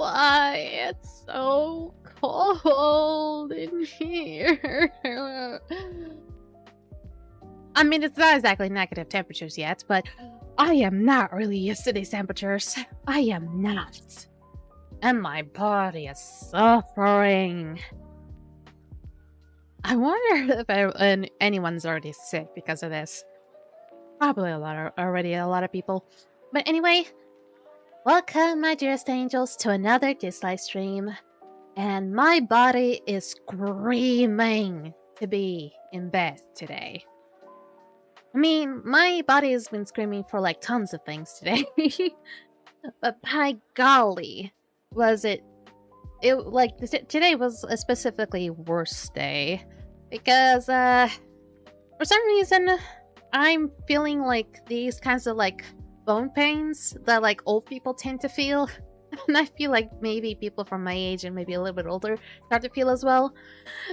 why it's so cold in here. I mean, it's not exactly negative temperatures yet, but I am not really used to these temperatures. I am not. And my body is suffering. I wonder if anyone's already sick because of this. Probably a lot of people. But anyway, welcome, my dearest angels, to another Dislyte stream. And my body is screaming to be in bed today. I mean, my body has been screaming for like tons of things today. But by golly, was it like today was a specifically worst day because for some reason I'm feeling like these kinds of like bone pains that like old people tend to feel. And I feel like maybe people from my age and maybe a little bit older start to feel as well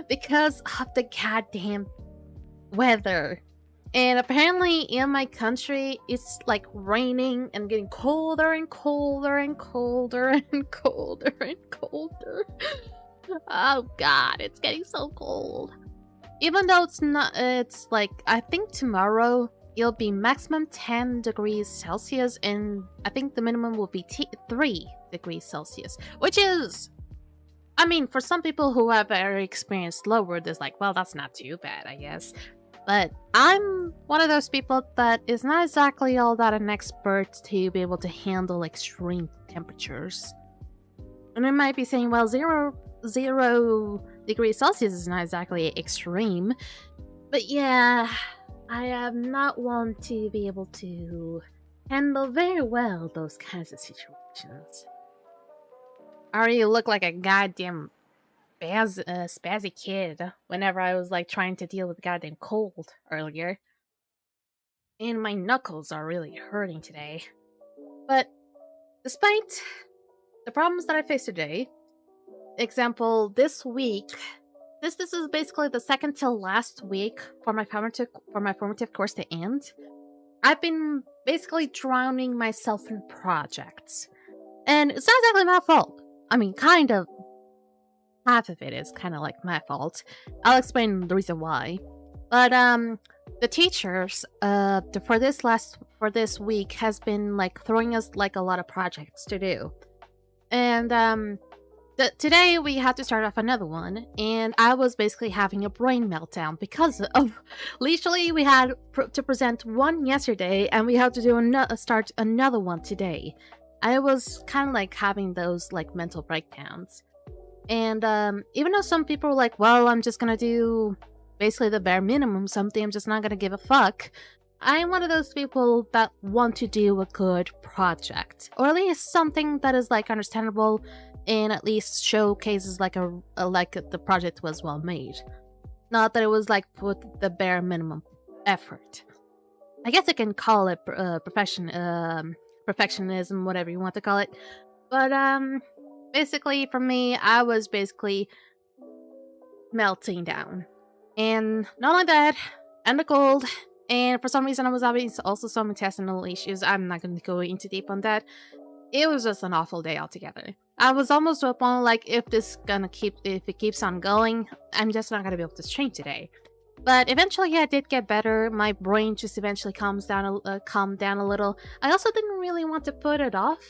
because of the goddamn weather. And apparently in my country, it's like raining and getting colder and colder and colder and colder and colder. Oh god, it's getting so cold. Even though it's not, it's like, I think tomorrow it'll be maximum 10 degrees Celsius and I think the minimum will be 3 degrees Celsius. Which is, I mean, for some people who have already experienced lower, it's like, well, that's not too bad, I guess. But I'm one of those people that is not exactly all that an expert to be able to handle extreme temperatures. And I might be saying, well, 0 degrees Celsius is not exactly extreme. But yeah, I am not one to be able to handle very well those kinds of situations. I already look like a goddamn spazzy kid whenever I was like trying to deal with goddamn cold earlier. And my knuckles are really hurting today. But despite the problems that I faced today, example, this week, this is basically the second to last week for my formative course to end. I've been basically drowning myself in projects. And it's not exactly my fault. I mean, kind of. Half of it is kind of like my fault. I'll explain the reason why. But the teachers for this week has been like throwing us like a lot of projects to do. And today we had to start off another one, and I was basically having a brain meltdown because of literally we had to present one yesterday and we had to do start another one today. I was kind of like having those like mental breakdowns. And even though some people were like, well, I'm just gonna do basically the bare minimum, something, I'm just not gonna give a fuck. I'm one of those people that want to do a good project. Or at least something that is like understandable and at least showcases like like the project was well made. Not that it was like put the bare minimum effort. I guess I can call it perfectionism, whatever you want to call it. But basically, for me, I was basically melting down. And not only that, and the cold, and for some reason I was having also some intestinal issues. I'm not going to go into deep on that. It was just an awful day altogether. I was almost to a point like, if it keeps on going, I'm just not going to be able to stream today. But eventually, yeah, it did get better. My brain just eventually calmed down a little. I also didn't really want to put it off.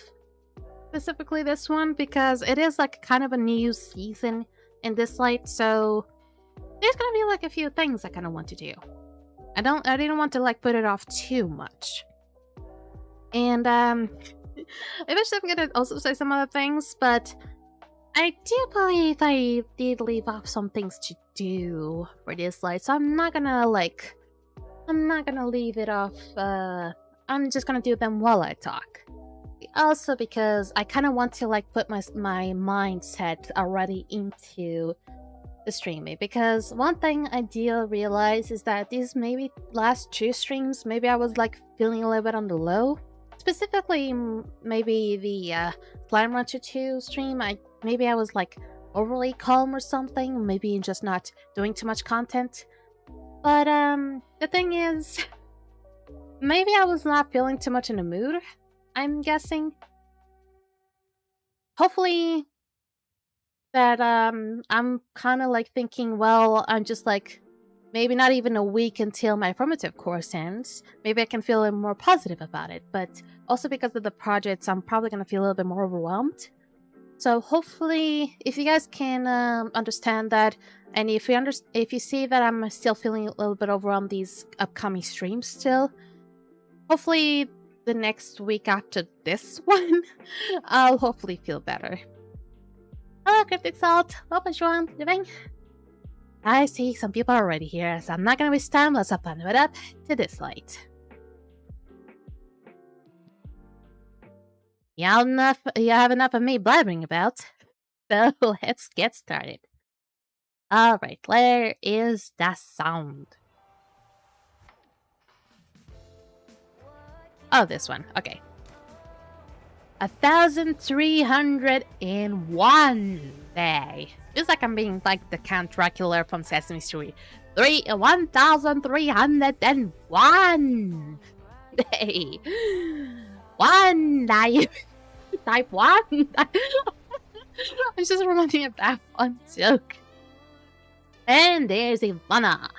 Specifically this one, because it is like kind of a new season in Dislyte, so there's gonna be like a few things I kind of want to do. I didn't want to like put it off too much. And eventually I'm gonna also say some other things, but I do believe I did leave off some things to do for Dislyte, so I'm not gonna leave it off. I'm just gonna do them while I talk. Also because I kind of want to like put my mindset already into the streaming, because one thing I do realize is that these maybe last 2 streams, maybe I was like feeling a little bit on the low. Specifically, maybe the Slime Rancher 2 stream, maybe I was like overly calm or something, maybe just not doing too much content. But the thing is, maybe I was not feeling too much in the mood, I'm guessing. hopefully that I'm kind of like thinking, well, I'm just like maybe not even a week until my formative course ends. Maybe I can feel a little more positive about it, but also because of the projects, I'm probably gonna feel a little bit more overwhelmed. So hopefully, if you guys can understand that, and if you see that I'm still feeling a little bit overwhelmed these upcoming streams still, hopefully the next week after this one, I'll hopefully feel better. Hello, Cryptic Salt. Welcome, Joan. Living. I see some people are already here, so I'm not gonna waste time. Let's upload it up to Dislyte. You have enough of me blabbering about, so let's get started. Alright, where is that sound? Oh, this one. Okay. 1,301 day. Feels like I'm being like the Count Dracula from Sesame Street. 1,301 day. One day. Type 1. I was just reminding of that one joke. And there's Ivanna.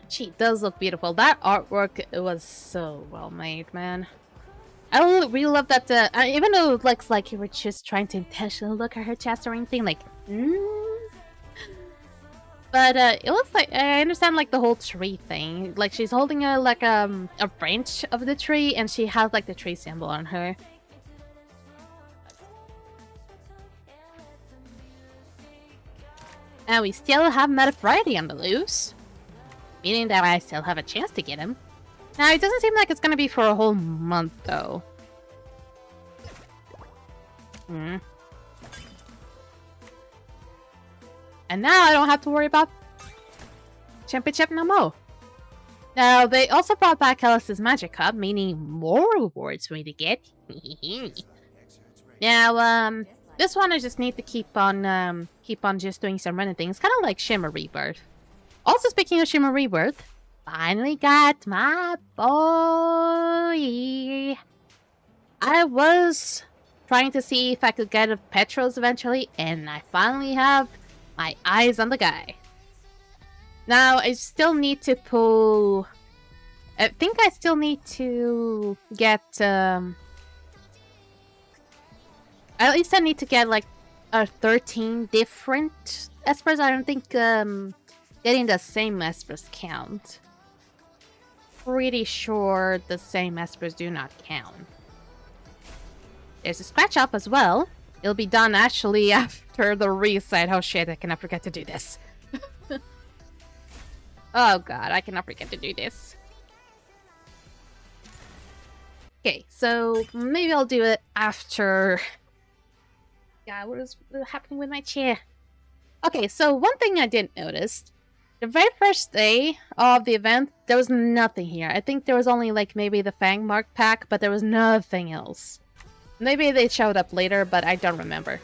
She does look beautiful. That artwork was so well made, man. I really love that, even though it looks like you were just trying to intentionally look at her chest or anything, like, But, it looks like, I understand, like, the whole tree thing. Like, she's holding a branch of the tree, and she has, like, the tree symbol on her. And we still have Meta Friday on the loose. Meaning that I still have a chance to get him. Now, it doesn't seem like it's gonna be for a whole month, though. And now I don't have to worry about Championship no more. Now, they also brought back Alice's Magic Cup, meaning more rewards for me to get. Now, this one I just need to keep on just doing some random things, kind of like Shimmer Rebirth. Also, speaking of Shimmer Rebirth, finally got my boy. I was trying to see if I could get a Petros eventually, and I finally have my eyes on the guy. Now, I still need to pull... I think I still need to get... At least I need to get, like, 13 different Espers. I don't think getting the same Espers count. Pretty sure the same Espers do not count. There's a scratch up as well. It'll be done actually after the reset. Oh shit, I cannot forget to do this. Oh god, I cannot forget to do this. Okay, so maybe I'll do it after... God, what is happening with my chair? Okay, so one thing I didn't notice. The very first day of the event, there was nothing here. I think there was only like maybe the Fang Mark pack, but there was nothing else. Maybe they showed up later, but I don't remember.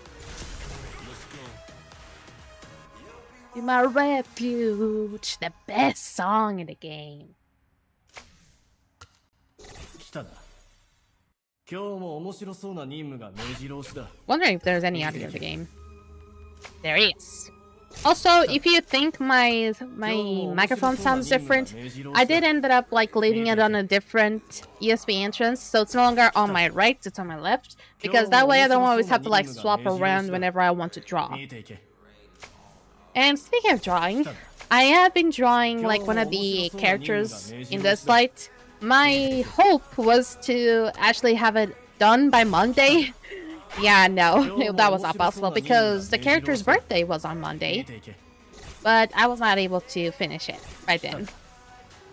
Be my refuge, the best song in the game. Wondering if there's any audio of the game. There is. Also, if you think my microphone sounds different, I did end up like leaving it on a different USB entrance, so it's no longer on my right, it's on my left, because that way I don't always have to like swap around whenever I want to draw. And speaking of drawing, I have been drawing like one of the characters in Dislyte. My hope was to actually have it done by Monday. Yeah, no, that was not possible because the character's birthday was on Monday. But I was not able to finish it right then.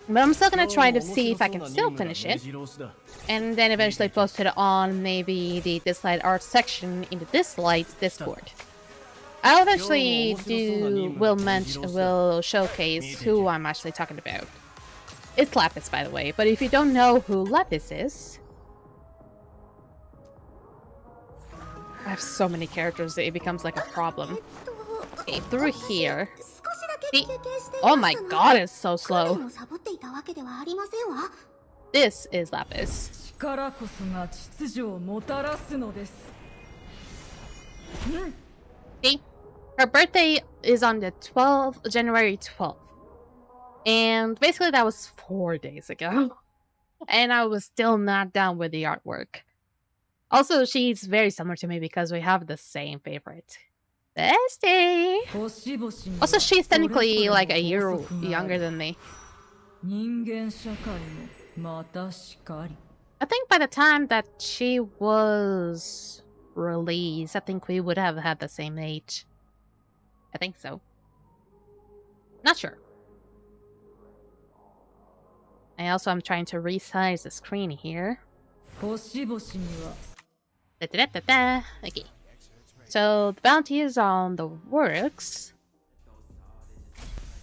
But I'm still gonna try to see if I can still finish it. And then eventually post it on maybe the Dislyte art section in the Dislyte Discord. I'll eventually will showcase who I'm actually talking about. It's Lapis, by the way, but if you don't know who Lapis is... I have so many characters that it becomes like a problem. Okay, through here. Oh my god, it's so slow. This is Lapis. See? Her birthday is on the 12th, January 12th. And basically that was 4 days ago. And I was still not done with the artwork. Also, she's very similar to me because we have the same favorite. Bestie! Also, she's technically like a year younger than me. I think by the time that she was released, I think we would have had the same age. I think so. Not sure. I also am trying to resize the screen here. Okay. So the bounty is on the works.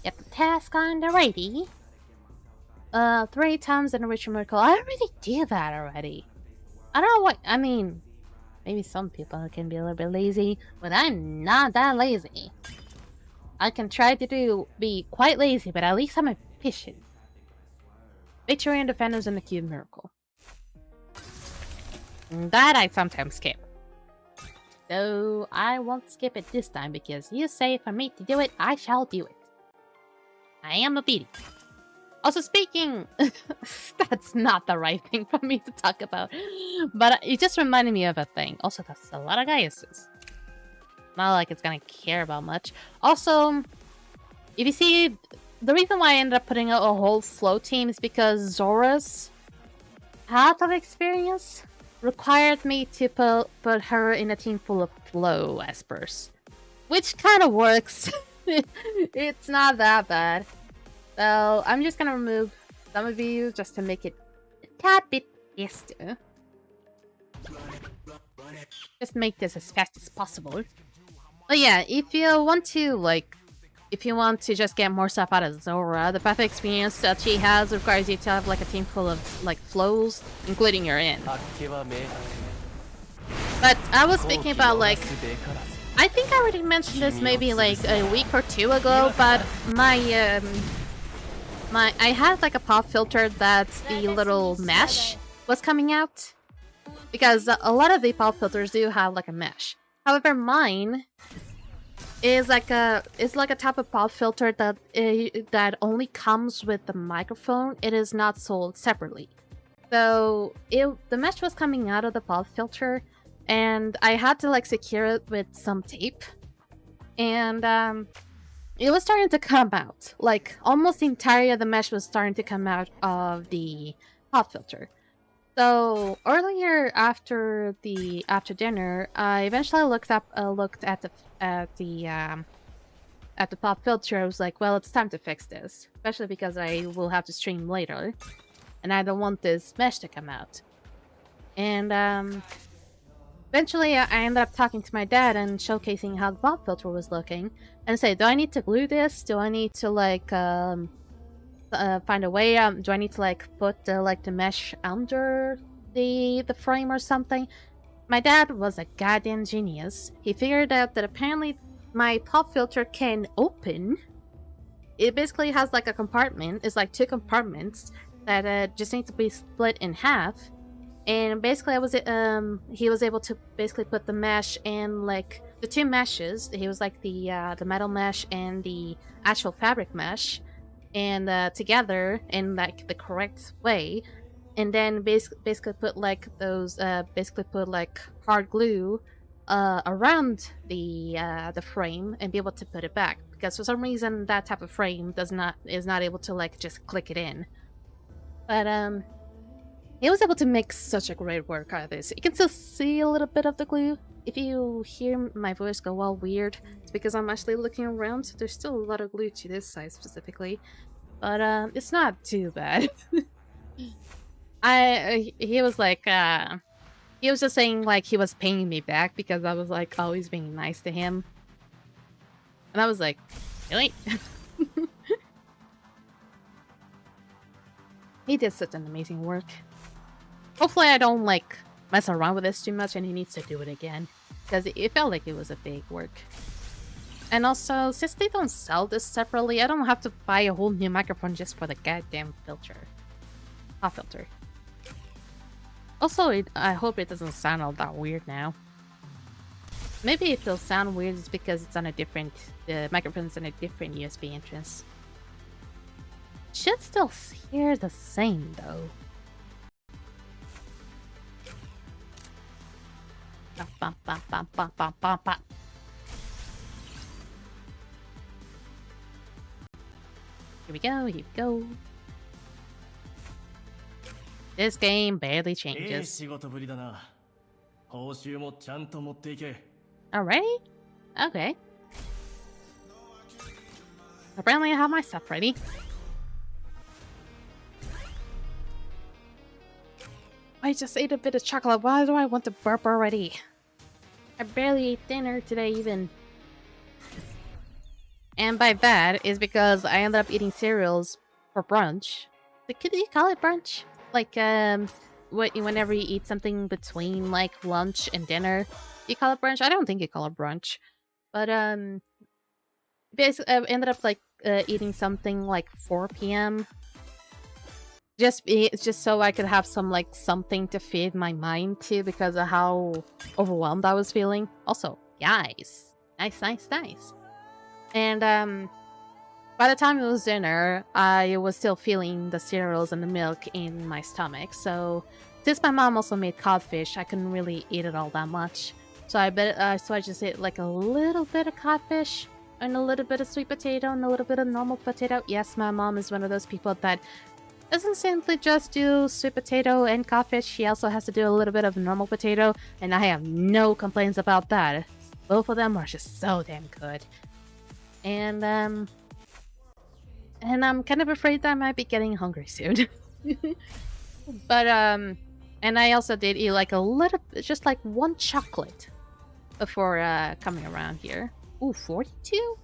Get the task on the ready. 3 times an enrichment miracle. I already did that already. I don't know what I mean. Maybe some people can be a little bit lazy, but I'm not that lazy. I can try to be quite lazy, but at least I'm efficient. Victorian defenders and the cube miracle. That I sometimes skip. So I won't skip it this time because you say for me to do it, I shall do it. I am obedient. Also speaking, that's not the right thing for me to talk about. But it just reminded me of a thing. Also, that's a lot of guys. Not like it's gonna care about much. Also, if you see, the reason why I ended up putting out a whole flow team is because Zora's path of experience required me to put her in a team full of flow espers. Which kind of works. It's not that bad. So I'm just gonna remove some of you just to make it a tad bit faster. Just make this as fast as possible. But yeah, if you want to just get more stuff out of Zora, the path of experience that she has requires you to have like a team full of like flows, including your in. But I was thinking about like, I think I already mentioned this maybe like a week or 2 ago, but I had like a pop filter that the little mesh was coming out. Because a lot of the pop filters do have like a mesh. However, mine is like a type of pop filter that that only comes with the microphone. It is not sold separately. So the mesh was coming out of the pop filter, and I had to like secure it with some tape, and it was starting to come out. Like almost the entirety of the mesh was starting to come out of the pop filter. So earlier after dinner, I eventually looked at the pop filter. I was like, well, it's time to fix this, especially because I will have to stream later, and I don't want this mesh to come out. And eventually, I ended up talking to my dad and showcasing how the pop filter was looking, and say, do I need to glue this? Do I need to like find a way? Do I need to like put the mesh under the frame or something? My dad was a goddamn genius. He figured out that apparently my pop filter can open. It basically has like a compartment. It's like 2 compartments that just need to be split in half. And basically, he was able to basically put the mesh in like the 2 meshes. He was like the metal mesh and the actual fabric mesh, and together in like the correct way, and then basically put like those hard glue around the frame and be able to put it back, because for some reason that type of frame is not able to like just click it in. But he was able to make such a great work out of this. You can still see a little bit of the glue. If you hear my voice go all weird, it's because I'm actually looking around. So there's still a lot of glue to this side specifically, but it's not too bad. He was like, he was just saying like he was paying me back because I was like always being nice to him, and I was like, really? He did such an amazing work. Hopefully I don't like mess around with this too much and he needs to do it again, because it felt like it was a big work. And also, since they don't sell this separately, I don't have to buy a whole new microphone just for the goddamn filter. Pop filter. Also, I hope it doesn't sound all that weird now. Maybe if it'll sound weird, it's because it's on a different, the microphone's on a different USB entrance. Should still hear the same though. Ba, ba, ba, ba, ba, ba, ba. Here we go, here we go. This game barely changes. Alrighty? Okay. Apparently I have my stuff ready. I just ate a bit of chocolate. Why do I want to burp already? I barely ate dinner today even. And by that is because I ended up eating cereals for brunch. Could you call it brunch? Like, whenever you eat something between, like, lunch and dinner, you call it brunch? I don't think you call it brunch. But, basically, I ended up, like, eating something like 4 p.m. Just so I could have some, like, something to feed my mind to because of how overwhelmed I was feeling. Also, guys. Nice. And, by the time it was dinner, I was still feeling the cereals and the milk in my stomach. So, since my mom also made codfish, I couldn't really eat it all that much. So I just ate like a little bit of codfish and a little bit of sweet potato and a little bit of normal potato. Yes, my mom is one of those people that doesn't simply just do sweet potato and codfish. She also has to do a little bit of normal potato, and I have no complaints about that. Both of them are just so damn good. And I'm kind of afraid that I might be getting hungry soon. But, and I also did eat like a little, just like one chocolate before, coming around here. Ooh, 42?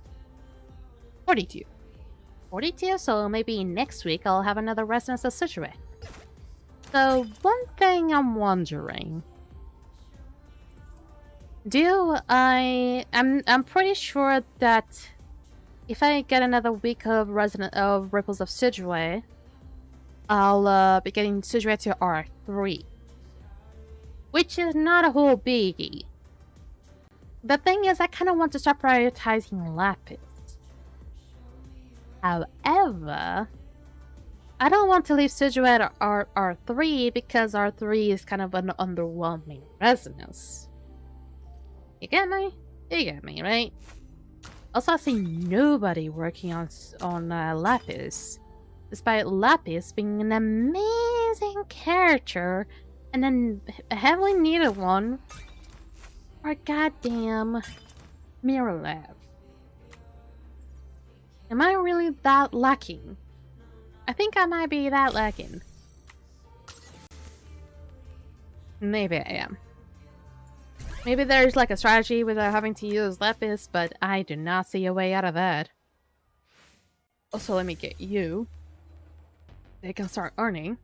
42. 42, so maybe next week I'll have another Residence of Sidgeway. So, one thing I'm wondering. I'm pretty sure that if I get another week of Ripples of Sidgeway, I'll be getting Sidgeway to R3. Which is not a whole biggie. The thing is, I kind of want to start prioritizing Lapis. However, I don't want to leave Sidgeway at R3 because R3 is kind of an underwhelming resonance. You get me? You get me, right? Also, I see nobody working on Lapis, despite Lapis being an amazing character and then a heavily needed one for goddamn Mirror Lab. Am I really that lacking? I think I might be that lacking. Maybe I am. Maybe there's like a strategy without having to use Lapis, but I do not see a way out of that. Also, let me get you. They can start earning.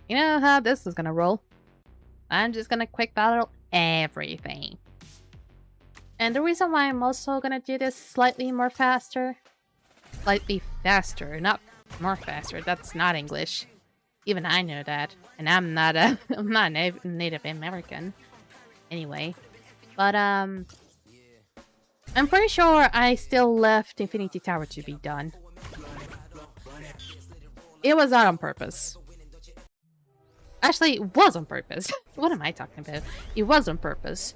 You know how this is gonna roll. I'm just gonna quick battle everything. And the reason why I'm also gonna do this slightly faster, not more faster, that's not English. Even I know that, and I'm not Native American. Anyway, but I'm pretty sure I still left Infinity Tower to be done. It was not on purpose. Actually, it was on purpose. What am I talking about? It was on purpose.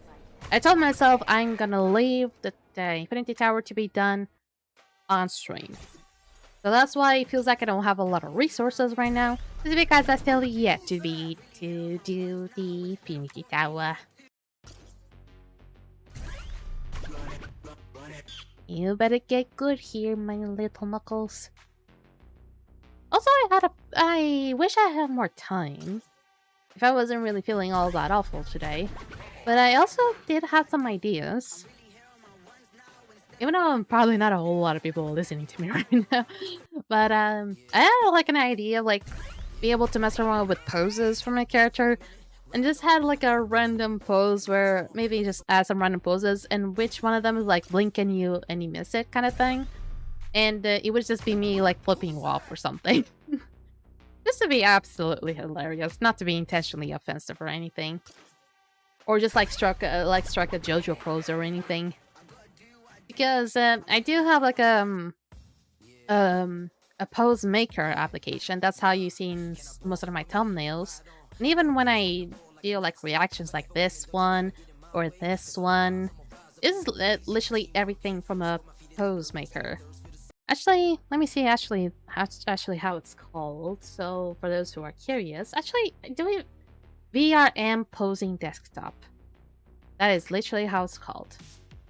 I told myself I'm gonna leave the Infinity Tower to be done on stream. So that's why it feels like I don't have a lot of resources right now. This is because I still yet to do the Infinity Tower. You better get good here, my little knuckles. Also, I wish I had more time. If I wasn't really feeling all that awful today. But I also did have some ideas. Even though I'm probably not a whole lot of people listening to me right now. But I had like an idea of like be able to mess around with poses for my character. And just had like a random pose where maybe just add some random poses and which one of them is like blink and you miss it kind of thing. And it would just be me like flipping off or something. Just to be absolutely hilarious, not to be intentionally offensive or anything. Or just like struck a JoJo pose or anything. Because I do have like a pose maker application. That's how you see in most of my thumbnails. And even when I do like reactions like this one or this one, it's literally everything from a pose maker. Actually, let me see actually how it's called. So for those who are curious, actually, do we VRM posing desktop? That is literally how it's called.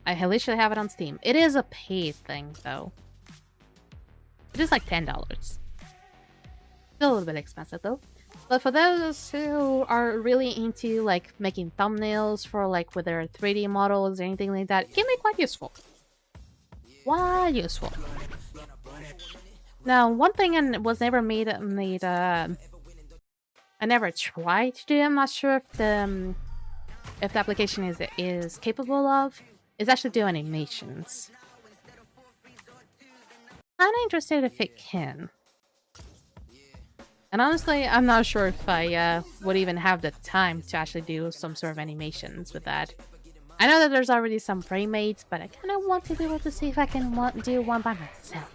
I literally have it on Steam. It is a paid thing though. It is like $10. Still a little bit expensive though. But for those who are really into like making thumbnails for like with their 3D models or anything like that, it can be quite useful. Quite useful. Now, one thing I was never I never tried to do. I'm not sure if the application is capable of is actually do animations. I'm interested if it can. And honestly, I'm not sure if I would even have the time to actually do some sort of animations with that. I know that there's already some pre-made, but I kind of want to be able to see if I can do one by myself.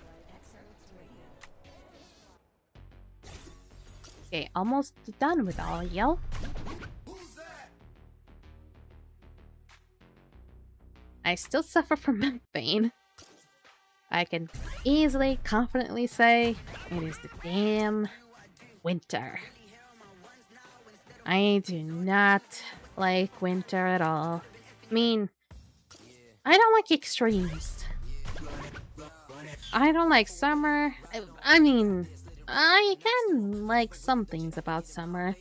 Okay, almost done with all y'all. I still suffer from back pain. I can easily, confidently say it is the damn winter. I do not like winter at all. I mean, I don't like extremes. I don't like summer. I mean, I can like some things about summer,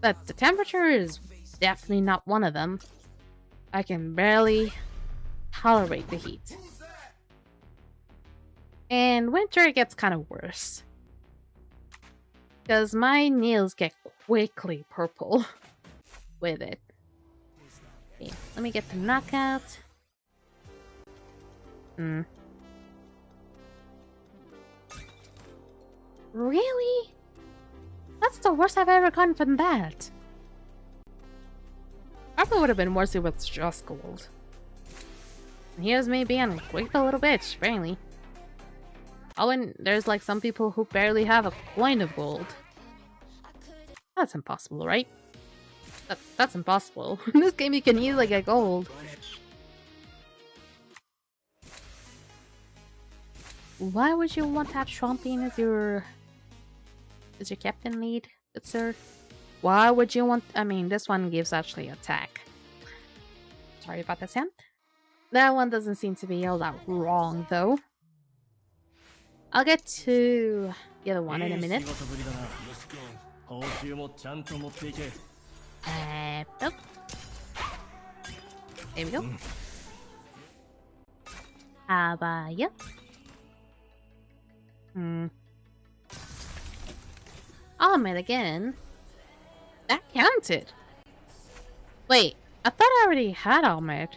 but the temperature is definitely not one of them. I can barely tolerate the heat. And winter gets kind of worse. Because my nails get quickly purple with it. Okay, let me get the knockout. Really? That's the worst I've ever gotten from that. Probably would have been worse if it was just gold. And here's me being a quick little bitch, apparently. Oh, and there's like some people who barely have a coin of gold. That's impossible, right? That's impossible. In this game you can easily get gold. Why would you want to have Champagne as your captain lead, good sir? Why would you want... I mean, this one gives actually attack. Sorry about the sound. That one doesn't seem to be all that wrong, though. I'll get to the other one in a minute. Oh. There we go. How about you? Ahmed again. That counted. Wait, I thought I already had Ahmed.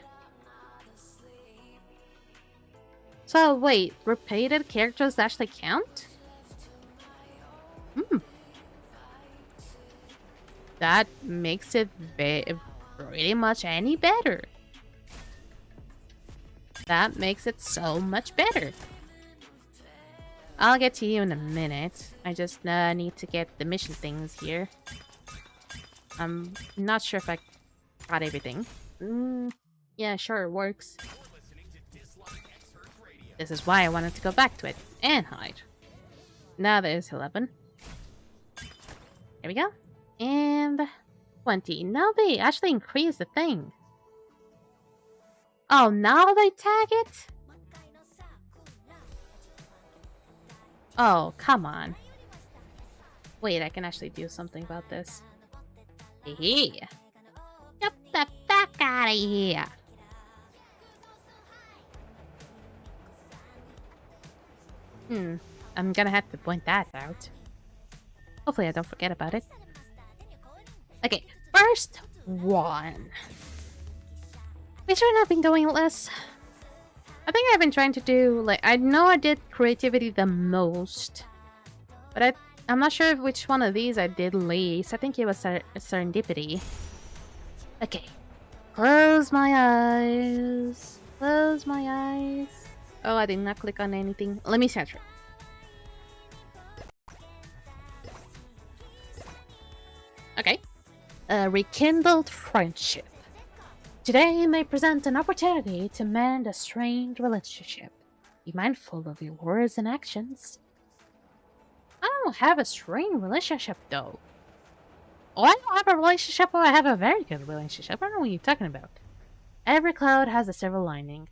So wait, repeated characters actually count? That makes it pretty much any better. That makes it so much better. I'll get to you in a minute. I just need to get the mission things here. I'm not sure if I got everything. Yeah, sure, it works. This is why I wanted to go back to it and hide. Now there's 11. There we go. And 20. Now they actually increase the thing. Oh, now they tag it? Oh, come on. Wait, I can actually do something about this. Hey, get the fuck out of here. I'm gonna have to point that out. Hopefully I don't forget about it. Okay, first one. Which one I've been doing less? I think I've been trying to do, like, I know I did creativity the most. But I I'm not sure which one of these I did least. I think it was Serendipity. Okay. Close my eyes. Close my eyes. Oh, I did not click on anything. Let me search it. Okay. A rekindled friendship. Today may present an opportunity to mend a strained relationship. Be mindful of your words and actions. I don't have a strained relationship, though. Oh, I don't have a relationship, or I have a very good relationship. I don't know what you're talking about. Every cloud has a silver lining.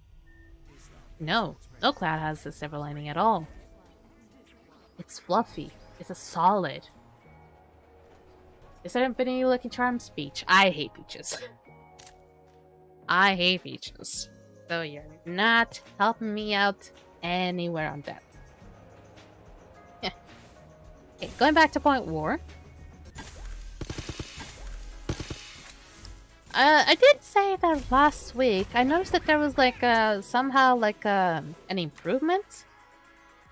No, no cloud has a silver lining at all. It's fluffy. It's a solid. Is there Infinity Lucky Charms? Peach. I hate peaches. I hate peaches. So you're not helping me out anywhere on that. Okay, going back to Point War. I did say that last week. I noticed that there was like somehow like an improvement.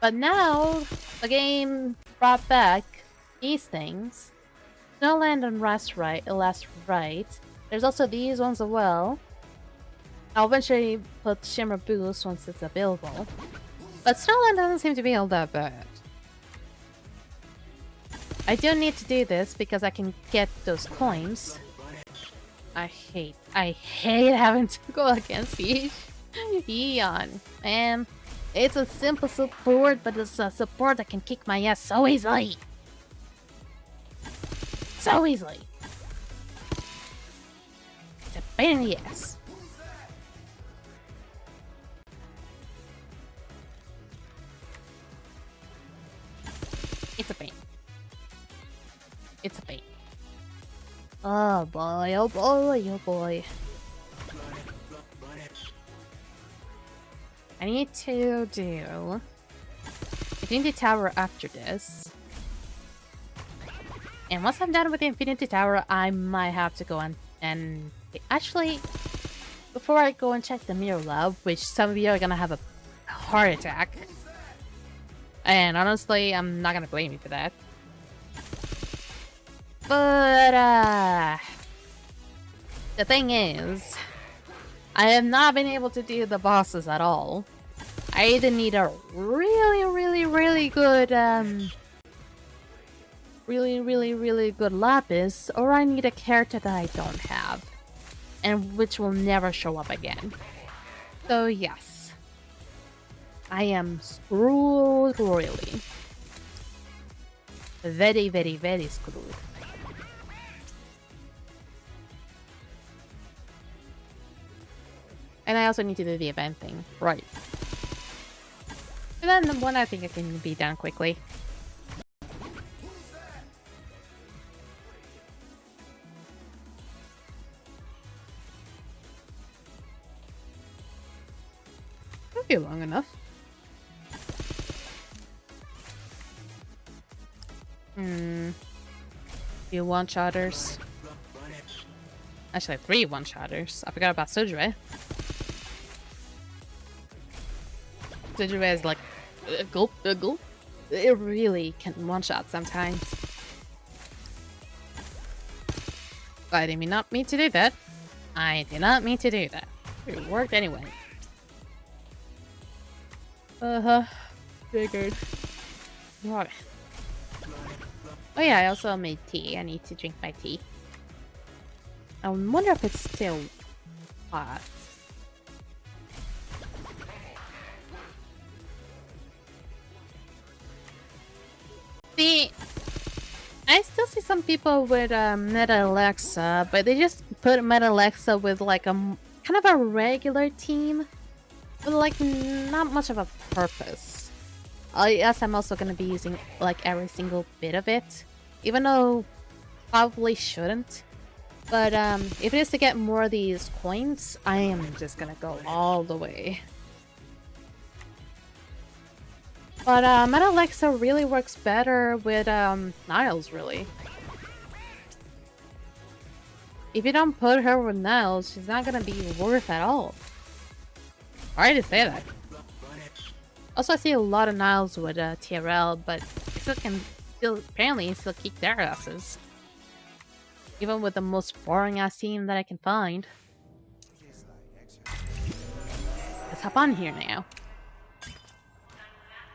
But now the game brought back these things. Snowland and Last Right. There's also these ones as well. I'll eventually put Shimmer Boost once it's available. But Snowland doesn't seem to be all that bad. I do need to do this because I can get those coins. I hate having to go against Eon. Man, it's a simple support, but it's a support that can kick my ass so easily. So easily. It's a pain in the ass. It's a pain. It's a pain. Oh boy, oh boy, oh boy. I need to do Infinity Tower after this. And once I'm done with the Infinity Tower, I might have to go on and... Actually, before I go and check the Mirror Lab, which some of you are gonna have a heart attack. And honestly, I'm not gonna blame you for that. But, the thing is, I have not been able to do the bosses at all. I either need a really good, really good lapis, or I need a character that I don't have, and which will never show up again. So yes, I am screwed royally. Very screwed. And I also need to do the event thing. Right. And then the one I think it can be done quickly. It'll be long enough. Few one-shotters. Actually, 3 one-shotters. I forgot about Sujue. Sujue is like gulp. It really can one-shot sometimes. But I did not mean to do that. I did not mean to do that. It worked anyway. Figured. What? Oh yeah, I also made tea. I need to drink my tea. I wonder if it's still hot. See, I still see some people with Meta Alexa, but they just put Meta Alexa with like a kind of a regular team, with like not much of a purpose. Yes, I'm also gonna be using like every single bit of it, even though probably shouldn't. But if it is to get more of these coins, I am just gonna go all the way. But Meta Alexa really works better with Niles, really. If you don't put her with Niles, she's not gonna be worth at all. Sorry to say that. Also, I see a lot of Niles with TRL, but I still can still apparently still kick their asses. Even with the most boring ass team that I can find. Let's hop on here now.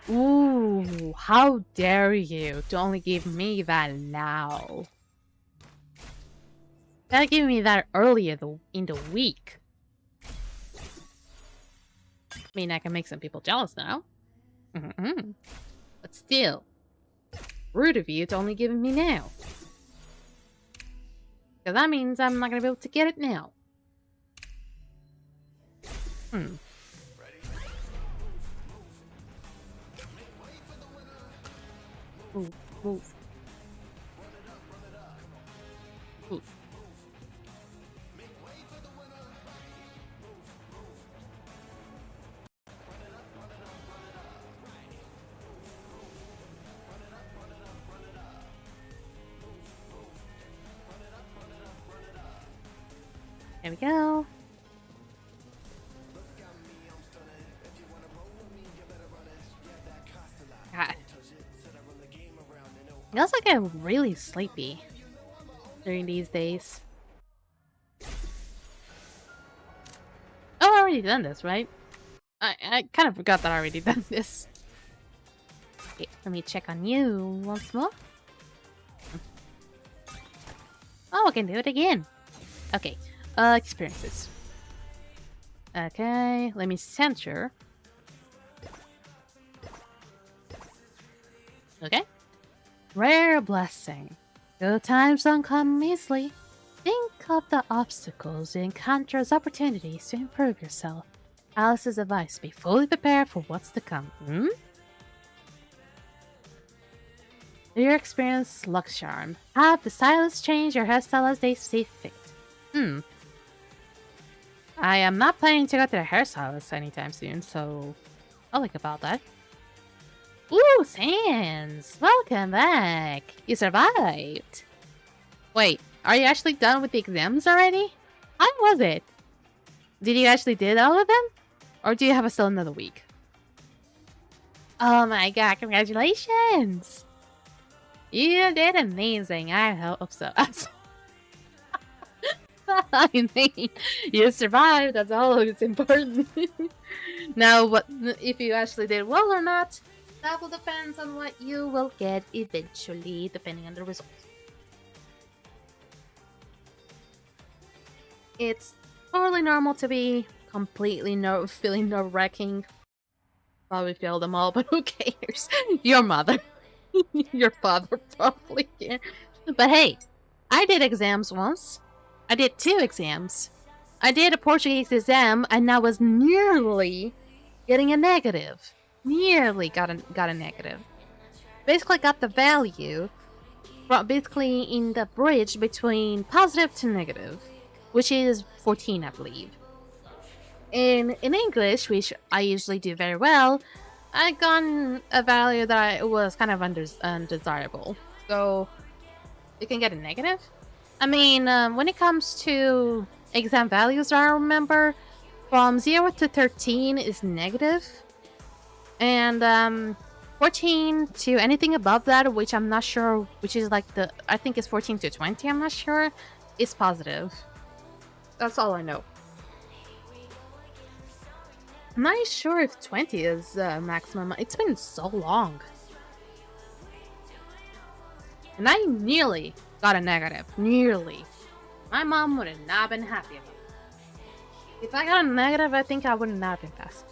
Ooh, how dare you to only give me that now? Gotta give me that earlier in the week. I mean, I can make some people jealous now. But still, rude of you to only give it me now. Because that means I'm not gonna be able to get it now. Move, move. Move. There we go. God. I also get really sleepy during these days. Oh, I already done this, right? I kind of forgot that I already done this. Okay, let me check on you once more. Oh, I can do it again. Okay, experiences. Okay, let me censor. Okay. Rare blessing. Good times don't come easily. Think of the obstacles you encounter as opportunities to improve yourself. Alice's advice: be fully prepared for what's to come. Your experience, luck charm. Have the stylists change your hairstyle as they see fit. I am not planning to go to the hairstylist anytime soon, so I'll think about that. Ooh, Sans! Welcome back! You survived! Wait, are you actually done with the exams already? How was it? Did you actually did all of them? Or do you have still another week? Oh my god, congratulations! You did amazing, I hope so. I mean, you survived, that's all that's important. Now, what if you actually did well or not? That will depend on what you will get eventually, depending on the result. It's totally normal to be completely feeling nerve-wracking. Probably failed them all, but who cares? Your mother. Your father probably cares. But hey, I did exams once. I did 2 exams. I did a Portuguese exam, and I was nearly getting a negative. Nearly got a negative. Basically got the value basically in the bridge between positive to negative, which is 14, I believe. In English, which I usually do very well, I got a value that was kind of undesirable. So you can get a negative. I mean, when it comes to exam values, I remember from 0 to 13 is negative. And 14 to anything above that, which I'm not sure, which is like I think it's 14 to 20, I'm not sure, is positive. That's all I know. I'm not sure if 20 is maximum. It's been so long. And I nearly got a negative. Nearly. My mom would have not been happy about it. If I got a negative, I think I would not have been passed.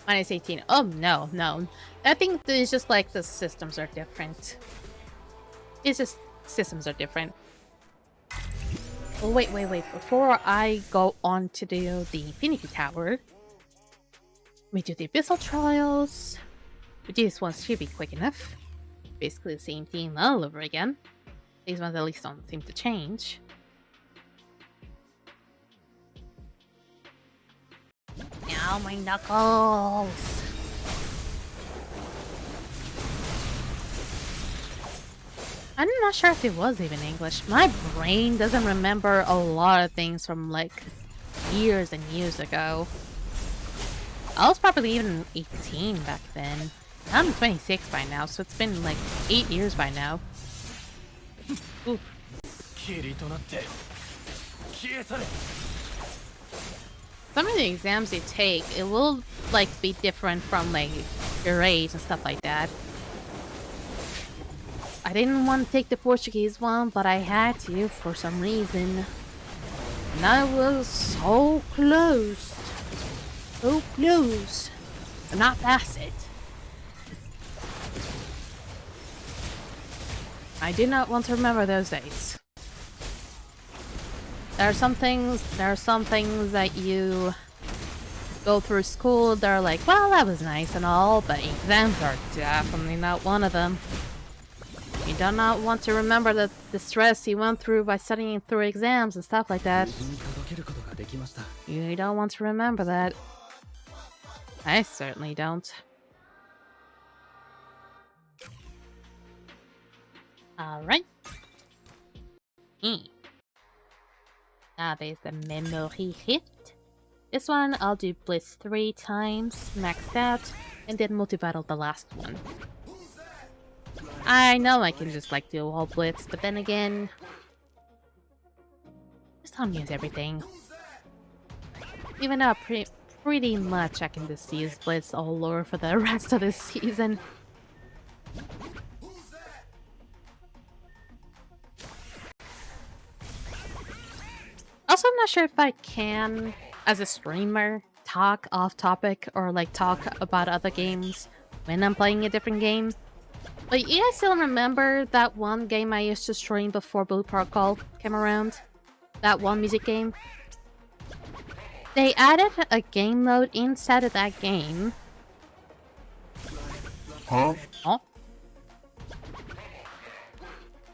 Minus 18. Oh, no, no. I think it's just like the systems are different. It's just systems are different. Oh, wait. Before I go on to do the Infinity Tower, let me do the Abyssal Trials. These ones should be quick enough. Basically the same thing all over again. These ones at least don't seem to change. Ow, my knuckles! I'm not sure if it was even English. My brain doesn't remember a lot of things from like years and years ago. I was probably even 18 back then. I'm 26 by now, so it's been like 8 years by now. Ooh. Some of the exams you take, it will like be different from like your age and stuff like that. I didn't want to take the Portuguese one, but I had to for some reason. And I was so close. So close. To not pass it. I do not want to remember those days. There are some things that you go through school, they're like, well, that was nice and all, but exams are definitely not one of them. You do not want to remember the stress you went through by studying through exams and stuff like that. You don't want to remember that. I certainly don't. Alright. Now there's the memory hit. This one, I'll do Blitz 3 times, maxed out, and then multi-battle the last one. I know I can just like do a whole Blitz, but then again, just don't use everything. Even though pretty much I can just use Blitz all over for the rest of this season. Also, I'm not sure if I can, as a streamer, talk off topic or like talk about other games when I'm playing a different game. But you guys still remember that one game I used to stream before Blue Protocol came around? That one music game? They added a game mode inside of that game. Huh? Huh?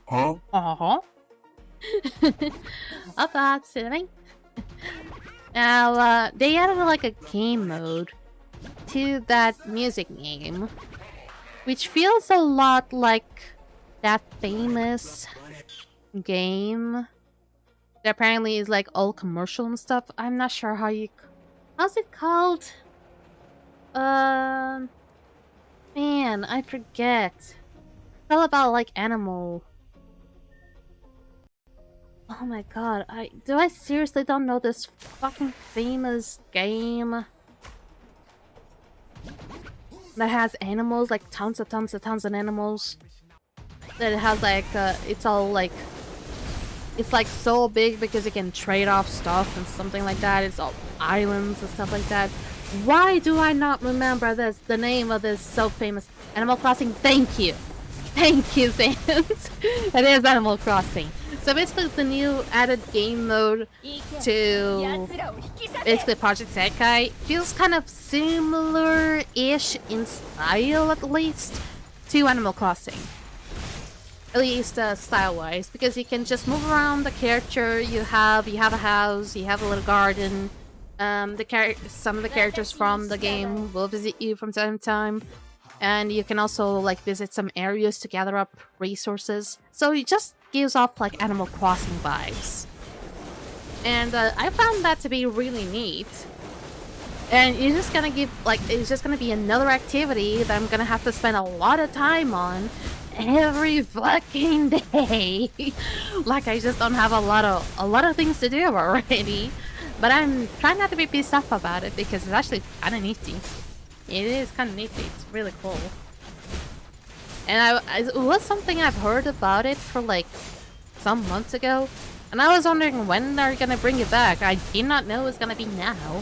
Huh? Uh-huh. I thought silly. Now, they added like a game mode to that music game, which feels a lot like that famous game that apparently is like all commercial and stuff. I'm not sure how's it called? Man, I forget. It's all about like animal. Oh my god, I seriously don't know this fucking famous game that has animals, like tons of animals. That it has like, it's all like, it's like so big because it can trade off stuff and something like that. It's all islands and stuff like that. Why do I not remember the name of this so famous Animal Crossing? Thank you! Thank you, Sans! It is Animal Crossing. So basically the new added game mode to basically Project Sekai feels kind of similar-ish in style, at least, to Animal Crossing. At least style-wise, because you can just move around the character. You have a house, you have a little garden. Some of the characters from the game will visit you from time to time. And you can also like visit some areas to gather up resources. So it just gives off like Animal Crossing vibes. And I found that to be really neat. And it's just gonna be another activity that I'm gonna have to spend a lot of time on every fucking day. Like I just don't have a lot of things to do already. But I'm trying not to be pissed off about it because it's actually kind of nifty. It is kind of nifty. It's really cool. And it was something I've heard about it for like some months ago. And I was wondering when they're gonna bring it back. I did not know it was gonna be now.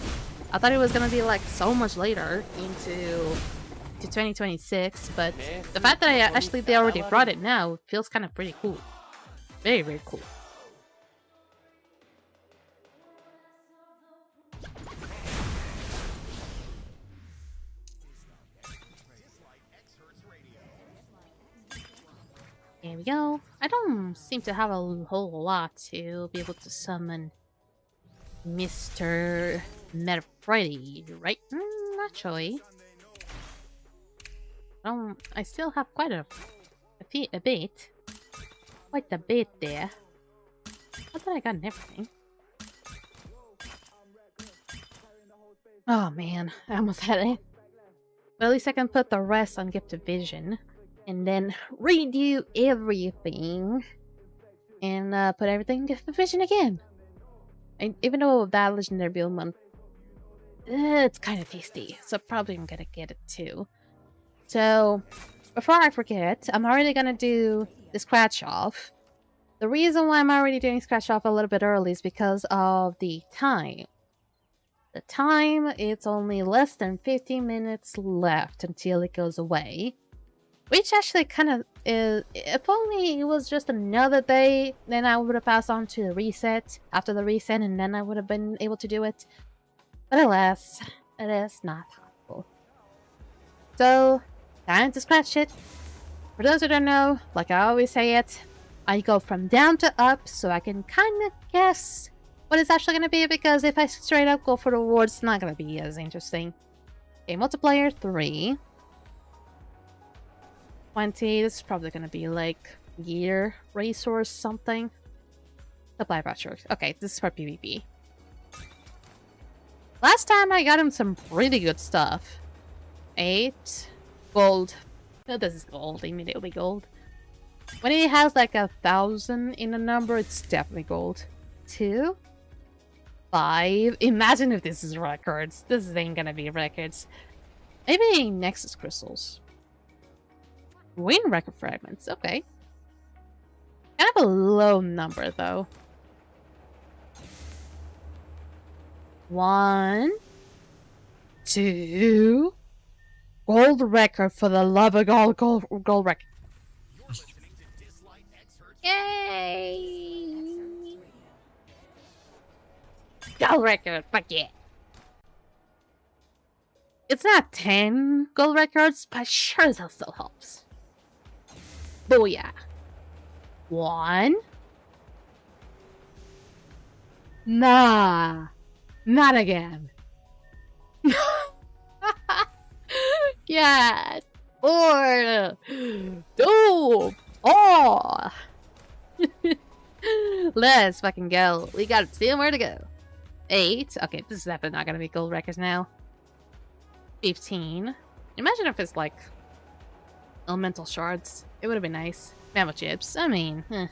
I thought it was gonna be like so much later into 2026. But the fact that they already brought it now feels kind of pretty cool. Very, very cool. There we go. I don't seem to have a whole lot to be able to summon Mr. Freddy, right? Actually. I still have quite a bit. Quite a bit there. I thought I got everything. Oh man, I almost had it. But at least I can put the rest on Gift of Vision. And then redo everything. And put everything in Gift of Vision again. And even though that Legendary Build month, it's kind of tasty. So probably I'm gonna get it too. So, before I forget, I'm already gonna do the scratch off. The reason why I'm already doing scratch off a little bit early is because of the time. The time, it's only less than 15 minutes left until it goes away. Which actually kind of is, if only it was just another day, then I would have passed on to the reset, after the reset, and then I would have been able to do it. But alas, it is not possible. So, time to scratch it. For those who don't know, like I always say it, I go from down to up so I can kind of guess what it's actually going to be, because if I straight up go for the rewards, it's not going to be as interesting. Okay, multiplayer 3. 20, this is probably going to be like gear, resource, something. Supply vouchers. Okay, this is for PvP. Last time I got him some really good stuff. 8. Gold. Oh, this is gold. Immediately gold. When it has like 1,000 in a number, it's definitely gold. 2. 5. Imagine if this is records. This ain't gonna be records. Maybe Nexus crystals. Win record fragments. Okay. Kind of a low number though. 1. 2. Gold record for the love of gold record. Yay! Gold record, fuck yeah. It's not 10 gold records, but sure as hell still helps. Booyah. 1. Nah. Not again. Yes. 4. 2. Oh. Let's fucking go. We got 2 more to go. 8. Okay, this is definitely not gonna be gold records now. 15. Imagine if it's like elemental shards. It would have been nice. Mammal chips. I mean, Would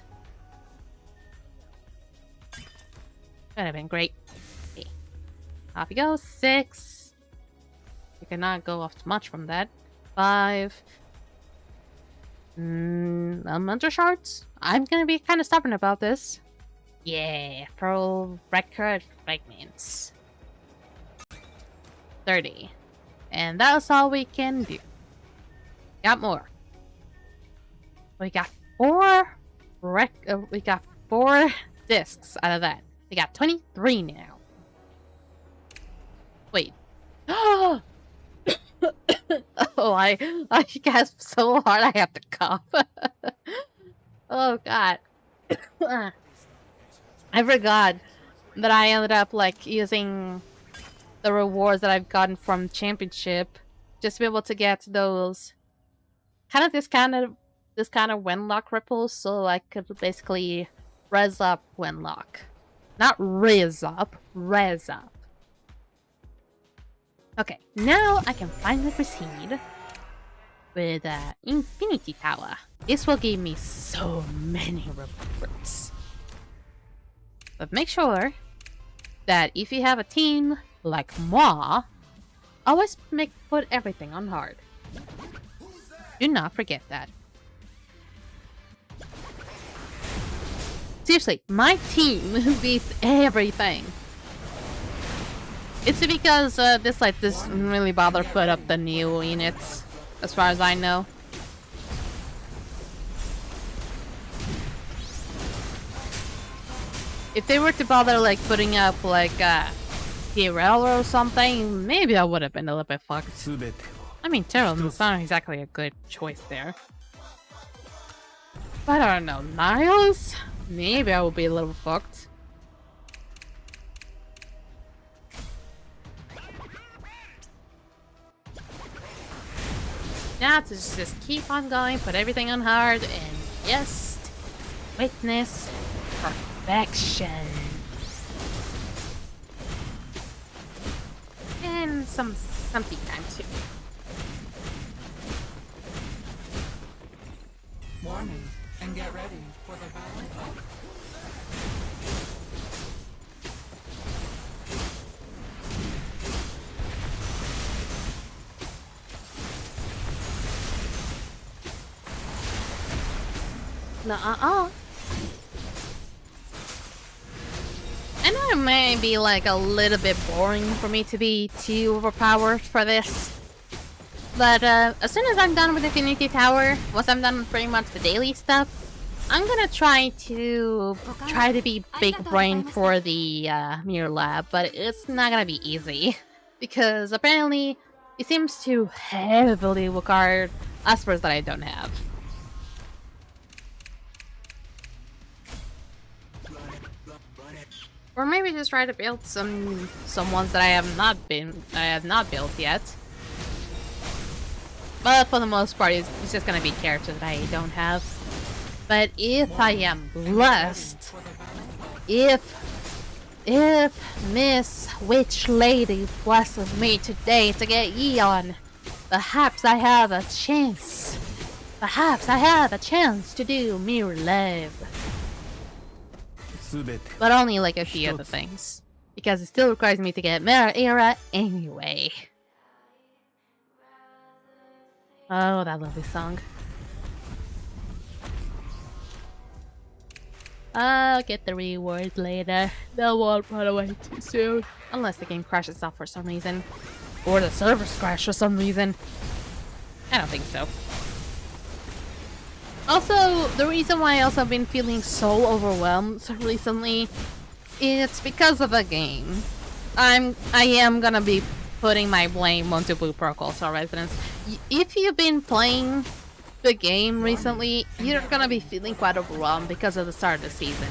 have been great. Okay. Off you go. 6. You cannot go off much from that. 5. Elemental shards? I'm gonna be kind of stubborn about this. Yeah, pro record fragments. 30. And that's all we can do. Got more. We got 4 discs out of that. We got 23 now. Wait. Oh, I gasped so hard I have to cough. Oh god. I forgot that I ended up like using the rewards that I've gotten from Championship just to be able to get those kind of this kind of Wenlock ripples, so I could basically res up Wenlock. Not riz up, res up. Okay, now I can finally proceed with Infinity Tower. This will give me so many rewards. But make sure that if you have a team like moi, always put everything on hard. Do not forget that. Seriously, my team beats everything. It's because Dislyte doesn't really bother put up the new units, as far as I know. If they were to bother like putting up like Tyrell or something, maybe I would have been a little bit fucked. I mean, Tyrell's not exactly a good choice there. But I don't know, Niles? Maybe I would be a little fucked. Now to just keep on going, put everything on hard, and just witness perfection. And some tea time too. Warning, and get ready for the battle. Nuh-uh. I know it may be like a little bit boring for me to be too overpowered for this. But as soon as I'm done with Infinity Tower, once I'm done with pretty much the daily stuff, I'm gonna try to be big brain for the Mirror Lab, but it's not gonna be easy. Because apparently it seems to heavily require aspers that I don't have. Or maybe just try to build some ones that I have not built yet. But for the most part, it's just gonna be characters that I don't have. But if I am blessed, if Miss Witch Lady blesses me today to get Eon, perhaps I have a chance. Perhaps I have a chance to do Mirror Lab. But only like a few other things. Because it still requires me to get Mirror Era anyway. Oh, that lovely song. I'll get the reward later. That won't run away too soon. Unless the game crashes off for some reason. Or the servers crash for some reason. I don't think so. Also, the reason why I also have been feeling so overwhelmed recently, it's because of the game. I am gonna be putting my blame onto Blue Protocol residents. If you've been playing the game recently, you're gonna be feeling quite overwhelmed because of the start of the season.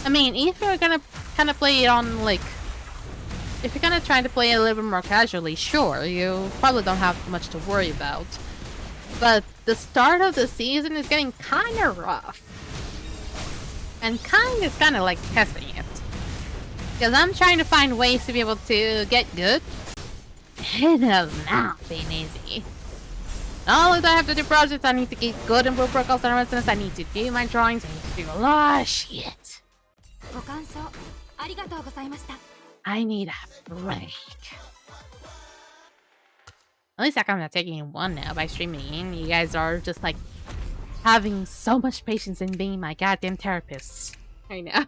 I mean, if you're gonna kind of play it on, like, if you're gonna try to play it a little bit more casually, sure, you probably don't have much to worry about. But the start of the season is getting kind of rough. And it's kind of like testing it. Because I'm trying to find ways to be able to get good. It has not been easy. Not only do I have to do projects, I need to get good in Blue Protocol residence, I need to do my drawings, I need to do a lot of shit. I need a break. At least I'm not taking one now by streaming. You guys are just like having so much patience in being my goddamn therapists. I know.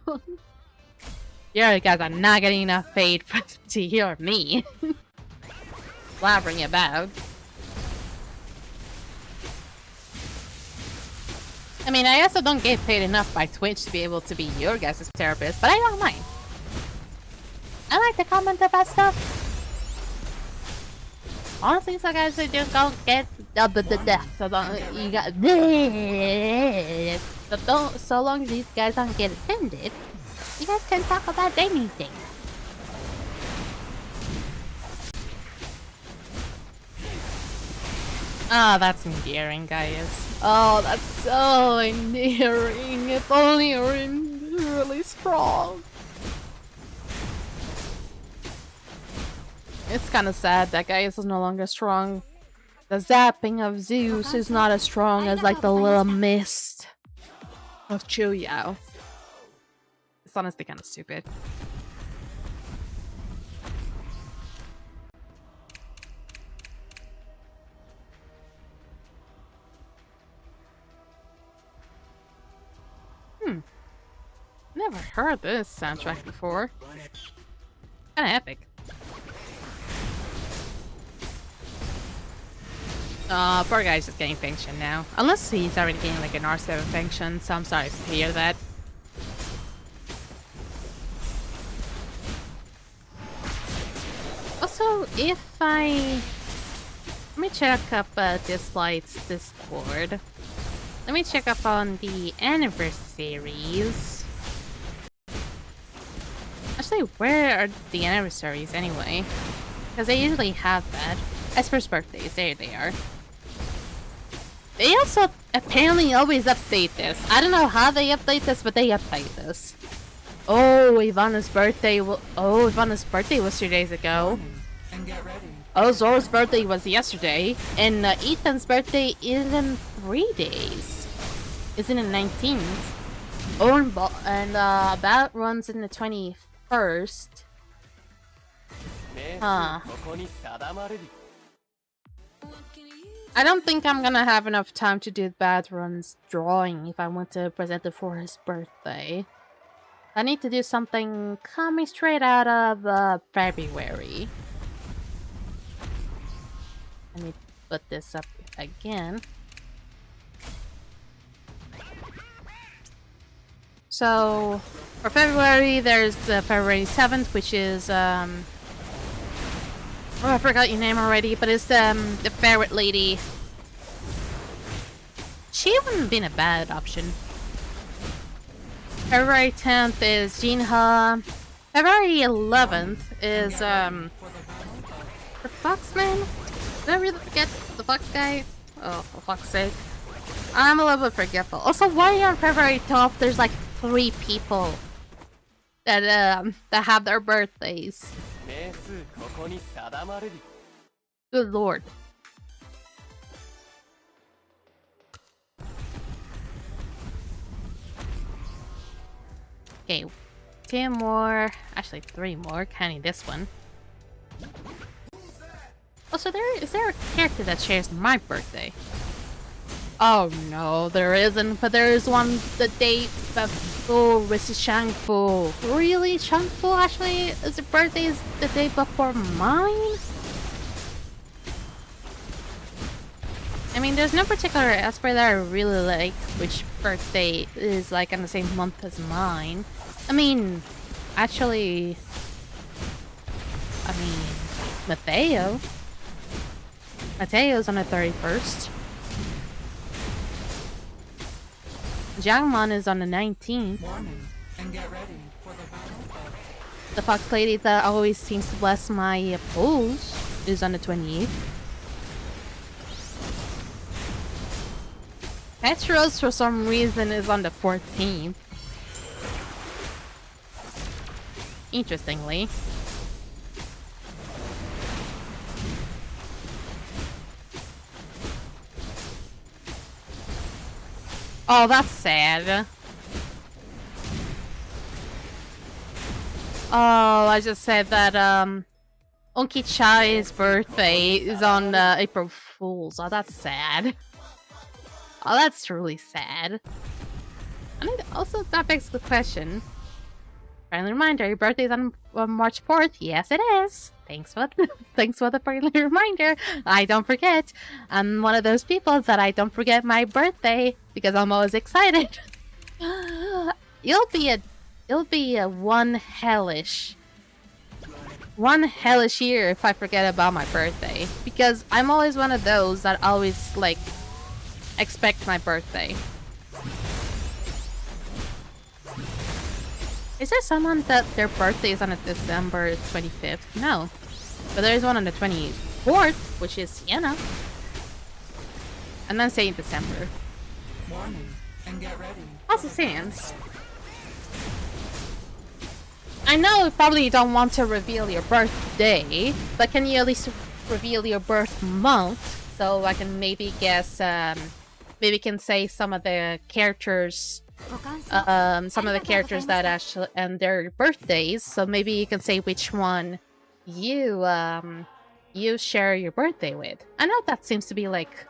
You guys are not getting enough paid to hear me. Blabbering about. I mean, I also don't get paid enough by Twitch to be able to be your guys' therapist, but I don't mind. I like to comment about stuff. Honestly, so guys, I just don't get so you got so long as these guys don't get offended, you guys can talk about anything. Oh, that's endearing, guys. Oh, that's so endearing. If only you're really strong. It's kind of sad that Gaius is no longer strong. The zapping of Zeus is not as strong as like the little mist of Chuyao. It's honestly kind of stupid. Never heard this soundtrack before. Kinda epic. Poor guy's just getting pension now. Unless he's already getting like an R7 pension, so I'm sorry to hear that. Also, if I... Let me check up Dislyte's Discord. Let me check up on the anniversaries. Actually, where are the anniversaries anyway? Because they usually have that. Esper's birthdays, there they are. They also apparently always update this. I don't know how they update this, but they update this. Oh, Ivanna's birthday was 2 days ago. Oh, Zora's birthday was yesterday. And Ethan's birthday is in 3 days. is in the 19th. And Bat runs in the 21st. Huh. I don't think I'm gonna have enough time to do Bat Run's drawing if I want to present it for his birthday. I need to do something coming straight out of February. Let me put this up again. So, for February, there's the February 7th, which is, oh, I forgot your name already, but it's the ferret lady. She wouldn't have been a bad option. February 10th is Jinha. February 11th is, the Foxman? Did I really forget the Fox guy? Oh, for fuck's sake. I'm a little bit forgetful. Also, why on February 12th there's like 3 people that have their birthdays? Good lord. Okay, 2 more. Actually, 3 more. Counting this one. Also, is there a character that shares my birthday? Oh no, there isn't, but there is one the day before, which is Shangfu. Really? Shangfu actually, his birthday is the day before mine? I mean, there's no particular Esper that I really like, which birthday is like in the same month as mine. I mean, actually, Mateo. Mateo's on the 31st. Jiangman is on the 19th. And get ready for the battle. The fox lady that always seems to bless my pose is on the 28th. Petros, for some reason, is on the 14th. Interestingly. Oh, that's sad. Oh, I just said that, Onki Chai's birthday is on April Fool's. Oh, that's sad. Oh, that's truly sad. And also, that begs the question. Friendly reminder, your birthday is on March 4th. Yes, it is. Thanks for the friendly reminder. I don't forget. I'm one of those people that I don't forget my birthday because I'm always excited. It'll be a one hellish year if I forget about my birthday, because I'm always one of those that always like expect my birthday. Is there someone that their birthday is on a December 25th? No. But there is one on the 24th, which is Sienna. And then saying December. Morning and get ready. Also stands. I know you probably don't want to reveal your birthday, but can you at least reveal your birth month so I can maybe guess, maybe can say some of the characters that actually and their birthdays, so maybe you can say which one you share your birthday with. I know that seems to be like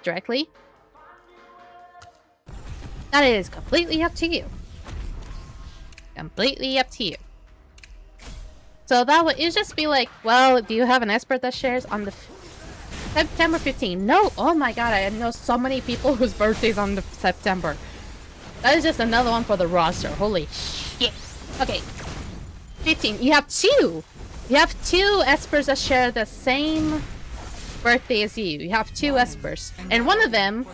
directly. That is completely up to you. Completely up to you. So that would just be like, well, do you have an expert that shares on the September 15th? No. Oh my god, I know so many people whose birthdays on the September. That is just another one for the roster. Holy shit. Okay. 15. You have 2. You have 2 espers that share the same birthday as you. You have 2 espers. And one of them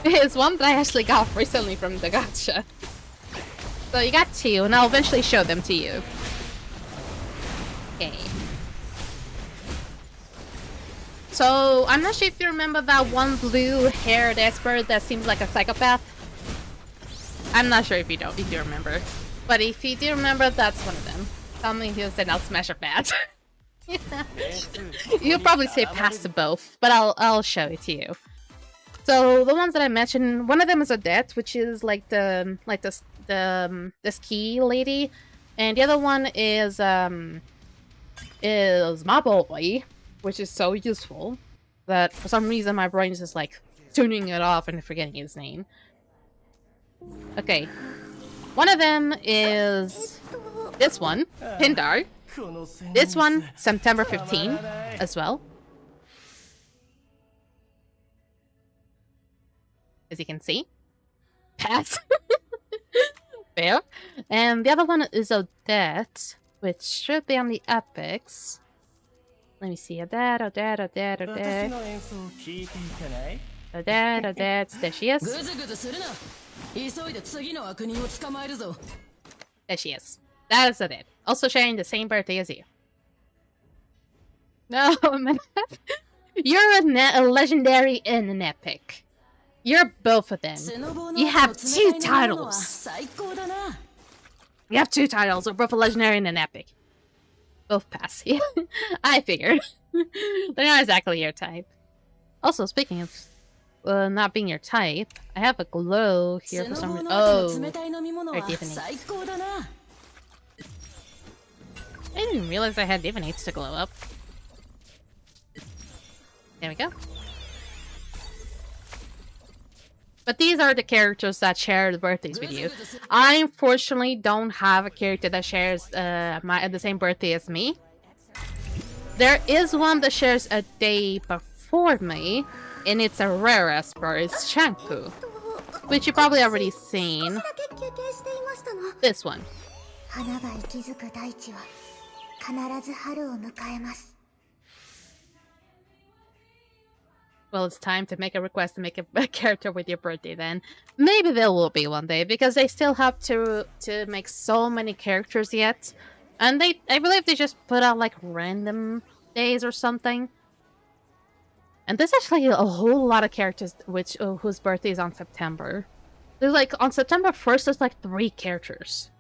is one that I actually got recently from the gacha. So you got 2, and I'll eventually show them to you. Okay. So, I'm not sure if you remember that one blue-haired esper that seems like a psychopath. I'm not sure if you remember. But if you do remember, that's one of them. Tell me who's then I'll smash a bat. You'll probably say pass to both, but I'll show it to you. So the ones that I mentioned, one of them is Odette, which is like the ski lady, and the other one is my boy, which is so useful that for some reason my brain is just like tuning it off and forgetting his name. Okay, one of them is this one, Pindar. This one, September 15, as well. As you can see. Pass. Fair. And the other one is Odette, which should be on the epics. Let me see. Odette. Odette. There she is. There she is. That is Odette. Also sharing the same birthday as you. No, man. You're a legendary and an epic. You're both of them. You have 2 titles. You have 2 titles. We're both a legendary and an epic. Both pass. I figured. They're not exactly your type. Also, speaking of not being your type, I have a glow here for some reason. Oh, they're divinate. I didn't even realize I had divinates to glow up. There we go. But these are the characters that share the birthdays with you. I unfortunately don't have a character that shares the same birthday as me. There is one that shares a day before me, and it's a rare Esper. It's Shampoo, which you probably already seen. This one. Well, it's time to make a request to make a character with your birthday then. Maybe there will be one day, because they still have to make so many characters yet. And I believe they just put out like random days or something. And there's actually a whole lot of characters whose birthday is on September. There's like, on September 1st, there's like 3 characters.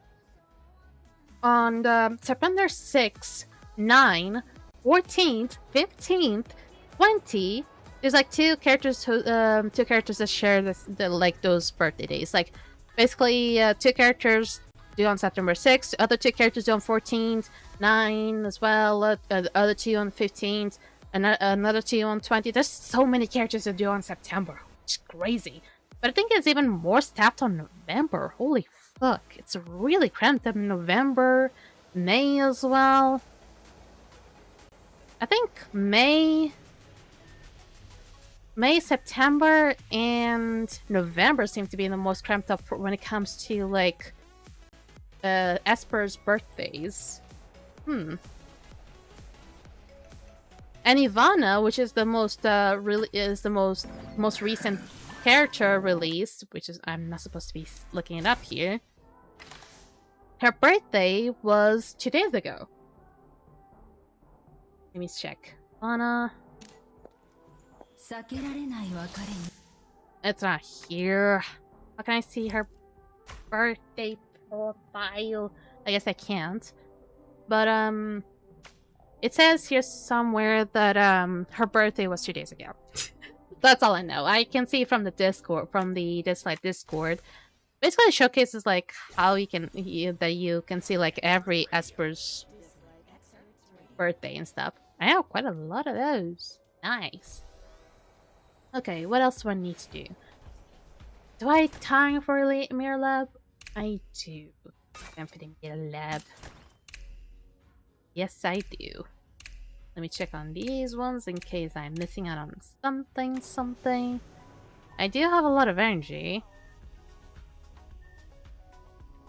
On September 6th, 9, 14th, 15th, 20... There's like 2 characters that share like those birthday days. Like basically 2 characters due on September 6th, other 2 characters due on 14th, 9 as well, other 2 on 15th, and another 2 on 20th. There's so many characters that due on September. It's crazy. But I think it's even more stacked on November. Holy fuck. It's really cramped up in November, May as well. I think May, September, and November seem to be the most cramped up when it comes to like Esper's birthdays. And Ivanna, which is the most most recent character released, which is, I'm not supposed to be looking it up here. Her birthday was 2 days ago. Let me check. Ivanna. It's not here. How can I see her birthday profile? I guess I can't. But it says here somewhere that her birthday was 2 days ago. That's all I know. I can see from the Discord, from the Dislyte Discord. Basically, it showcases like how you can see like every Esper's birthday and stuff. I have quite a lot of those. Nice. Okay, what else do I need to do? Do I have time for a mirror lab? I do. Time for the mirror lab. Yes, I do. Let me check on these ones in case I'm missing out on something. I do have a lot of energy.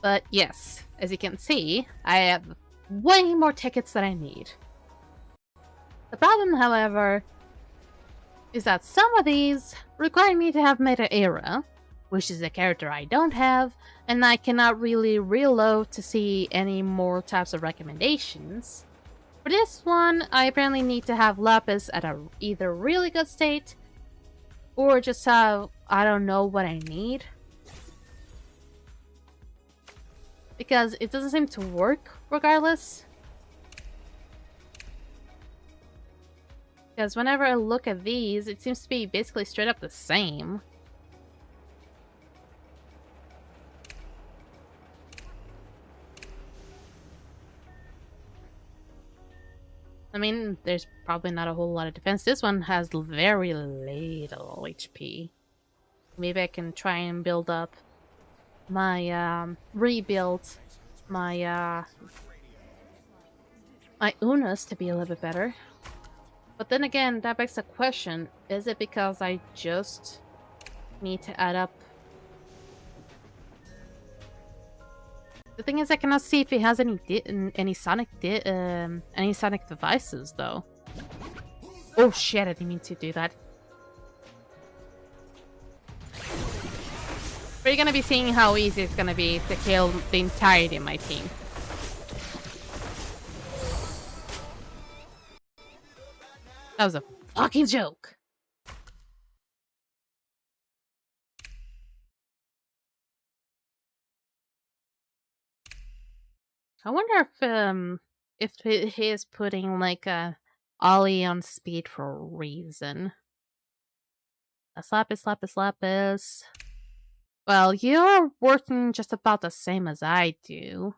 But yes, as you can see, I have way more tickets than I need. The problem, however, is that some of these require me to have Meta Era, which is a character I don't have, and I cannot really reload to see any more types of recommendations. For this one, I apparently need to have Lapis at a either really good state, or just have, I don't know what I need. Because it doesn't seem to work regardless. Because whenever I look at these, it seems to be basically straight up the same. I mean, there's probably not a whole lot of defense. This one has very little HP. Maybe I can try and build up my, rebuild my, my Unas to be a little bit better. But then again, that begs the question, is it because I just need to add up? The thing is, I cannot see if it has any sonic devices though. Oh shit! I didn't mean to do that. We're gonna be seeing how easy it's gonna be to kill the entirety of my team. That was a fucking joke. I wonder if he is putting like a Ollie on speed for a reason. A slap is. Well, you're working just about the same as I do.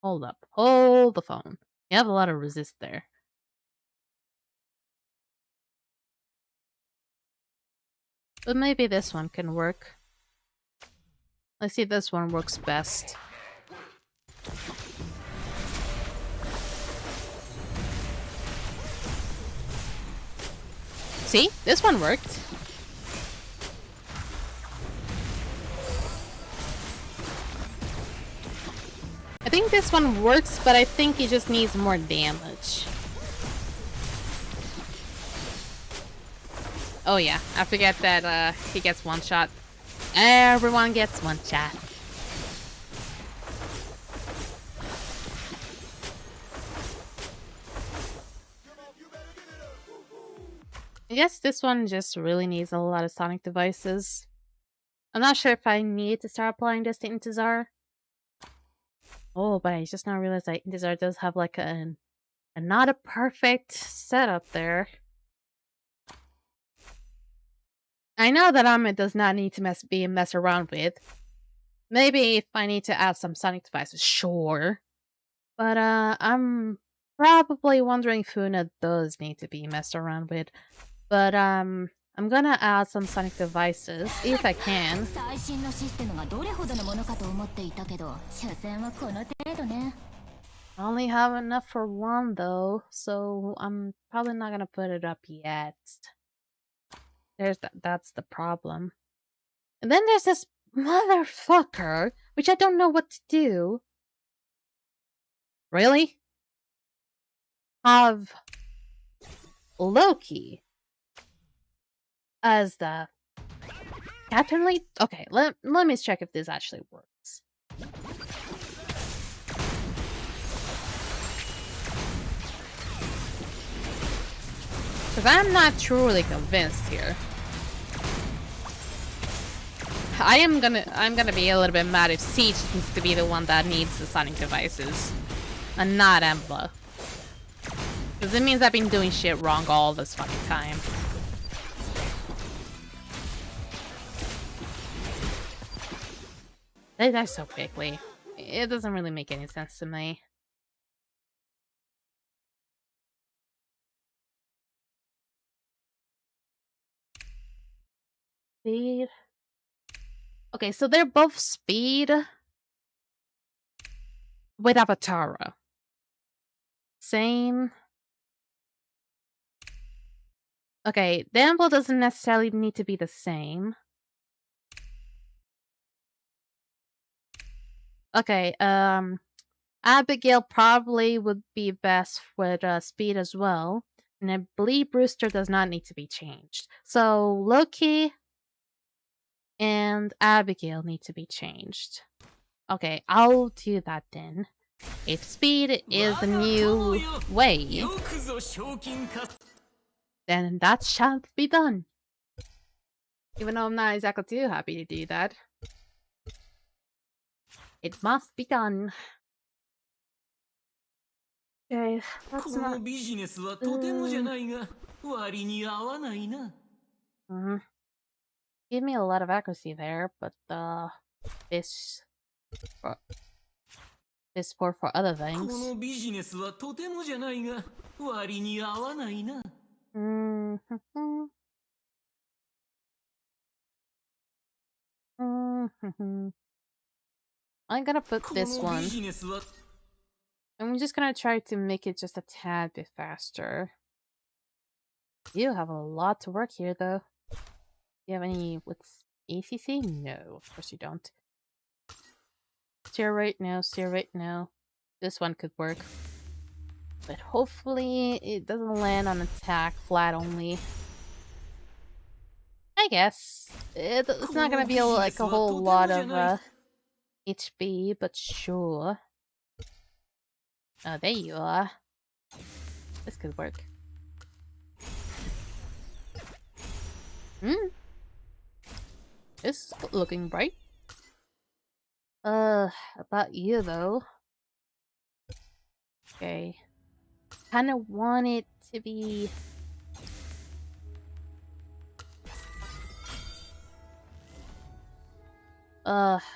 Hold up. Hold the phone. You have a lot of resist there. But maybe this one can work. Let's see if this one works best. See? This one worked. I think this one works, but I think he just needs more damage. Oh yeah, I forget that he gets one shot. Everyone gets one shot. I guess this one just really needs a lot of sonic devices. I'm not sure if I need to start applying this to Intezar. Oh, but I just now realized that Intezar does have like a not a perfect setup there. I know that Amit does not need to mess around with. Maybe if I need to add some sonic devices, sure. But I'm probably wondering if Funa does need to be messed around with. But I'm gonna add some sonic devices if I can. I only have enough for one though, so I'm probably not gonna put it up yet. That's the problem. And then there's this motherfucker, which I don't know what to do. Really? Have Loki as the captain lead? Okay, let me check if this actually works. Because I'm not truly convinced here. I'm gonna be a little bit mad if Siege needs to be the one that needs the sonic devices. And not Embla. Because it means I've been doing shit wrong all this fucking time. They die so quickly. It doesn't really make any sense to me. Speed. Okay, so they're both speed with Avatara. Same. Okay, the envelope doesn't necessarily need to be the same. Okay, Abigail probably would be best with speed as well. And I believe Brewster does not need to be changed. So Loki and Abigail need to be changed. Okay, I'll do that then. If speed is the new way, then that shall be done. Even though I'm not exactly too happy to do that. It must be done. Okay, こ that's の not. ビジネスはとてもじゃないが割に合わないな。Mhm. Gave me a lot of accuracy there, but this for this for other こ things. のビジネスはとてもじゃないが割に合わないな。Mm-hmm. Mm-hmm. I'm gonna put こ this のビ one. ジネスは I'm just gonna try to make it just a tad bit faster. You have a lot to work here, though. You have any with ACC? No, of course you don't. Steer right now, steer right now. This one could work. But hopefully it doesn't land on attack flat only. I guess. It's こ not の gonna ビ be ジネ like ス a は whole とて lot もじゃ of ない。 HP, but sure. Oh, there you are. This could work. Hmm? This is looking bright. About you though. Okay. Kinda want it to be...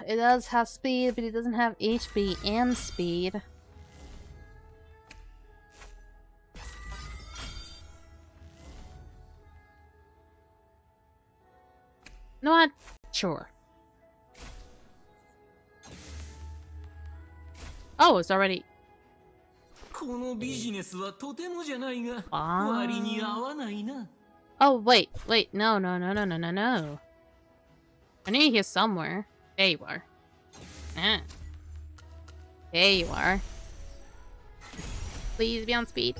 it does have speed, but it doesn't have HP and speed. Not sure. Oh, it's already... このビジネスはとてもじゃないが Ah. 割に合わないな。 Oh, wait, no. I need you here somewhere. There you are. Ah. There you are. Please be on speed.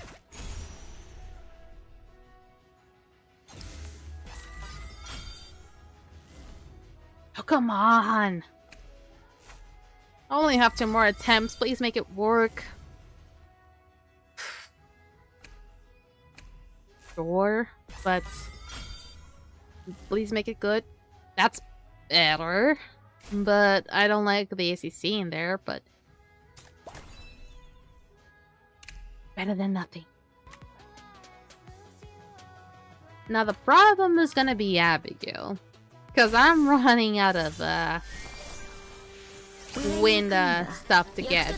Oh, come on. I only have 2 more attempts. Please make it work. Sure, but please make it good. That's better. But I don't like the ACC in there, but better than nothing. Now the problem is gonna be Abigail. Because I'm running out of wind stuff to get.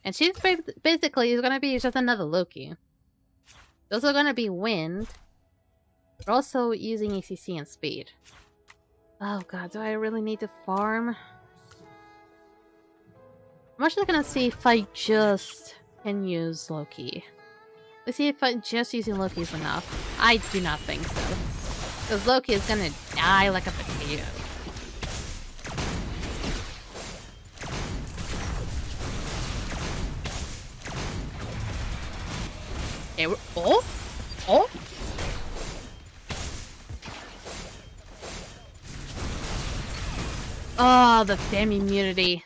And she's basically is gonna be just another Loki. Those are gonna be wind. We're also using ACC and speed. Oh god, do I really need to farm? I'm actually gonna see if I just can use Loki. Let's see if just using Loki is enough. I do not think so. Because Loki is gonna die like a potato. Okay, we're... Oh? Oh? Oh, the damn immunity.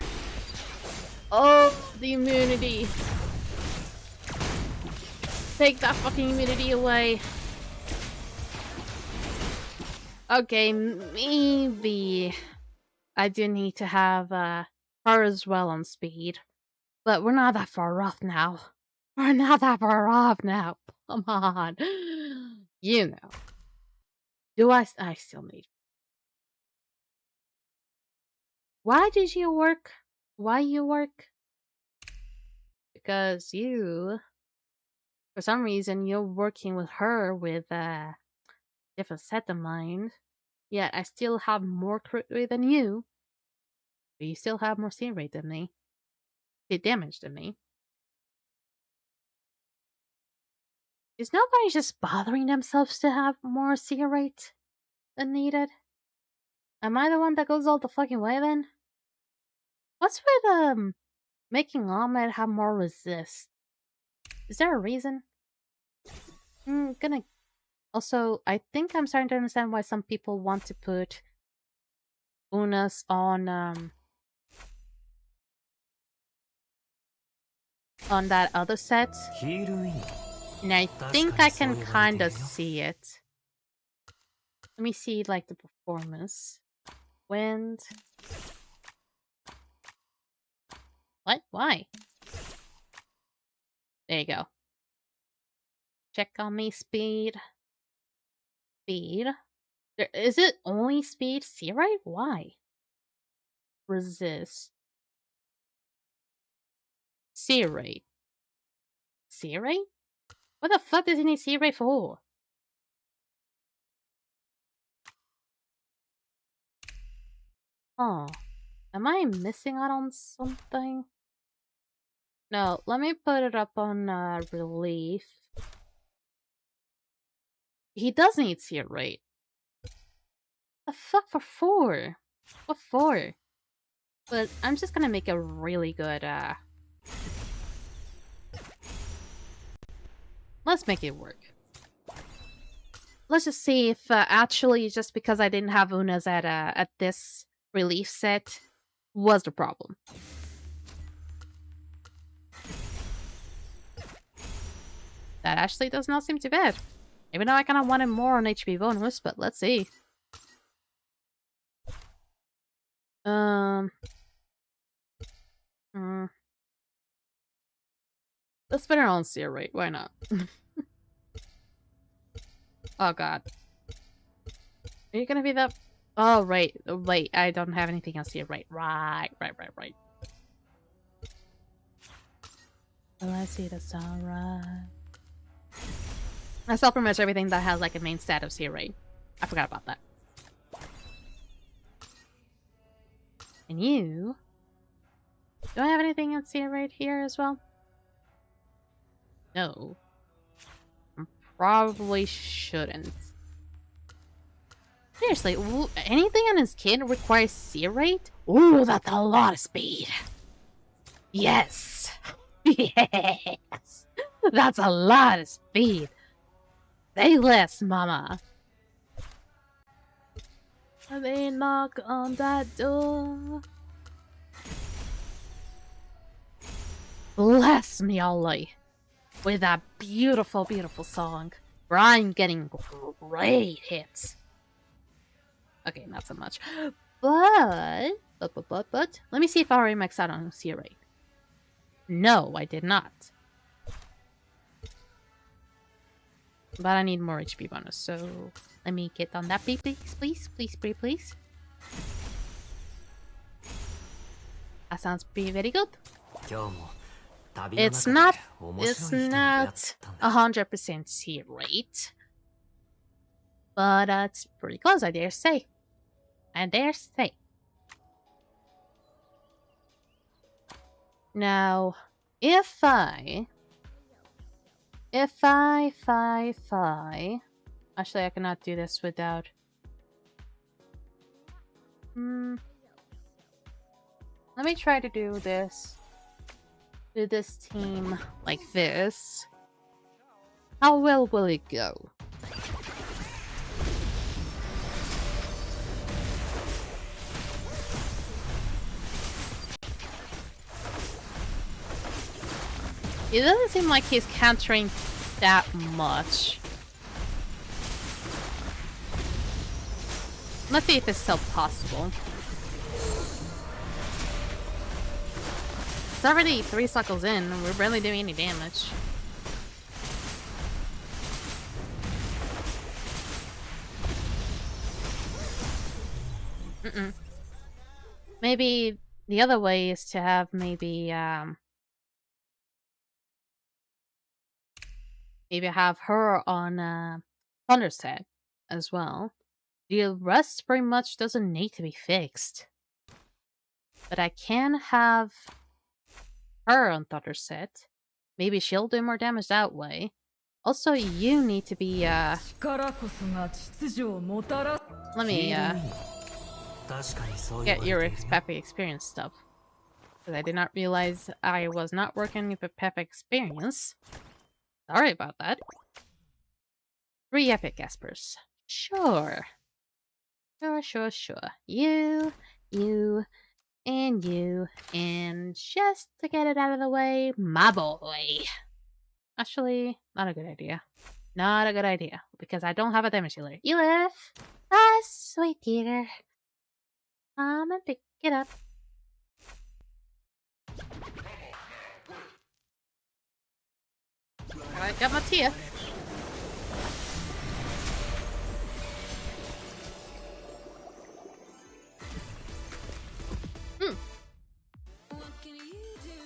Oh, the immunity. Take that fucking immunity away. Okay, maybe I do need to have her as well on speed. But we're not that far off now. We're not that far off now. Come on. You know. Do I still need... Why did you work? Why you work? Because you... For some reason, you're working with her with a different set of mind. Yet I still have more crit rate than you. But you still have more steam rate than me. Hit damage than me. Is nobody just bothering themselves to have more CR rate than needed? Am I the one that goes all the fucking way then? What's with making Ahmed have more resist? Is there a reason? Gonna... Also, I think I'm starting to understand why some people want to put Unas on that other set. And I think I can kind of see it. Let me see, like, the performance. Wind. What? Why? There you go. Check on me, speed. Speed. Is it only speed? Searite? Why? Resist. Searite. Searite? What the fuck does he need Searite for? Oh. Am I missing out on something? No, let me put it up on relief. He does need Searite. The fuck for 4? What for? But I'm just gonna make a really good let's make it work. Let's just see if actually just because I didn't have Unas at this relief set was the problem. That actually does not seem too bad. Even though I kind of wanted more on HP bonus, but let's see. Let's put it on Searite. Why not? Oh god. Are you gonna be that? Oh right. Wait, I don't have anything else here. Right. Oh, I see. That's alright. I sell pretty much everything that has like a main stat of Searite. I forgot about that. And you? Do I have anything on Searite here as well? No. I probably shouldn't. Seriously, anything on his kid requires Searite? Ooh, that's a lot of speed. Yes. Yes. That's a lot of speed. Say less, mama. They knock on that door. Bless me, Ollie. With that beautiful, beautiful song. Where I'm getting great hits. Okay, not so much. But, let me see if I already maxed out on Searite. No, I did not. But I need more HP bonus, so let me get on that, please. That sounds pretty very good. It's not 100% Searite. But it's pretty close, I dare say. Now, if I... Actually, I cannot do this without... Let me try to do this. Do this team like this. How well will it go? It doesn't seem like he's countering that much. Let's see if it's still possible. It's already 3 cycles in, and we're barely doing any damage. Maybe the other way is to have maybe have her on Thunderset as well. The rest pretty much doesn't need to be fixed. But I can have her on Thunderset. Maybe she'll do more damage that way. Also, you need to be let me get your Peppy experience stuff. Because I did not realize I was not working with Peppy experience. Sorry about that. 3 epic Espers. Sure. You, and you. And just to get it out of the way, my boy. Actually, not a good idea. Not a good idea. Because I don't have a damage healer. You left. Ah, sweet dear. I'm gonna pick it up. I got my Tia.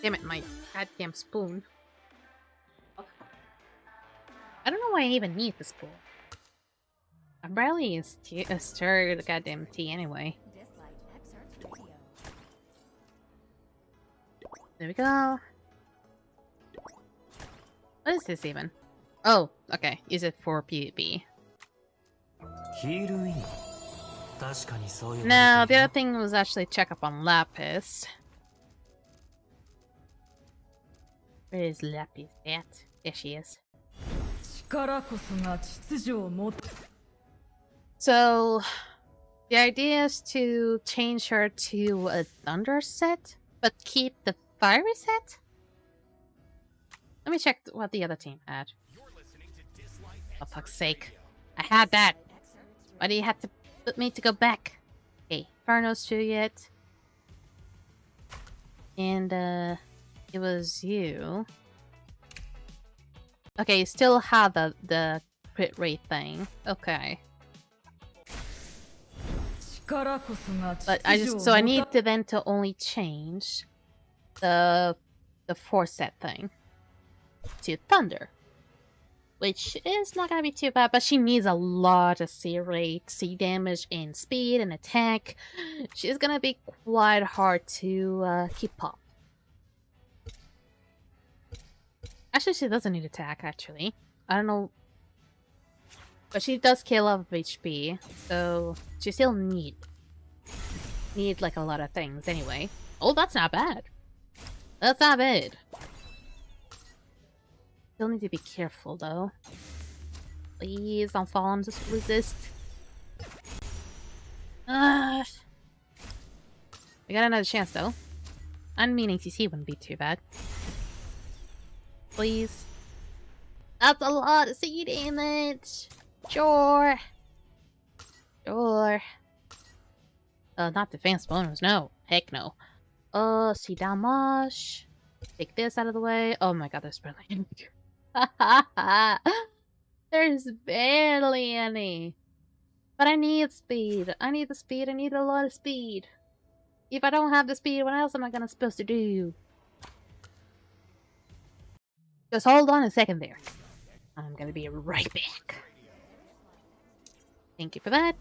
Damn it, my goddamn spoon. I don't know why I even need the spoon. I barely stir the goddamn tea anyway. There we go. What is this even? Oh, okay. Use it for PvP. No, the other thing was actually check up on Lapis. Where is Lapis at? There she is. So, the idea is to change her to a thunder set, but keep the fiery set? Let me check what the other team had. For fuck's sake. I had that! Why do you have to put me to go back? Okay, Farno's 2 yet. And, it was you. Okay, you still have the crit rate thing. Okay. But I need to then to only change the 4 set thing to thunder, which is not gonna be too bad, but she needs a lot of C rate, C damage, and speed and attack. She's gonna be quite hard to keep up. Actually, she doesn't need attack, actually. I don't know. But she does kill off HP, so she still need like a lot of things anyway. Oh, that's not bad. That's not bad. Still need to be careful, though. Please don't fall on this resist. We got another chance, though. Unmeaning CC wouldn't be too bad. Please. That's a lot of C damage. Sure. Sure. Not defense bonus. No. Heck no. C damage. Take this out of the way. Oh my god, there's barely any. There's barely any. But I need speed. I need the speed. I need a lot of speed. If I don't have the speed, what else am I supposed to do? Just hold on a second there. I'm gonna be right back. Thank you for that.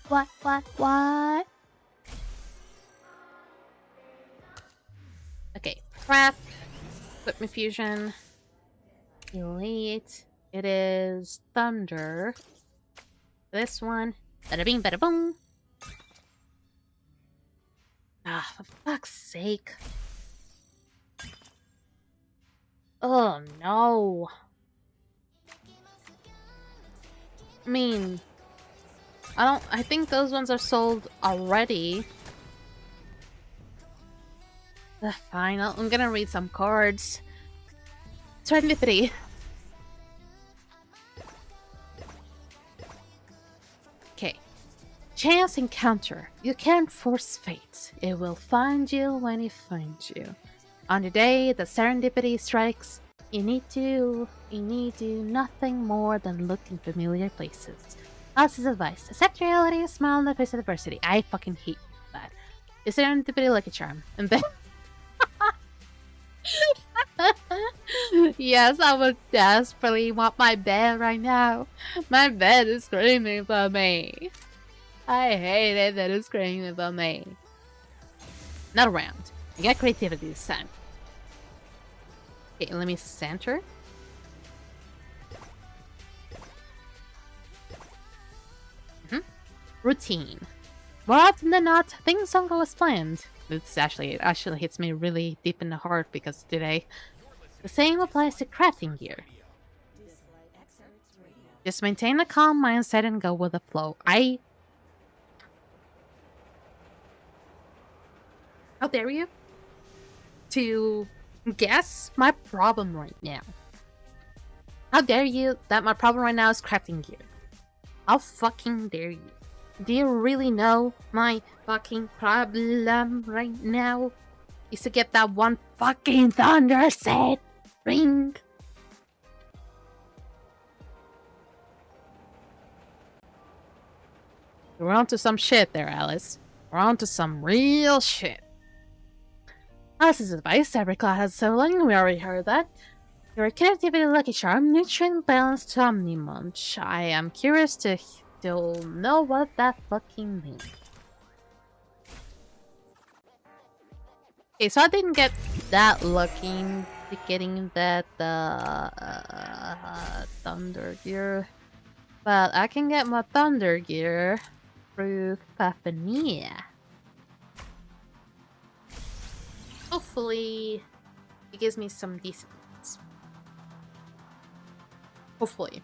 What? Okay, prep. Equipment fusion. Elite. It is thunder. This one. Bada bing, bada boom. Ah, for fuck's sake. Oh no. I mean, I think those ones are sold already. Fine, I'm gonna read some cards. Serendipity. Okay. Chance encounter. You can't force fate. It will find you when it finds you. On the day that serendipity strikes, you need do nothing more than look in familiar places. How's his advice? Accept reality, smile in the face of adversity. I fucking hate that. Is serendipity like a charm? And then yes, I would desperately want my bed right now. My bed is screaming for me. I hate it that it's screaming for me. Not around. I got creativity this time. Okay, let me center. Routine. More often than not, things don't go as planned. It actually hits me really deep in the heart because today. The same applies to crafting gear. Just maintain a calm mindset and go with the flow. How dare you? To guess my problem right now. How dare you that my problem right now is crafting gear? How fucking dare you? Do you really know my fucking problem right now? Is to get that one fucking thunder set! Ring! We're onto some shit there, Alice. We're onto some real shit. Alice's advice, every class has sibling, we already heard that. Your connectivity lucky charm, nutrient balanced to Omni-Munch. I am curious to still know what that fucking means. Okay, so I didn't get that lucky to getting that Thunder Gear. But I can get my Thunder Gear through Cacophania. Hopefully, it gives me some decent ones. Hopefully.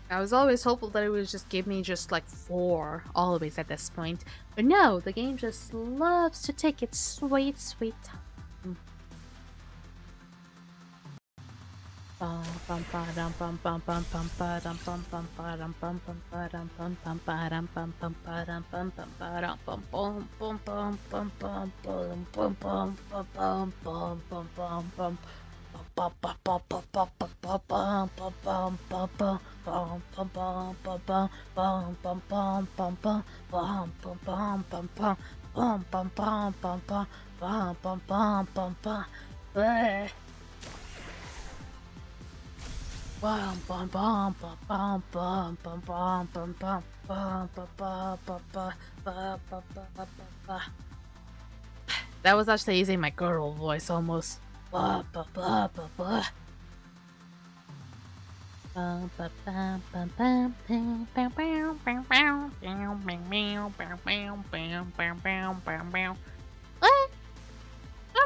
I was always hopeful that it would just give me just like 4 always at this point. But no, the game just loves to take its sweet, sweet time. That was actually using my girl voice almost. What? What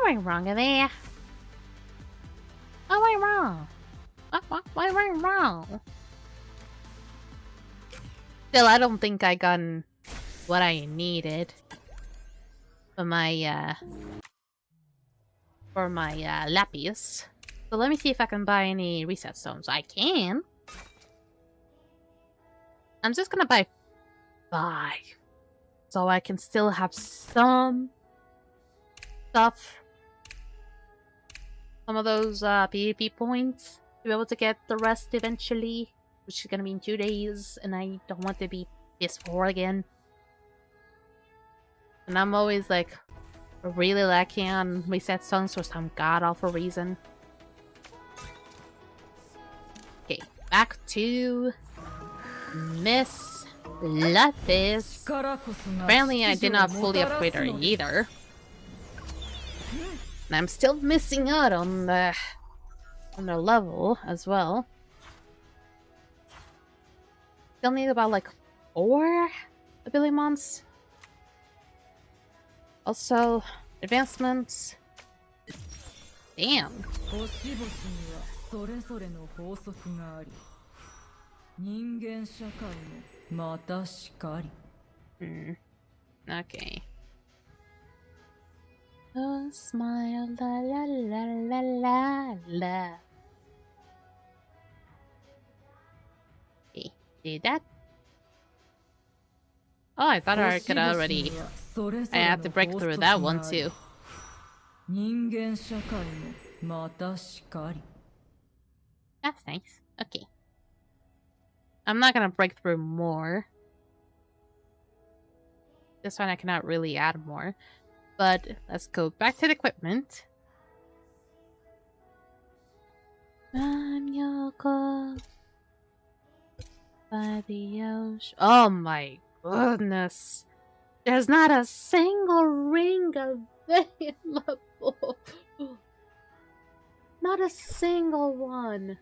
went wrong there? What went wrong? What went wrong? Still, I don't think I got what I needed for my lapis. So let me see if I can buy any reset stones. I can. I'm just gonna buy 5. So I can still have some stuff. Some of those PvP points to be able to get the rest eventually. Which is gonna be in 2 days. And I don't want to be PS4 again. And I'm always like really lacking on reset stones for some god-awful reason. Okay, back to Miss Lapis. Apparently I did not fully upgrade her either. And I'm still missing out on the level as well. Still need about like 4 ability mons. Also, advancements. Damn. Okay. Oh, smile, la la la la la la. Okay, did that? Oh, I thought I could already. I have to break through that one too. That's nice. Okay. I'm not gonna break through more. This one I cannot really add more. But let's go back to the equipment. I'm your girl by the ocean. Oh my goodness. There's not a single ring available. Not a single one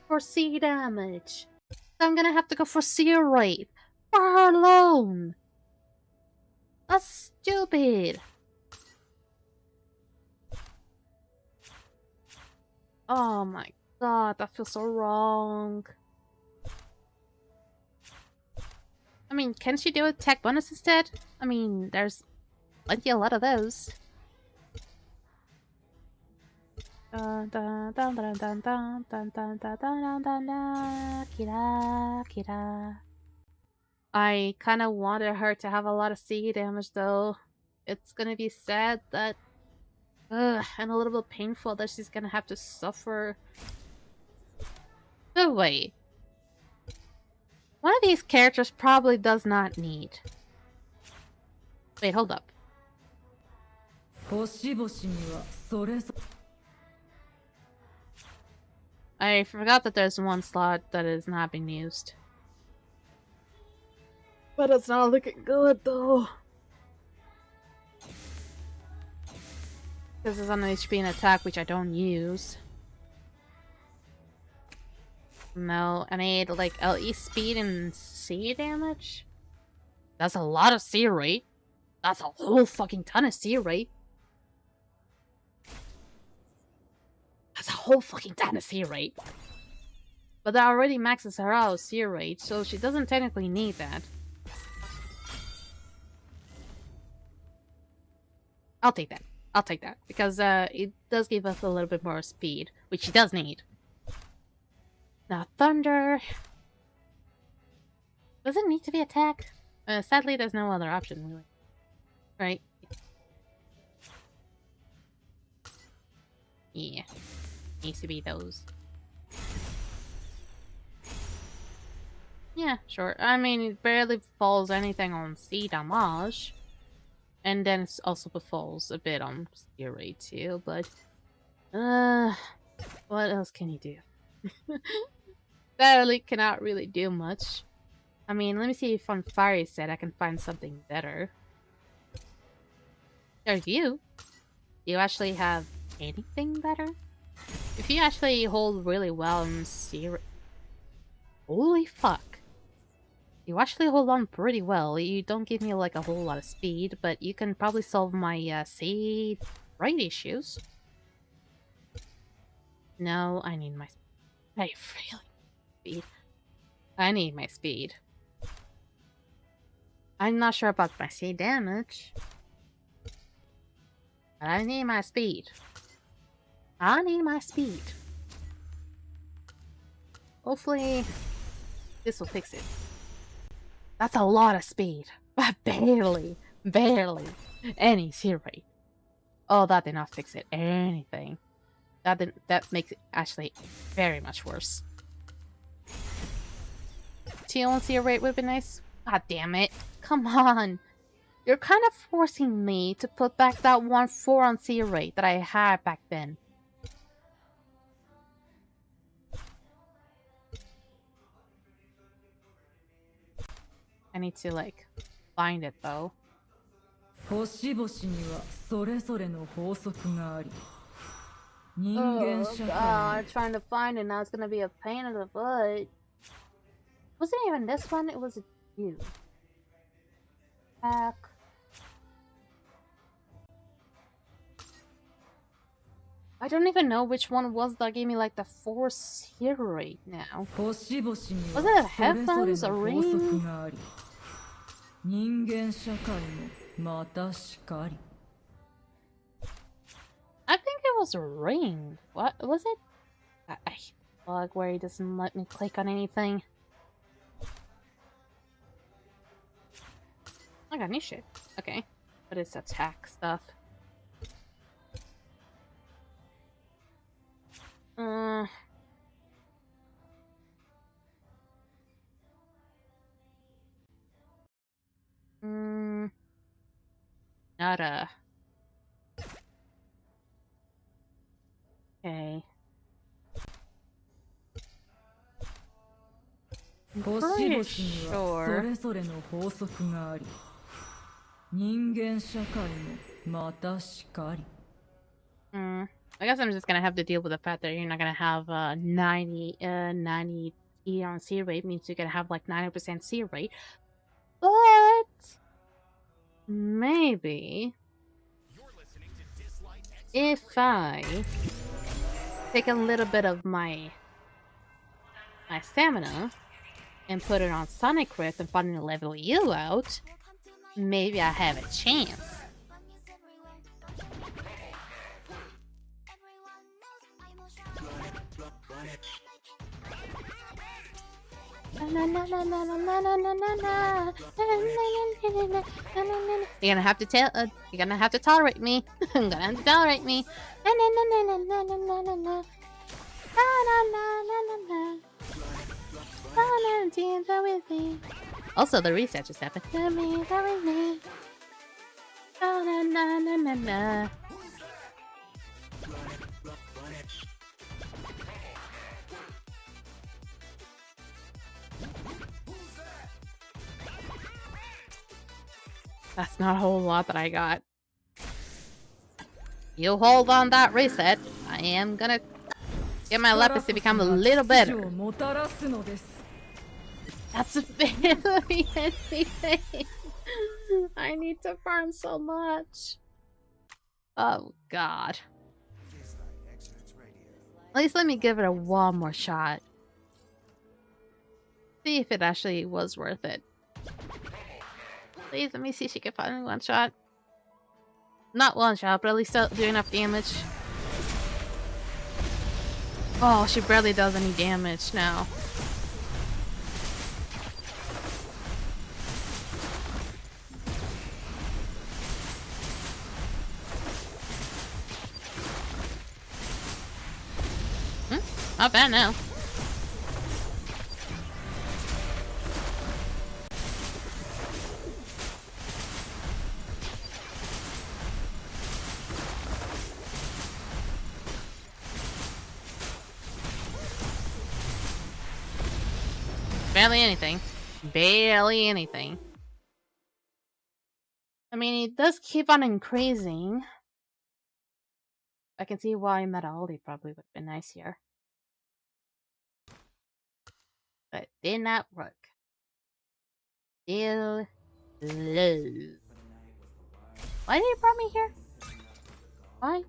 for C damage. I'm gonna have to go for C rate for her alone. That's stupid. Oh my god, that feels so wrong. I mean, can she do a tech bonus instead? I mean, there's plenty a lot of those. I kind of wanted her to have a lot of C damage though. it's gonna be sad that, and a little bit painful that she's gonna have to suffer. But wait, one of these characters probably does not need. Wait, hold up. I forgot that there's one slot that is not being used. But it's not looking good though. This is an HP and attack, which I don't use. No, I need like LE speed and C damage. That's a lot of C rate. That's a whole fucking ton of C rate. That's a whole fucking ton of C rate. But that already maxes her out C rate, so she doesn't technically need that. I'll take that. I'll take that. Because it does give us a little bit more speed, which she does need. Now, Thunder. Does it need to be attack? Sadly, there's no other option, really. Right? Yeah. Needs to be those. Yeah, sure. I mean, it barely falls anything on C damage. And then it also befalls a bit on C rate too, but... what else can you do? Barely cannot really do much. I mean, let me see if on Fire Set I can find something better. There's you. Do you actually have anything better? If you actually hold really well in C rate... Holy fuck. You actually hold on pretty well. You don't give me like a whole lot of speed, but you can probably solve my C rate issues. No, I need my... I really need speed. I need my speed. I'm not sure about my C damage. But I need my speed. I need my speed. Hopefully, this will fix it. That's a lot of speed. But barely any C rate. Oh, that did not fix it. Anything. That makes it actually very much worse. TL and C rate would be nice. God damn it. Come on. You're kind of forcing me to put back that 1-4 on C rate that I had back then. I need to, like, find it, though. Oh, God, trying to find it now is gonna be a pain in the butt. Wasn't even this one, it was you. Back. I don't even know which one was that gave me like the 4 C rate now. Was it headphones, a ring? I think it was a ring. What was it? I hate the bug where he doesn't let me click on anything. I got new shit. Okay. But it's attack stuff. Nada. Okay. I'm pretty sure. I guess I'm just gonna have to deal with the fact that you're not gonna have 90 E on C rate, means you're gonna have like 90% C rate. But maybe if I take a little bit of my stamina and put it on Sonic Rift and finally level you out, maybe I have a chance. You're gonna have to tell. You're gonna have to tolerate me. I'm gonna have to tolerate me. Also, the reset just happened. That's not a whole lot that I got. You hold on that reset. I am gonna get my lapis to become a little better. That's barely anything. I need to farm so much. Oh god. At least let me give it one more shot. See if it actually was worth it. Please, let me see if she can finally one shot. Not one shot, but at least still do enough damage. Oh, she barely does any damage now. Not bad now. Barely anything. Barely anything. I mean, it does keep on increasing. I can see why Metalli probably would have been nice here. But did not work. Still low. Why did he brought me here? Why?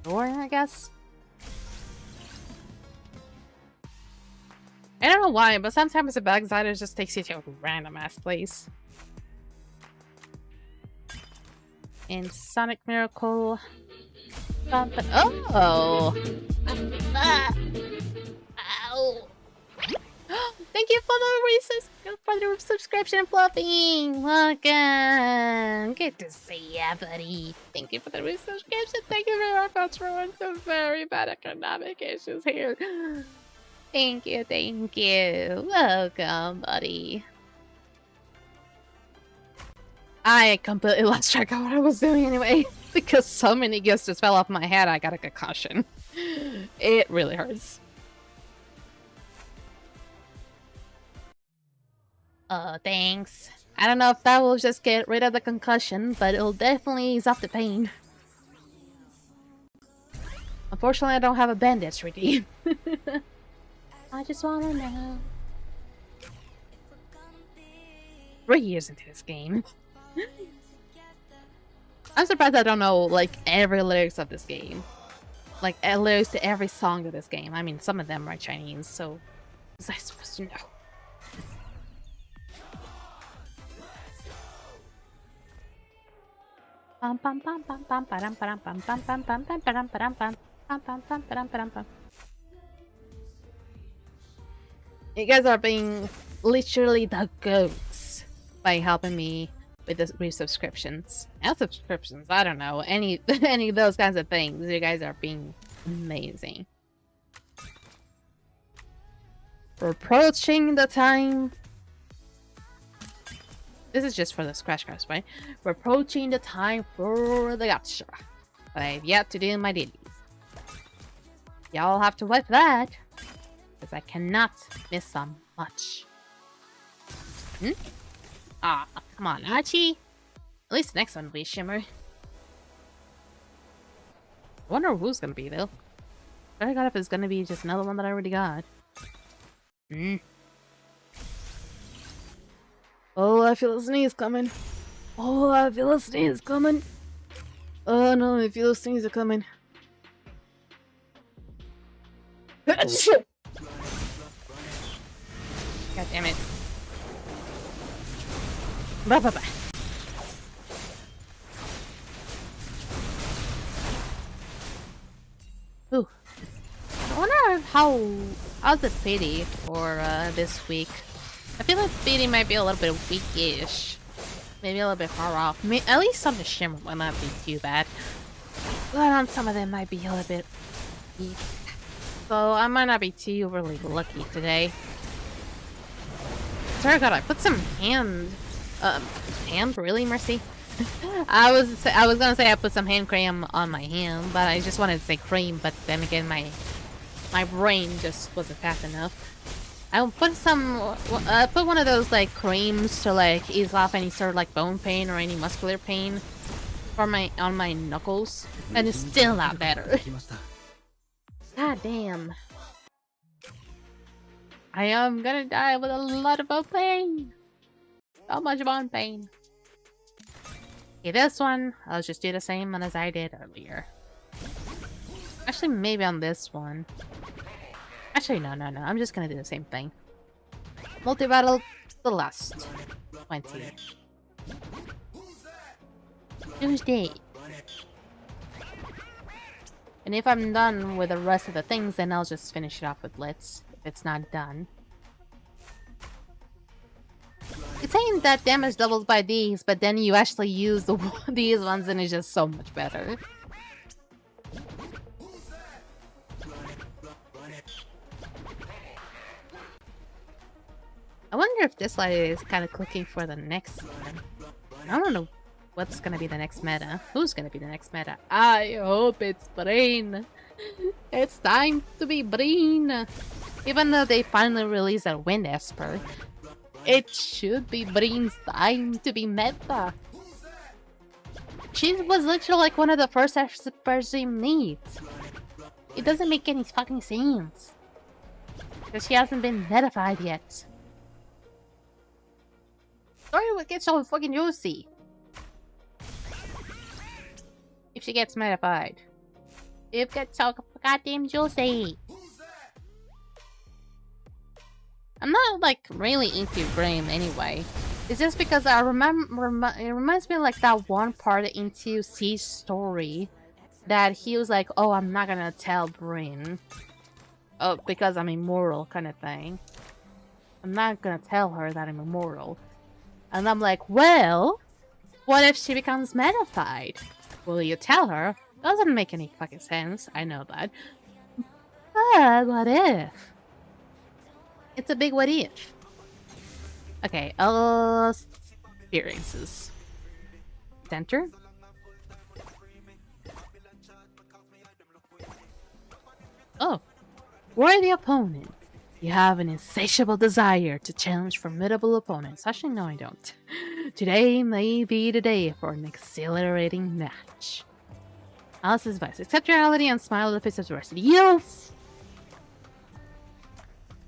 Boring, I guess. I don't know why, but sometimes the backslider just takes you to a random ass place. In Sonic Miracle. Oh! Ah. Ow! Thank you for the subscription, Fluffy! Welcome! Good to see ya, buddy. Thank you for the resubscription. Thank you very much for some very bad economic issues here. Thank you, thank you. Welcome, buddy. I completely lost track of what I was doing anyway. Because so many gifts just fell off my head, I got a concussion. It really hurts. Thanks. I don't know if that will just get rid of the concussion, but it'll definitely ease off the pain. Unfortunately, I don't have a bandage ready. I just wanna know. 3 years into this game. I'm surprised I don't know, like, every lyrics of this game. Like, lyrics to every song of this game. I mean, some of them are Chinese, so... Was I supposed to know? Pam pam pam pam pam pam pam pam pam pam pam pam pam pam pam pam pam pam pam. You guys are being literally the goats by helping me with the resubscriptions. And subscriptions, I don't know. Any of those kinds of things. You guys are being amazing. We're approaching the time. This is just for the scratch cards, right? We're approaching the time for the gacha. But I've yet to do my dailies. Y'all have to wait for that. Because I cannot miss on much. Ah, come on, Archie. At least the next one will be Shimmer. I wonder who's gonna be, though. I got if it's gonna be just another one that I already got. Oh, I feel a sneeze coming. Oh, I feel a sneeze coming. Oh no, I feel a sneeze coming. Shit! God damn it. Blah, blah, blah. Ooh. I wonder how's the pity for this week? I feel like pity might be a little bit weakish. Maybe a little bit far off. At least on the shimmer might not be too bad. But on some of them might be a little bit weak. So I might not be too really lucky today. Sorry God, I put some hand really, Mercy? I was gonna say I put some hand cream on my hand, but I just wanted to say cream, but then again my brain just wasn't fast enough. I put put one of those like creams to like ease off any sort of like bone pain or any muscular pain on my knuckles, and it's still not better. God damn. I am gonna die with a lot of bone pain. So much bone pain. Okay, this one, I'll just do the same one as I did earlier. Actually, maybe on this one. Actually, no. I'm just gonna do the same thing. Multi-battle, the last 20. Tuesday. And if I'm done with the rest of the things, then I'll just finish it off with Blitz. If it's not done. It's saying that damage doubles by these, but then you actually use these ones and it's just so much better. I wonder if Dislyte is kind of clicking for the next one. I don't know what's gonna be the next meta. Who's gonna be the next meta? I hope it's Brain. It's time to be Brain. Even though they finally released a Wind Esper, it should be Brain's time to be meta. She was literally like one of the first Espers you need. It doesn't make any fucking sense. Because she hasn't been metafied yet. Story would get so fucking juicy if she gets metafied. It gets so goddamn juicy. I'm not like really into Graham anyway. It's just because I remember it reminds me of like that one part into C's story that he was like, "Oh, I'm not gonna tell Bryn, oh, because I'm immortal," kind of thing. I'm not gonna tell her that I'm immortal. And I'm like, well, what if she becomes metafied? Will you tell her? Doesn't make any fucking sense. I know that. But what if? It's a big what if. Okay, experiences. Center. Oh, worthy opponent. You have an insatiable desire to challenge formidable opponents. Actually, no, I don't. Today may be the day for an exhilarating match. Alice's advice. Accept reality and smile at the face of adversity. Yes!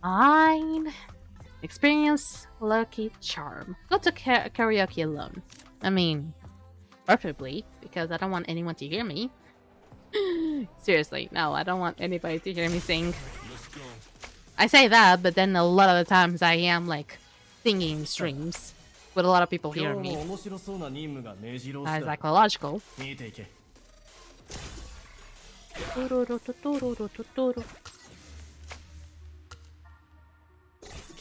Fine. Experience lucky charm. Go to karaoke alone. I mean, preferably, because I don't want anyone to hear me. Seriously, no, I don't want anybody to hear me sing. I say that, but then a lot of the times I am like singing in streams with a lot of people hearing me. That is psychological.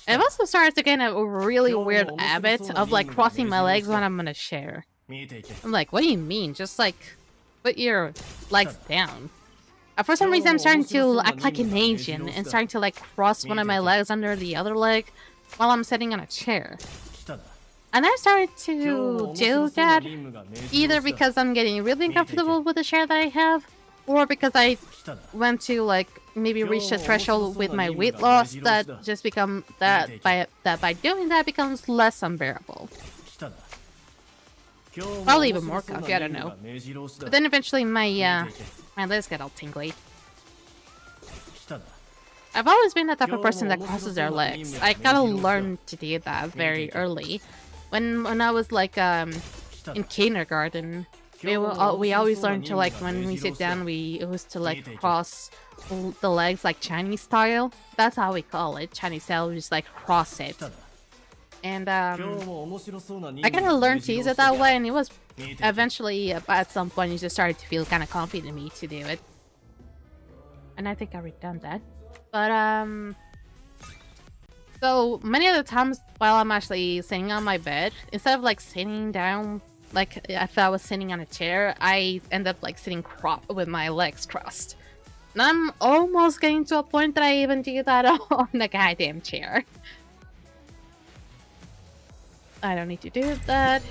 I've also started to get a really weird habit of like crossing my legs when I'm gonna share. I'm like, what do you mean? Just like put your legs down. For some reason I'm starting to act like an Asian and starting to like cross one of my legs under the other leg while I'm sitting on a chair. And I started to do that either because I'm getting really uncomfortable with the chair that I have, or because I went to like maybe reach a threshold with my weight loss that just become that by doing that becomes less unbearable. Probably even more comfy, I don't know. But then eventually my legs get all tingly. I've always been the type of person that crosses their legs. I gotta learn to do that very early. When I was like in kindergarten, we always learned to like when we sit down we used to like cross the legs like Chinese style. That's how we call it, Chinese style. We just like cross it. And I kind of learned to use it that way, and it was eventually at some point it just started to feel kind of comfy to me to do it. And I think I redone that. But so many of the times while I'm actually sitting on my bed, instead of like sitting down, like if I was sitting on a chair, I end up like sitting with my legs crossed. And I'm almost getting to a point that I even do that on the goddamn chair. I don't need to do that.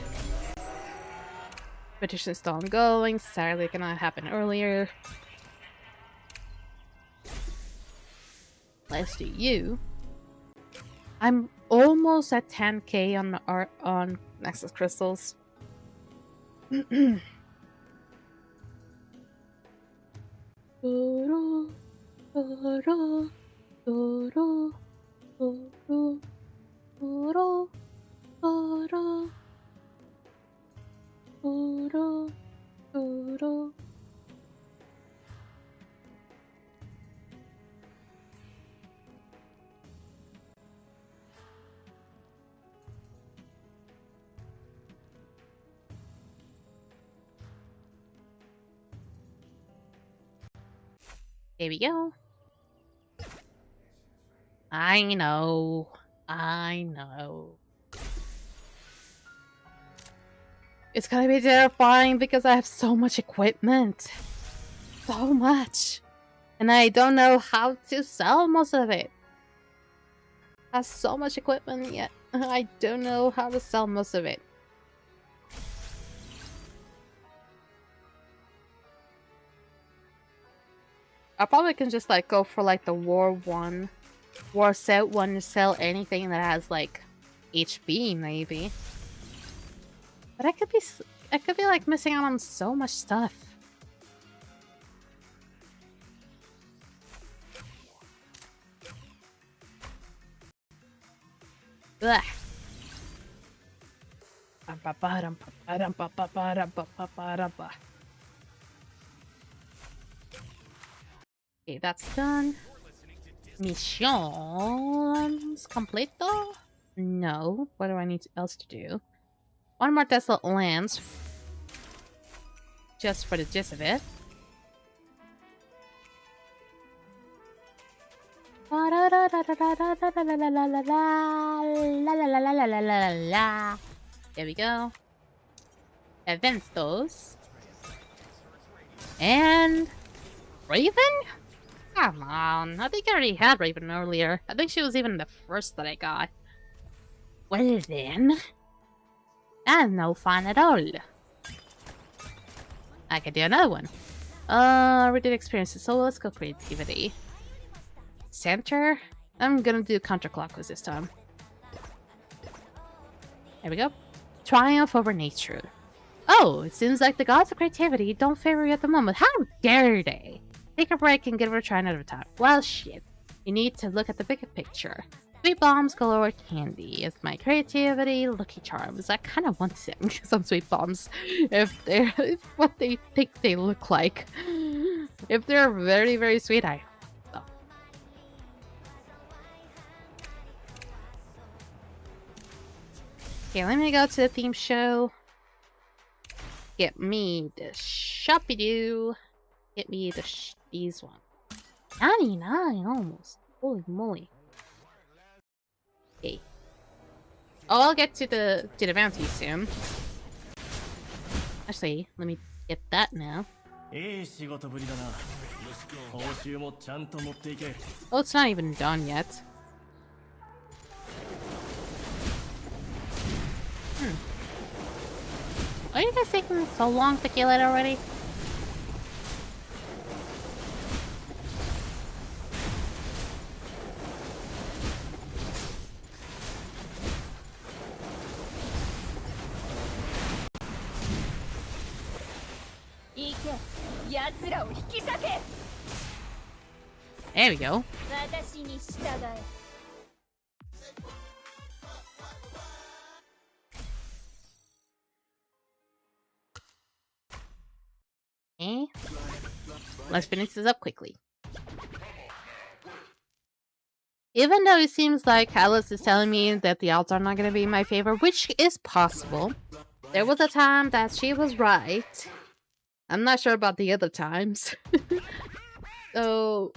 Petition is still ongoing. Sadly, gonna happen earlier. Let's do you. I'm almost at 10k on Nexus crystals. Here we go. I know. It's gonna be terrifying because I have so much equipment. So much. And I don't know how to sell most of it. I have so much equipment yet. I don't know how to sell most of it. I probably can just like go for like the war set one to sell anything that has like HP maybe. But I could be like missing out on so much stuff. Ugh. Okay, that's done. Missions completo? No. What do I need else to do? One more desolate lands. Just for the gist of it. There we go. Eventos. And Raven? Come on, I think I already had Raven earlier. I think she was even the first that I got. Well then, that's no fun at all. I could do another one. We did experiences, so let's go creativity. Center? I'm gonna do counterclockwise this time. There we go. Triumph over nature. Oh, it seems like the gods of creativity don't favor you at the moment. How dare they? Take a break and give it a try another time. Well, shit. You need to look at the bigger picture. Sweet bombs galore candy. It's my creativity, lucky charms. I kind of want some sweet bombs if they're what they think they look like. If they're very, very sweet, oh. Okay, let me go to the theme show. Get me the Shoppy-Doo. Get me these one. 99 almost. Holy moly. Okay. Oh, I'll get to the bounty soon. Actually, let me get that now. Oh, it's not even done yet. Why are you guys taking so long to kill it already? There we go. Okay. Let's finish this up quickly. Even though it seems like Alice is telling me that the odds are not going to be in my favor, which is possible, there was a time that she was right. I'm not sure about the other times. So,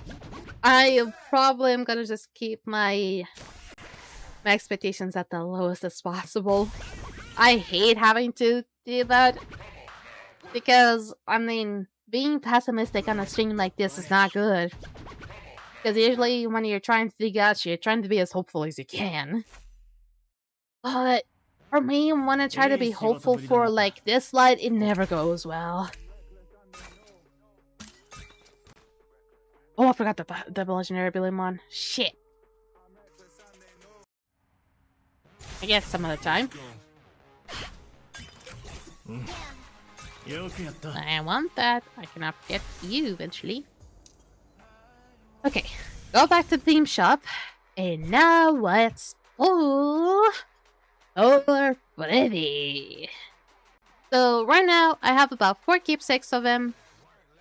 I probably am gonna just keep my expectations at the lowest as possible. I hate having to do that because, I mean, being pessimistic on a stream like this is not good. Because usually when you're trying to dig out, you're trying to be as hopeful as you can. But for me, when I try to be hopeful for like Dislyte, it never goes well. Oh, I forgot the legendary Abilimon. Shit. I guess some other time. I want that. I cannot forget you eventually. Okay, go back to the theme shop. And now let's pull over Freddy. So right now I have about 4 keepsakes of him.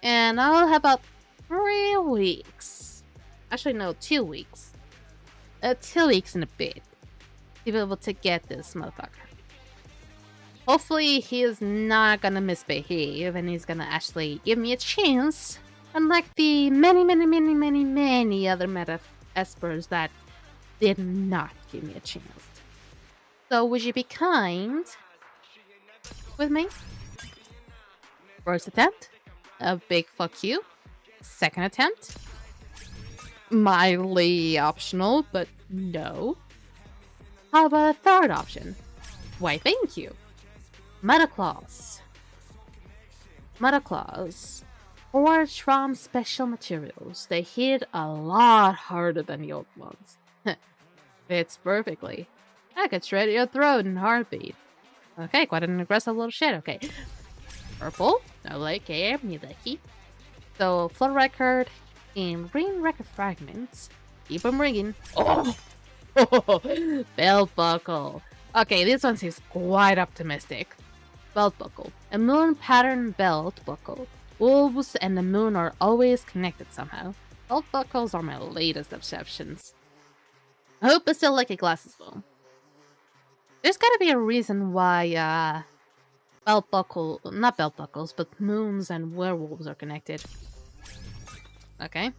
And I'll have about 3 weeks. Actually, no, 2 weeks. 2 weeks and a bit to be able to get this motherfucker. Hopefully he is not gonna misbehave and he's gonna actually give me a chance. Unlike the many other meta espers that did not give me a chance. So would you be kind with me? First attempt, a big fuck you. Second attempt, mildly optional, but no. How about a third option? Why, thank you. Metaclaws. Metaclaws. Forged from special materials. They hit a lot harder than the old ones. Fits perfectly. I could shred your throat in a heartbeat. Okay, quite an aggressive little shit. Okay. Purple. No like care, me lucky. So, flood record and ring record fragments. Keep them ringing. Oh! Belt buckle. Okay, this one seems quite optimistic. Belt buckle. A moon pattern belt buckle. Wolves and the moon are always connected somehow. Belt buckles are my latest obsessions. I hope it's still like a glasses though. There's gotta be a reason why not belt buckles, but moons and werewolves are connected. Okay.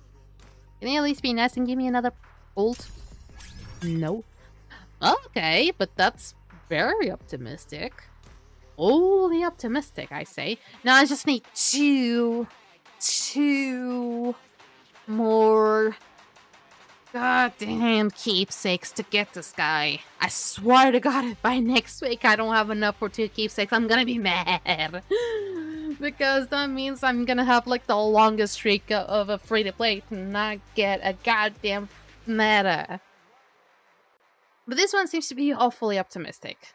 Can you at least be nice and give me another ult? No. Okay, but that's very optimistic. Wholly optimistic, I say. Now I just need two more goddamn keepsakes to get this guy. I swear to God, if by next week I don't have enough for 2 keepsakes, I'm gonna be mad. Because that means I'm gonna have like the longest streak of a free-to-play to not get a goddamn meta. But this one seems to be awfully optimistic.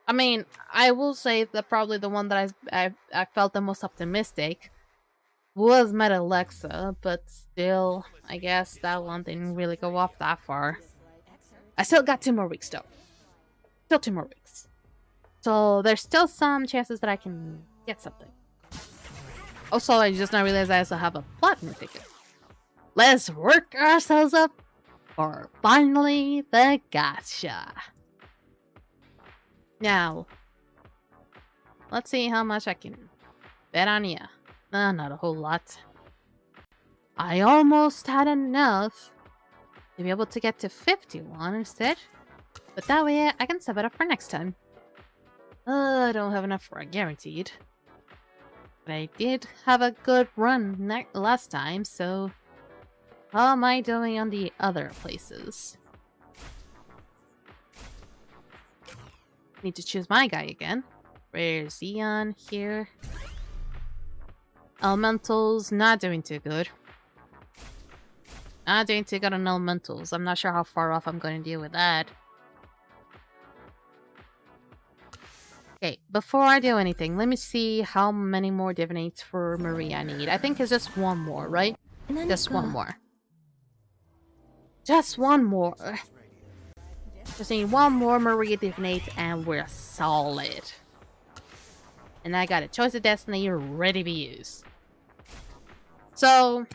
I mean, I will say that probably the one that I felt the most optimistic was Meta Alexa, but still, I guess that one didn't really go off that far. I still got 2 more weeks though. Still 2 more weeks. So there's still some chances that I can get something. Also, I just now realized I also have a platinum ticket. Let's work ourselves up for finally the gacha. Now, let's see how much I can bet on you. Not a whole lot. I almost had enough to be able to get to 51 instead. But that way I can save it up for next time. I don't have enough for a guaranteed. But I did have a good run last time, so how am I doing on the other places? Need to choose my guy again. Where's Xeon? Here. Elementals, not doing too good. Not doing too good on elementals. I'm not sure how far off I'm going to deal with that. Okay, before I do anything, let me see how many more divinates for Maria I need. I think it's just 1 more, right? Just 1 more. Just 1 more. Just need 1 more Maria divinate and we're solid. And I got a Choice of Destiny ready to be used. So,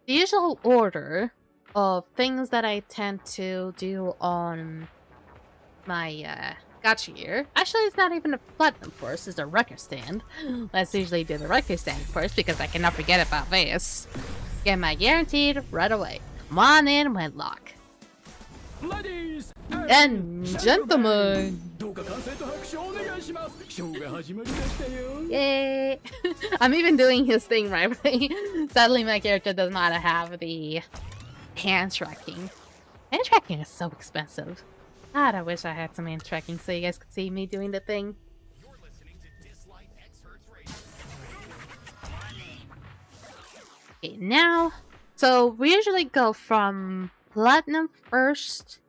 the usual order of things that I tend to do on my gacha gear. Actually, it's not even a platinum first, it's a record stand. Let's usually do the record stand first because I cannot forget about this. Get my guaranteed right away. Come on in, Wedlock. Ladies And gentlemen. Yay! I'm even doing his thing right. Sadly, my character does not have the hand tracking. Hand tracking is so expensive. God, I wish I had some hand tracking so you guys could see me doing the thing. Okay, now, so we usually go from Platinum first,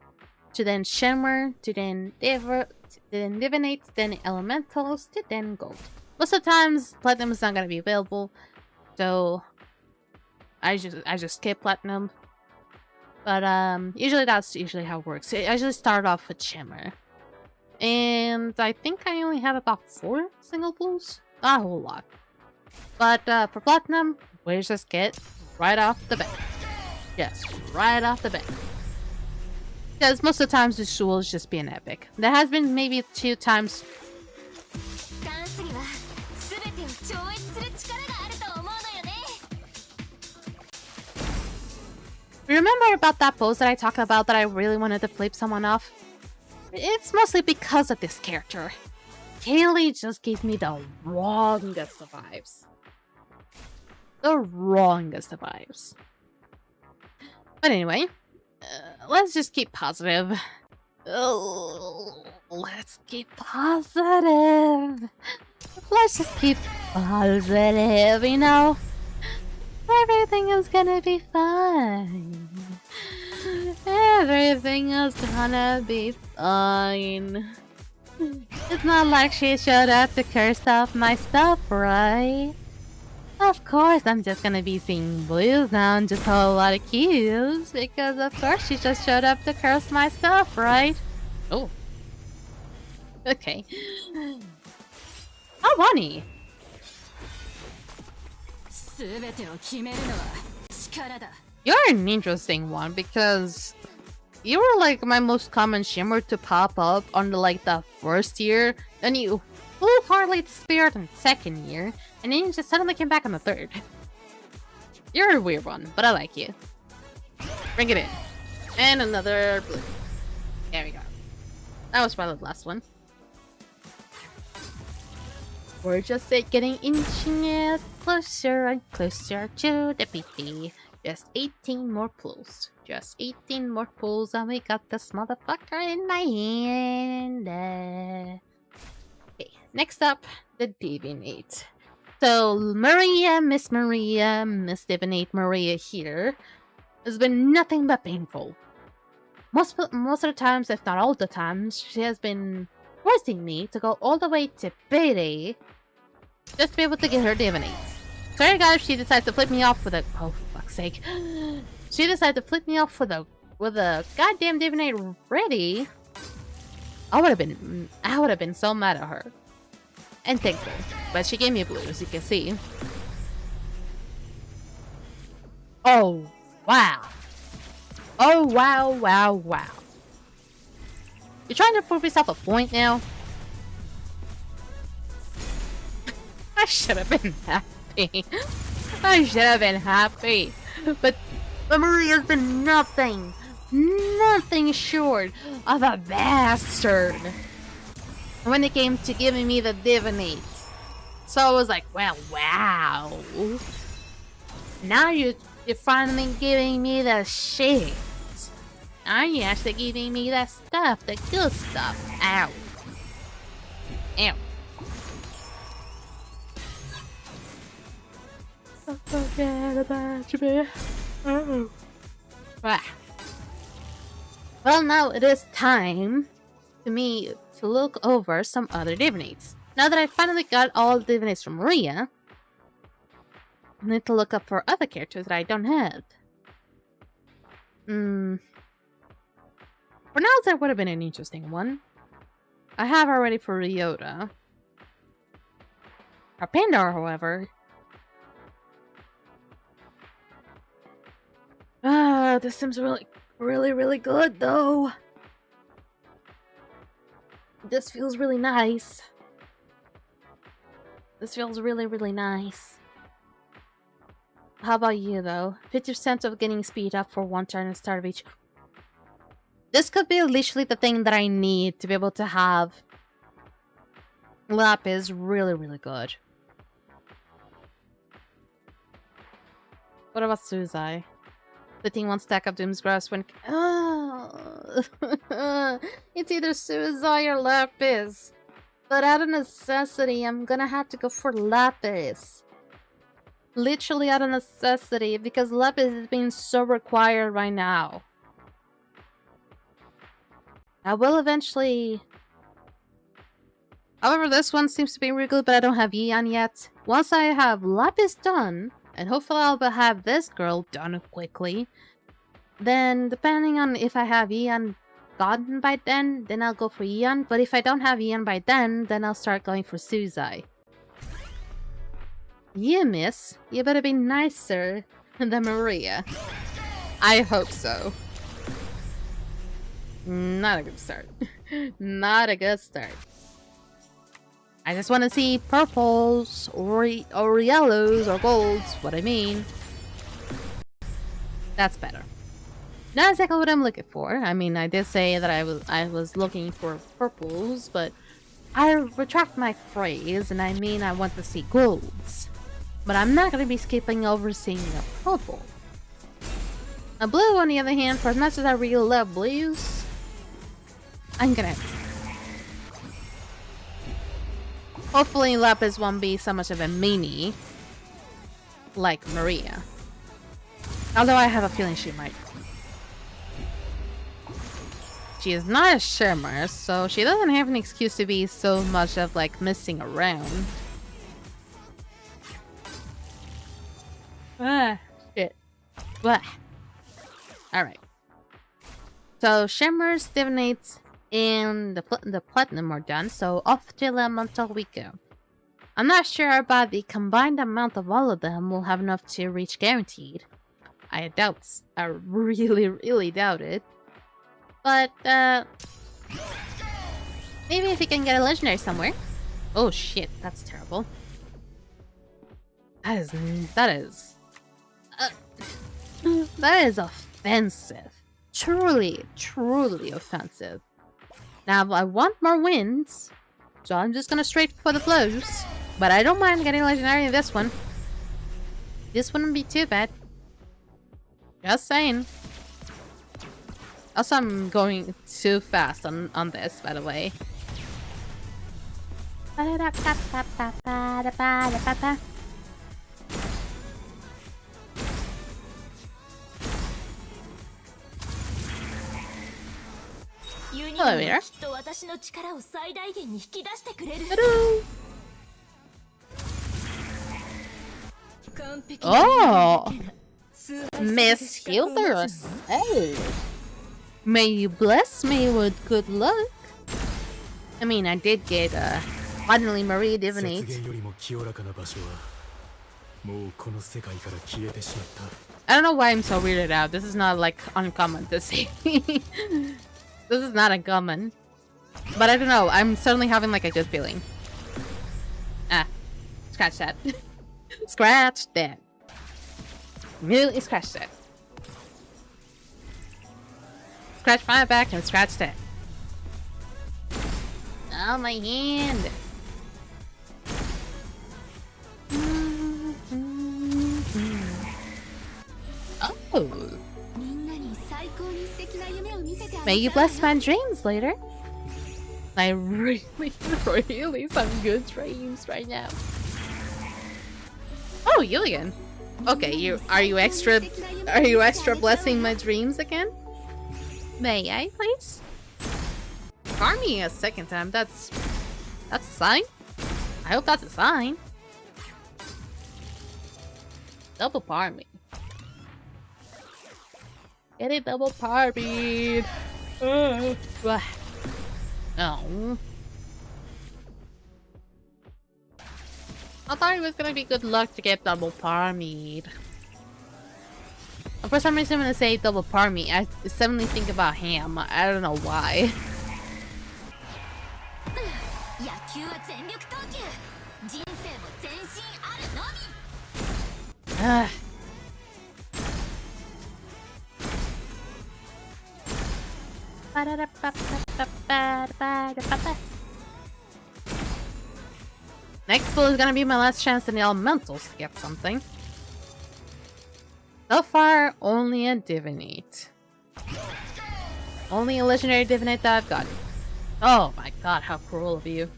to then Shimmer, to then Divinate, then Elementals, to then Gold. Most of the times, Platinum is not going to be available, so I just skip Platinum. But usually that's usually how it works. I usually start off with Shimmer. And I think I only have about 4 single pulls. Not a whole lot. But for Platinum, we just get right off the bat. Yes, right off the bat. Because most of the times this will just be an epic. There has been maybe 2 times. Remember about that pose that I talked about that I really wanted to flip someone off? It's mostly because of this character. Kaylee just gave me the wrongest of vibes. The wrongest of vibes. But anyway, let's just keep positive. Let's keep positive. Let's just keep positive, you know? Everything is gonna be fine. Everything is gonna be fine. It's not like she showed up to curse off my stuff, right? Of course, I'm just gonna be seeing blues now and just a whole lot of cues, because of course she just showed up to curse my stuff, right? Oh. Okay. Oh, Bonnie! You're an interesting one, because you were like my most common Shimmer to pop up on the first year, then you flew hardly to Spirit in the second year, and then you just suddenly came back on the third. You're a weird one, but I like you. Bring it in. And another blue. There we go. That was probably the last one. We're just getting inching it closer and closer to the PT. Just 18 more pulls. Just 18 more pulls and we got this motherfucker in my hand. Okay, next up, the Divinate. So, Miss Divinate Maria here has been nothing but painful. Most of the times, if not all the times, she has been forcing me to go all the way to Bede just to be able to get her Divinate. Sorry guys, she decides to flip me off with a— oh, for fuck's sake. She decided to flip me off with a goddamn Divinate ready. I would have been so mad at her. And thankful. But she gave me a blue, as you can see. Oh, wow. Oh, wow, wow, wow. You're trying to prove yourself a point now? I should have been happy. I should have been happy. But Maria's been nothing short of a bastard when it came to giving me the Divinate. So I was like, well, wow. Now you're finally giving me the shit. Now you're actually giving me that stuff, the good stuff. Ow. Ew. I forget about you. Oh. Ah. Well, now it is time for me to look over some other Divinates. Now that I finally got all the Divinates from Maria, I need to look up for other characters that I don't have. For now, that would have been an interesting one. I have already for Ryota. For Pandar, however. This seems really good, though. This feels really nice. This feels really nice. How about you, though? 50% of getting speed up for one turn and start of each. This could be literally the thing that I need to be able to have Lapis really, really good. What about Suzai? Splitting one stack of Doom's Grass when... Oh. It's either Suzai or Lapis. But out of necessity, I'm gonna have to go for Lapis. Literally out of necessity, because Lapis is being so required right now. I will eventually... However, this one seems to be really good, but I don't have Ian yet. Once I have Lapis done, and hopefully I'll have this girl done quickly, then depending on if I have Ian gotten by then I'll go for Ian. But if I don't have Ian by then I'll start going for Suzai. You miss. You better be nicer than Maria. I hope so. Not a good start. Not a good start. I just want to see purples or yellows or golds. What I mean. That's better. Not exactly what I'm looking for. I mean, I did say that I was looking for purples, but I retract my phrase and I mean I want to see golds. But I'm not going to be skipping over seeing a purple. A blue, on the other hand, for as much as I really love blues, I'm gonna... Hopefully Lapis won't be so much of a meanie like Maria. Although I have a feeling she might. She is not a shimmer, so she doesn't have an excuse to be so much of like messing around. Ah, shit. Blah. Alright. So shimmers, divinates, and the platinum are done, so off to the until we go. I'm not sure about the combined amount of all of them will have enough to reach guaranteed. I really doubt it. But, maybe if we can get a legendary somewhere. Oh shit, that's terrible. That is offensive. Truly offensive. Now, I want more wins, so I'm just gonna straight for the blows. But I don't mind getting legendary in this one. This wouldn't be too bad. Just saying. Also, I'm going too fast on this, by the way. Hello there. Hello. Oh, Miss Healer. Oh. May you bless me with good luck. I mean, I did get finally Marie Divinate. I don't know why I'm so weirded out. This is not like uncommon to see. This is not uncommon. But I don't know. I'm certainly having like a good feeling. Ah, scratch that. Scratch that. Really scratch that. Scratch my back and scratch that. Oh, my hand. Oh. May you bless my dreams later. I really some good dreams right now. Oh, you again. Okay, are you extra blessing my dreams again? May I, please? Farm me a second time. That's a sign. I hope that's a sign. Double farm me. Get it double parmied. Oh. I thought it was gonna be good luck to get double parmied. For some reason, when I say double parmy, I suddenly think about ham. I don't know why. Next pull is gonna be my last chance in the elementals to get something. So far, only a Divinate. Only a legendary Divinate that I've gotten. Oh my god, how cruel of you.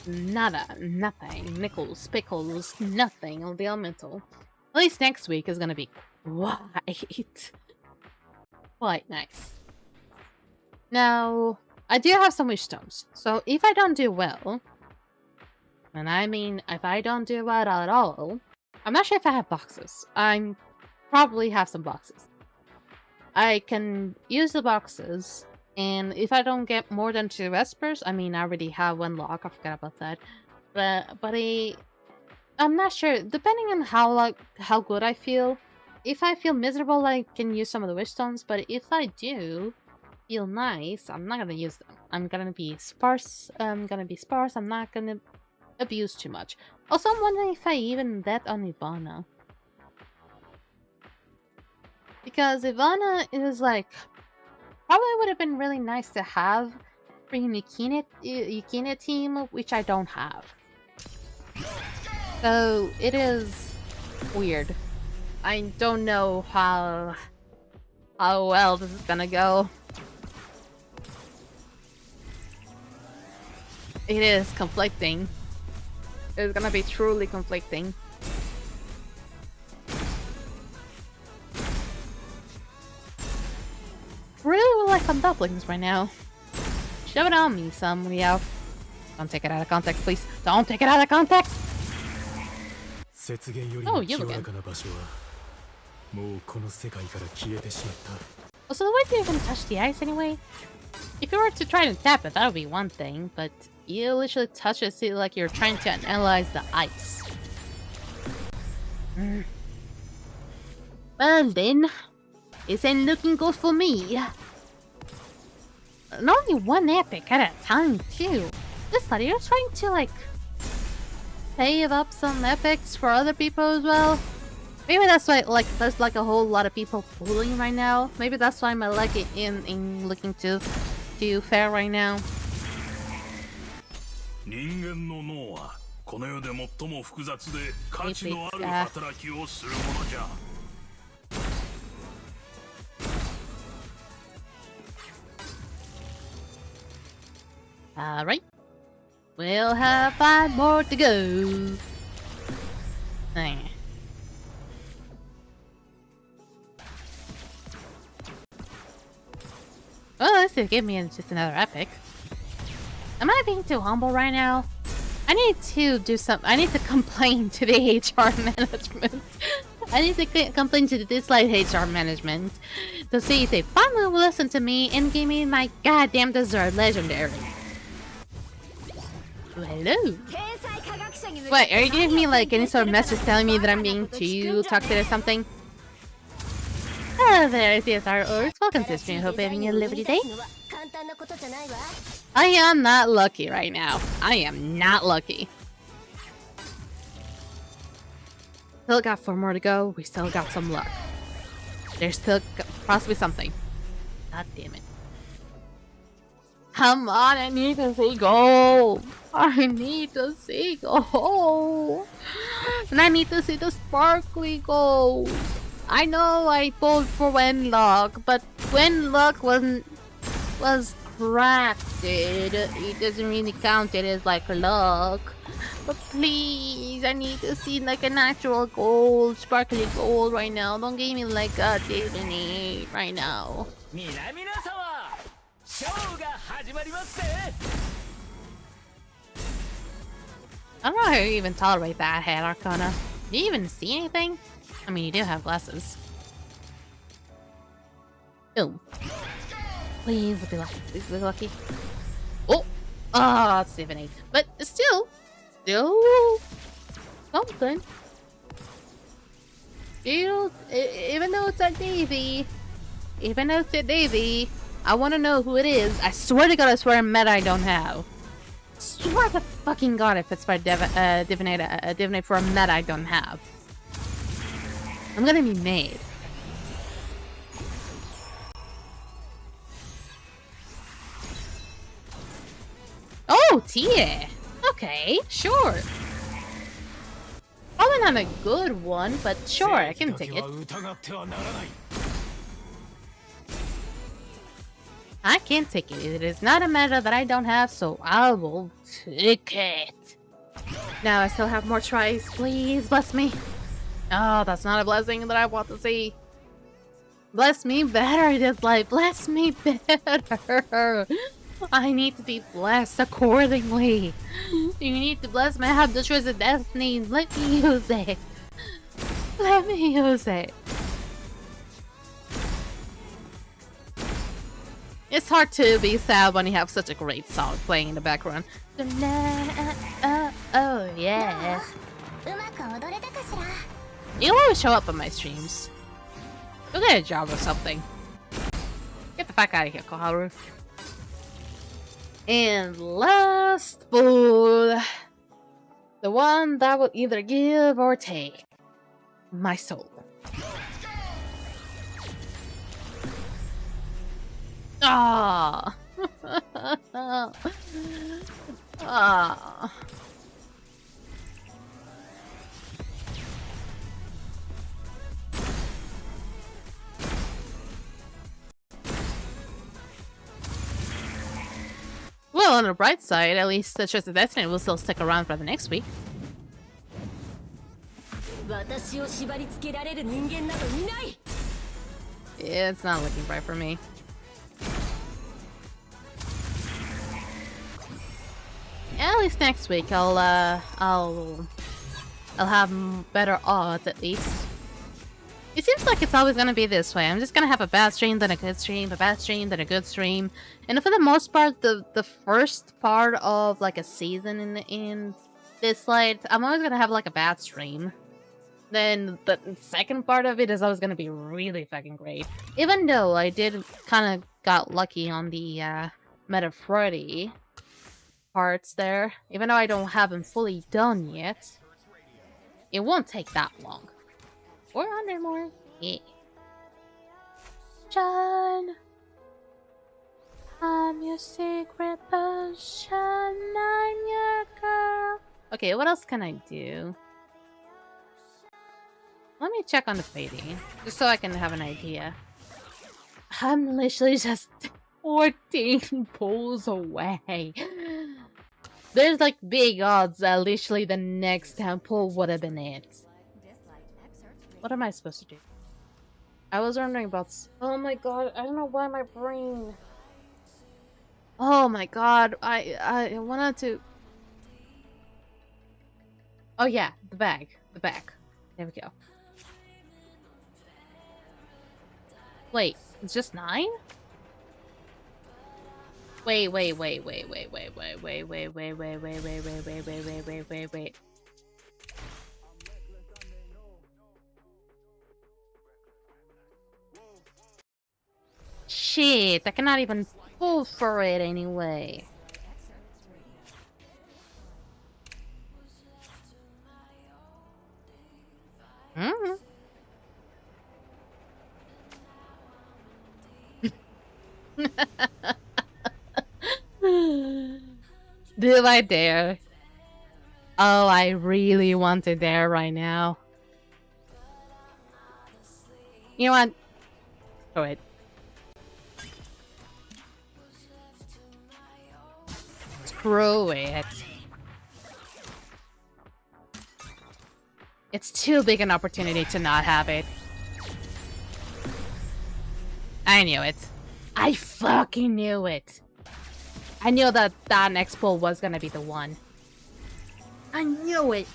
Nada, nothing, nickels, pickles, nothing on the elemental. At least next week is gonna be quite nice. Now, I do have some wish stones, so if I don't do well, and I mean if I don't do well at all, I'm not sure if I have boxes. I probably have some boxes. I can use the boxes, and if I don't get more than 2 Vespers, I mean I already have 1 lock, I forgot about that. But I'm not sure, depending on how good I feel. If I feel miserable, I can use some of the wish stones, but if I do feel nice, I'm not gonna use them. I'm gonna be sparse. I'm not gonna abuse too much. Also, I'm wondering if I even bet on Ivanna. Because Ivanna is like, probably would have been really nice to have for Yukina team, which I don't have. So it is weird. I don't know how well this is gonna go. It is conflicting. It's gonna be truly conflicting. Really would like some dumplings right now. Shove it on me, some Leo. Don't take it out of context, please. Don't take it out of context! Oh, you again. So the way to even touch the ice anyway? If you were to try to tap it, that would be one thing, but you literally touch it, see, like you're trying to analyze the ice. Well then, this ain't looking good for me. And only 1 epic at a time, too. Dislyte, you're trying to, like, save up some epics for other people as well? Maybe that's why, like, there's, like, a whole lot of people pulling right now. Maybe that's why my luck in looking to do fair right now. Alright. We'll have 5 more to go. Well, this will give me just another epic. Am I being too humble right now? I need to do some. I need to complain to the HR management. I need to complain to the Dislyte HR management to see if they finally will listen to me and give me my goddamn deserved legendary. Hello. Wait, are you giving me like any sort of message telling me that I'm being too toxic or something? Hello there, CSR Orcs. Welcome to the stream. Hope you're having a lovely day. I am not lucky right now. I am not lucky. Still got 4 more to go. We still got some luck. There's still possibly something. God damn it. Come on, I need to see gold. I need to see gold. And I need to see the sparkly gold. I know I pulled for Wenlock, but Wenlock was crafted. It doesn't really count it as like luck. But please, I need to see like an actual gold, sparkly gold right now. Don't give me like a Disney right now. I don't know how you even tolerate that head, Arcana. Do you even see anything? I mean, you do have glasses. Oh. Please be lucky. Please be lucky. Oh! Ah, it's 7-8. But still something. Still, even though it's a Davy, I want to know who it is. I swear to God, I swear a meta I don't have. Swear to fucking God if it's for divinate for a meta I don't have. I'm gonna be mad. Oh, Tie. Okay, sure. Probably not a good one, but sure, I can take it. I can take it. It is not a matter that I don't have, so I will take it. Now I still have more tries. Please bless me. Oh, that's not a blessing that I want to see. Bless me better, Dislyte. Bless me better. I need to be blessed accordingly. You need to bless me. I have the choice of destiny. Let me use it. Let me use it. It's hard to be sad when you have such a great song playing in the background. Oh yeah. You always show up on my streams. Go get a job or something. Get the fuck out of here, Koharu. And last food. The one that will either give or take. My soul. Ah. Ah. Well, on the bright side, at least the Choice of Destiny will still stick around for the next week. It's not looking bright for me. At least next week, I'll have better odds at least. It seems like it's always gonna be this way. I'm just gonna have a bad stream, then a good stream, a bad stream, then a good stream, and for the most part, the first part of like a season in Dislyte, I'm always gonna have like a bad stream. Then the second part of it is always gonna be really fucking great. Even though I did kind of got lucky on the Meta Freddy parts there, even though I don't have them fully done yet, it won't take that long. 400 more? Yeah. John, I'm your secret potion, I'm your girl. Okay, what else can I do? Let me check on the fading, just so I can have an idea. I'm literally just 14 pulls away. There's like big odds that literally the next temple would have been it. What am I supposed to do? I was wondering about... Oh my god, I don't know why my brain... Oh my god, I wanted to... Oh yeah, the bag. The bag. There we go. Wait, it's just 9? Wait. Shit, I cannot even pull for it anyway. Do I dare? Oh, I really want to dare right now. You know what? Go ahead. Screw it. It's too big an opportunity to not have it. I knew it. I fucking knew it. I knew that that next pull was gonna be the one. I knew it.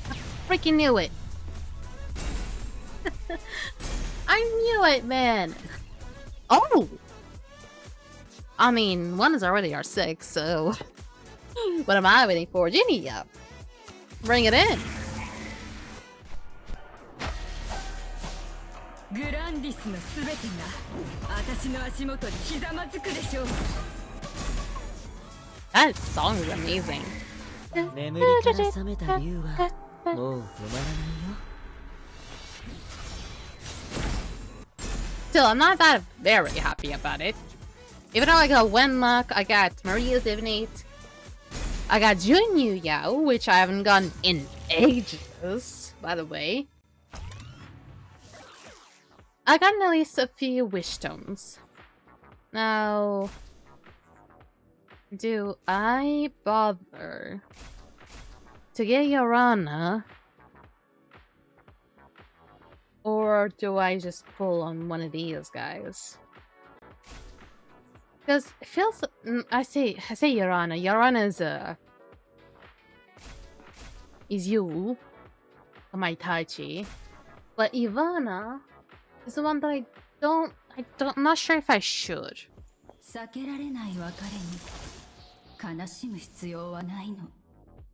I freaking knew it. I knew it, man. Oh! I mean, one is already our 6, so... What am I waiting for? Genie up. Bring it in. That song is amazing. Still, I'm not that very happy about it. Even though I got Wenlock, I got Maria's Divinate. I got Junyu Yao, which I haven't gotten in ages, by the way. I got at least a few wish stones. Now, do I bother to get Ivanna? Or do I just pull on one of these guys? Because it feels... I say Ivanna. Ivanna is you, my Taichi. But Ivanna is the one that I'm not sure if I should. I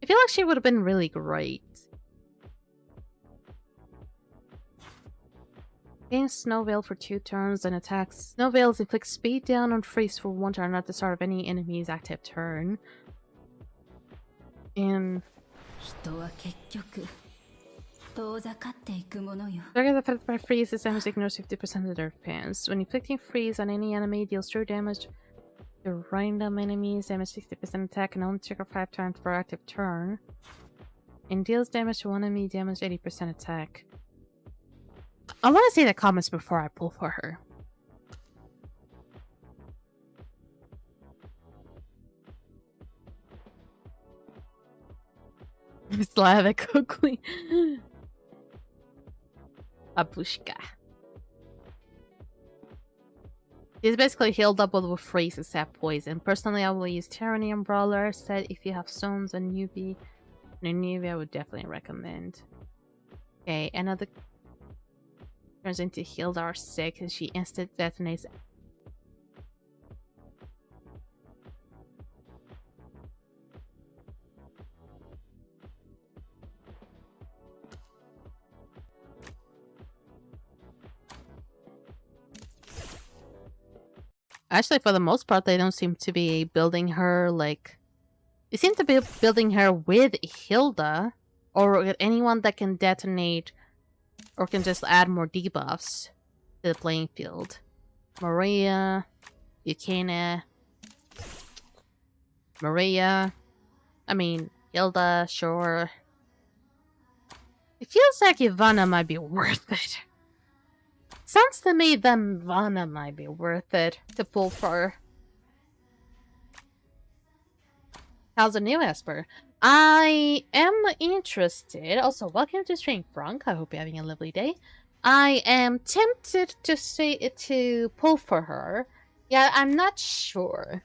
feel like she would have been really great. Gain Snow Veil for 2 turns and attacks. Snow Veils inflict speed down on freeze for 1 turn at the start of any enemy's active turn. And target affected by freeze, this damage ignores 50% of their defense. When inflicting freeze on any enemy, deals 2 damage to random enemies, damage 60% attack, and only trigger 5 times per active turn. And deals damage to one enemy, damage 80% attack. I want to see the comments before I pull for her. Slavic quickly. Abushka. She's basically healed up with freeze except poison. Personally, I will use Tyranny and Brawler. Said if you have stones and newbie, I would definitely recommend. Okay, another turns into healed R6 and she instant detonates. Actually, for the most part, they don't seem to be building her like... They seem to be building her with Hilda or with anyone that can detonate or can just add more debuffs to the playing field. Maria, Yukina, Maria, I mean, Hilda, sure. It feels like Ivanna might be worth it. Sounds to me that Ivanna might be worth it to pull for. How's the new Esper? I am interested. Also, welcome to stream, Frank. I hope you're having a lovely day. I am tempted to say it to pull for her. Yeah, I'm not sure.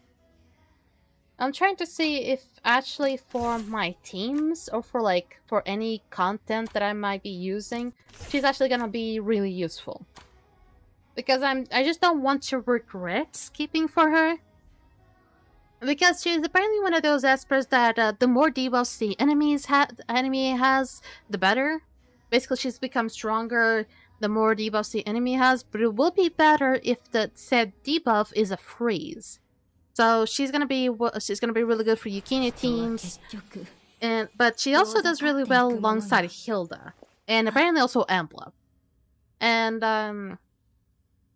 I'm trying to see if actually for my teams or for any content that I might be using, she's actually gonna be really useful. Because I just don't want to regret skipping for her. Because she's apparently one of those espers that the more debuffs the enemy has, the better. Basically, she's become stronger the more debuffs the enemy has, but it will be better if the said debuff is a freeze. So she's gonna be really good for Yukina teams, but she also does really well alongside Hilda, and apparently also Ambla. And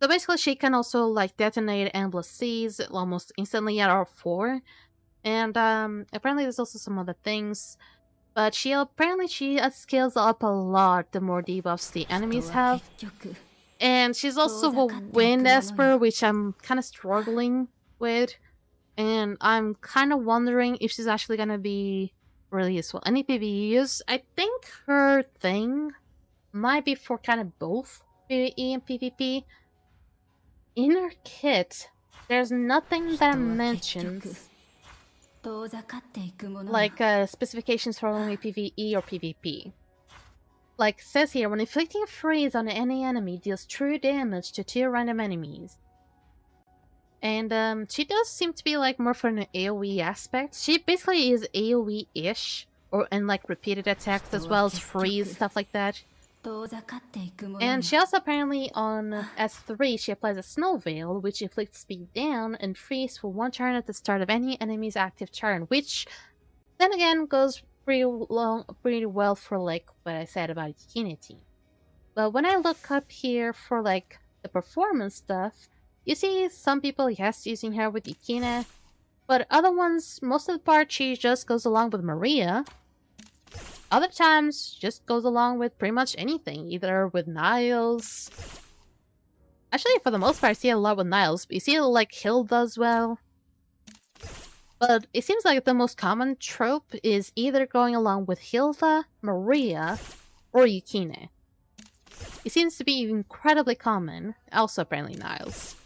so basically, she can also like detonate Ambla C's almost instantly at R4, and apparently there's also some other things. But she scales up a lot the more debuffs the enemies have. And she's also a Wind Esper, which I'm kind of struggling with. And I'm kind of wondering if she's actually going to be really useful. Any PvEs, I think her thing might be for kind of both PvE and PvP. In her kit, there's nothing that mentions like specifications for only PvE or PvP. Like says here, when inflicting freeze on any enemy, deals true damage to 2 random enemies. And she does seem to be like more for an AoE aspect. She basically is AoE-ish, and like repeated attacks as well as freeze, stuff like that. And she also apparently on S3, she applies a Snow Veil, which inflicts speed down and freeze for 1 turn at the start of any enemy's active turn, which then again goes pretty well for like what I said about Unity. But when I look up here for like the performance stuff, you see some people, yes, using her with Yukina, But other ones, most of the part, she just goes along with Maria. Other times, just goes along with pretty much anything, either with Niles. Actually, for the most part, I see it a lot with Niles. But you see it like Hilda as well. But it seems like the most common trope is either going along with Hilda, Maria, or Yukine. It seems to be incredibly common, also apparently Niles.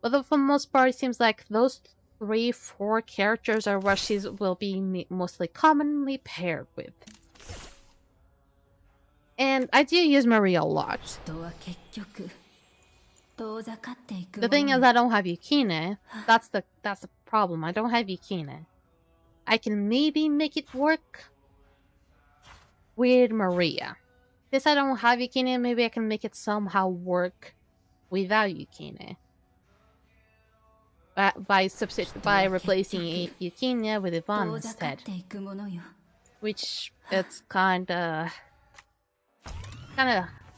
But for the most part, it seems like those 3-4 characters are what she will be mostly commonly paired with. And I do use Maria a lot. The thing is, I don't have Yukine. That's the problem. I don't have Yukine. I can maybe make it work with Maria. Since I don't have Yukine, maybe I can make it somehow work without Yukine. By replacing Yukine with Ivanna instead. Which it's kinda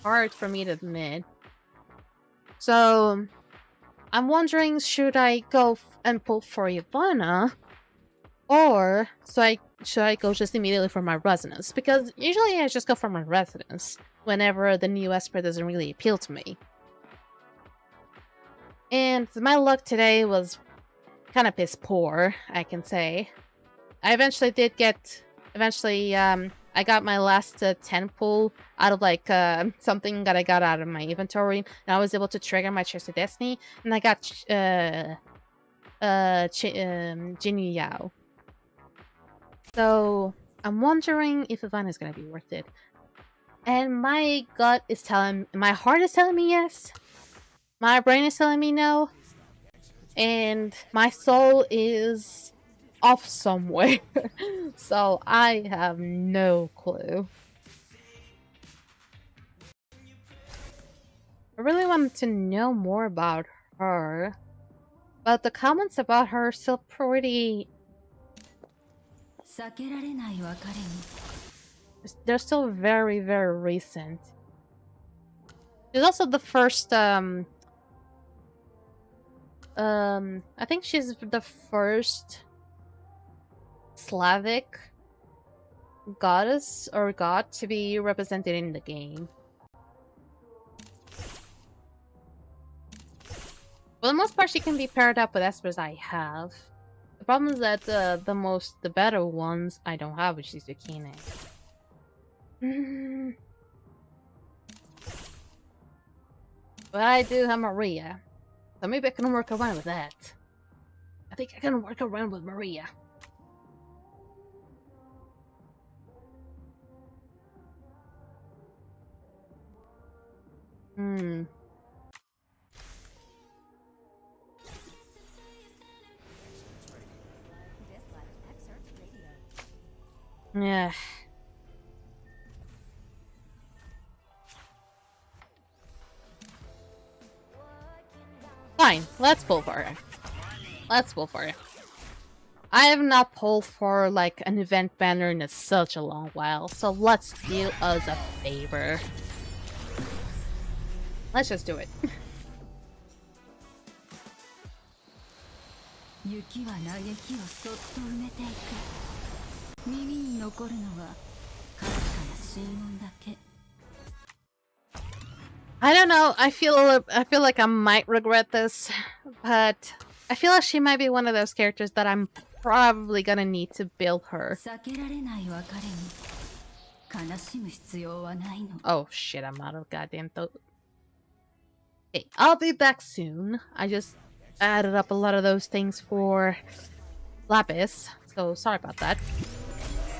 hard for me to admit. So I'm wondering, should I go and pull for Ivanna, or should I go just immediately for my resonance? Because usually I just go for my resonance whenever the new Esper doesn't really appeal to me. And my luck today was kind of piss poor, I can say. I eventually did get... I got my last 10 pull out of like something that I got out of my inventory, and I was able to trigger my Chest of Destiny, and I got Jinyu Yao. So I'm wondering if Ivanna is gonna be worth it. And my gut is telling, my heart is telling me yes. My brain is telling me no. And my soul is off somewhere. So I have no clue. I really wanted to know more about her, but the comments about her are still pretty... They're still very, very recent. She's also the first, I think she's the first Slavic goddess or god to be represented in the game. For the most part, she can be paired up with Espers I have. The problem is that the better ones I don't have, which is Yukine. But I do have Maria, so maybe I can work around with that. I think I can work around with Maria. Yeah. Fine, let's pull for her. Let's pull for her. I have not pulled for like an event banner in such a long while, so let's do us a favor. Let's just do it. I don't know, I feel like I might regret this, but I feel like she might be one of those characters that I'm probably gonna need to build her. Oh shit, I'm out of goddamn thought. Okay, I'll be back soon. I just added up a lot of those things for Lapis, so sorry about that.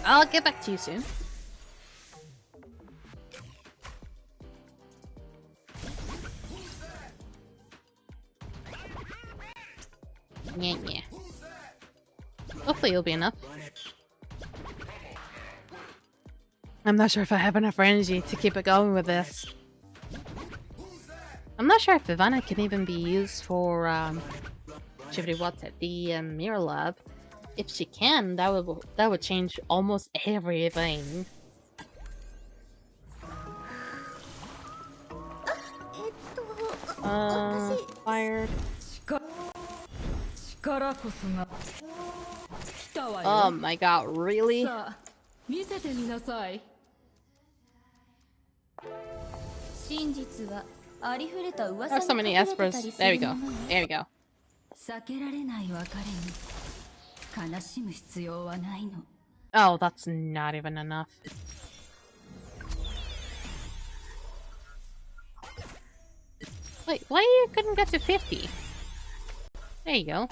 I'll get back to you soon. Yeah. Hopefully it'll be enough. I'm not sure if I have enough energy to keep it going with this. I'm not sure if Ivanna can even be used for what's it, the Mirror Lab. If she can, that would change almost everything. Fired. Oh my god, really? さあ見せてみなさい。真実はありふれた噂 There's so に many 隠れてた espers. りす There we る go. ものよ。 There we go. 避けられない別れに悲しむ必要はないの。 Oh, that's not even enough. Wait, why you couldn't get to 50? There you go.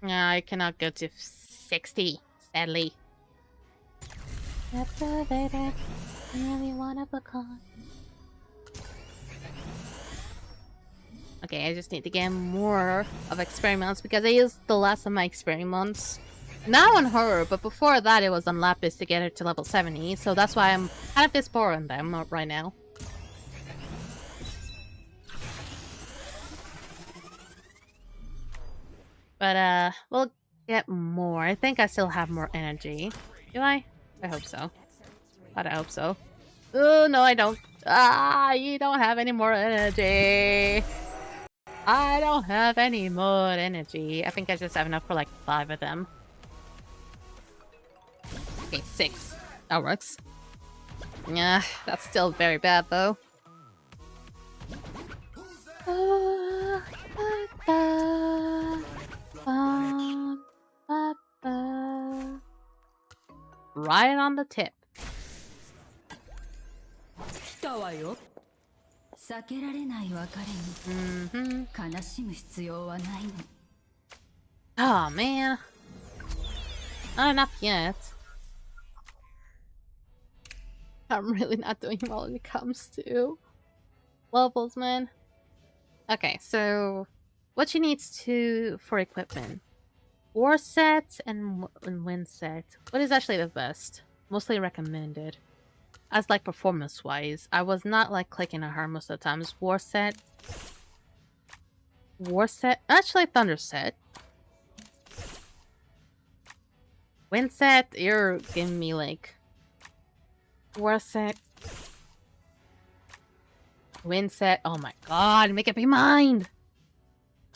I cannot go to 60, sadly. Really wanna Okay, I just need to get more of experiments because I used the last of my experiments. Now on her, but before that it was on Lapis to get her to level 70, so that's why I'm kind of this poor on them right now. But we'll get more. I think I still have more energy. Do I? I hope so. I hope so. Oh, no, I don't. Ah, you don't have any more energy. I don't have any more energy. I think I just have enough for like 5 of them. Okay, 6. That works. Yeah, that's still very bad though. Right on the tip. 来たわよ。避けられない別れに悲しむ必要はないの。 Oh man. Not enough yet. I'm really not doing well when it comes to levels, man. Okay, so what she needs to for equipment? War set and wind set. What is actually the best? Mostly recommended. As like performance wise, I was not like clicking on her most of the times. War set. Actually thunder set. Wind set, you're giving me like war set. Wind set. Oh my god, make up your mind.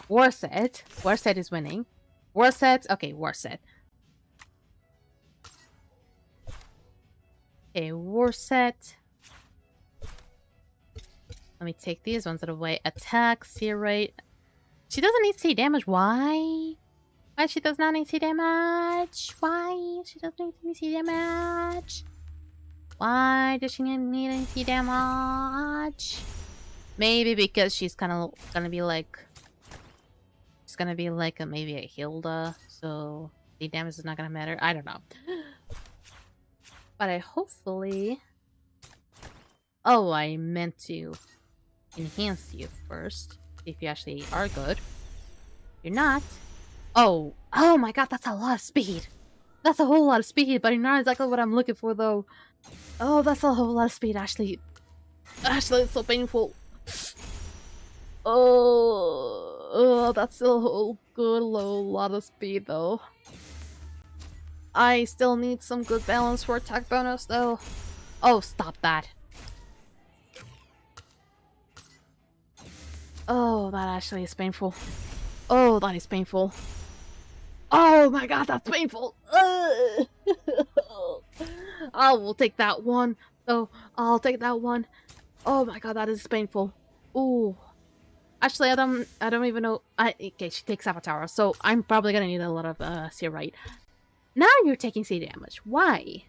War set. War set is winning. War set. Okay, war set. Okay, war set. Let me take these ones out of the way. Attack, sear rate. She doesn't need C damage. Why? Why she does not need C damage? Why she doesn't need C damage? Why does she need any C damage? Maybe because she's kind of gonna be like... She's gonna be like maybe a Hilda, so C damage is not gonna matter. I don't know. But I hopefully... Oh, I meant to enhance you first. If you actually are good. You're not. Oh. Oh my god, that's a lot of speed. That's a whole lot of speed, but not exactly what I'm looking for though. Oh, that's a whole lot of speed, Ashley. Ashley, it's so painful. Oh, that's a whole good lot of speed though. I still need some good balance for attack bonus though. Oh, stop that. Oh, that actually is painful. Oh, that is painful. Oh my god, that's painful. I will take that one. Oh, I'll take that one. Oh my god, that is painful. Ooh. Actually, I don't even know. Okay, she takes Avatar, so I'm probably gonna need a lot of Searite. Now you're taking C damage. Why?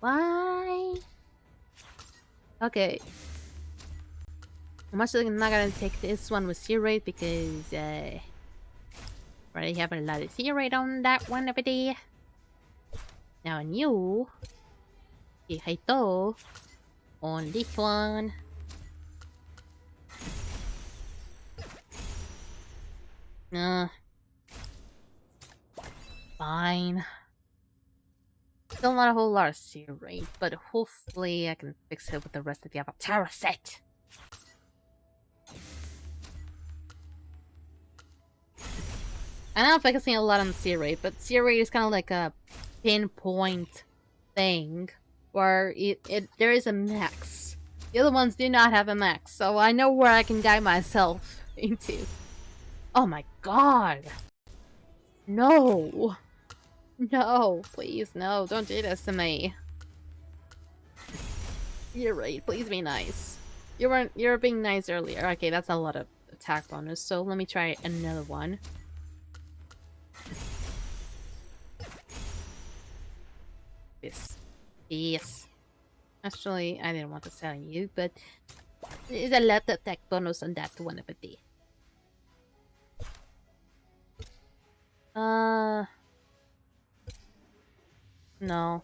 Why? Okay. I'm actually not gonna take this one with Sear rate because already have a lot of Sear rate on that one over there. Now on you, Hito on this one. Fine. Still not a whole lot of Sear rate, but hopefully I can fix it with the rest of the Avatar set. I know I'm focusing a lot on Sear rate, but Sear rate is kind of like a pinpoint thing where there is a max The other ones do not have a max, so I know where I can guide myself into. Oh my god! No! No, please, no, don't do this to me. You're right, please be nice. You were being nice earlier. Okay, that's a lot of attack bonus, so let me try another one. This. Yes. Actually, I didn't want to tell you, but there's a lot of attack bonus on that one of a day. No.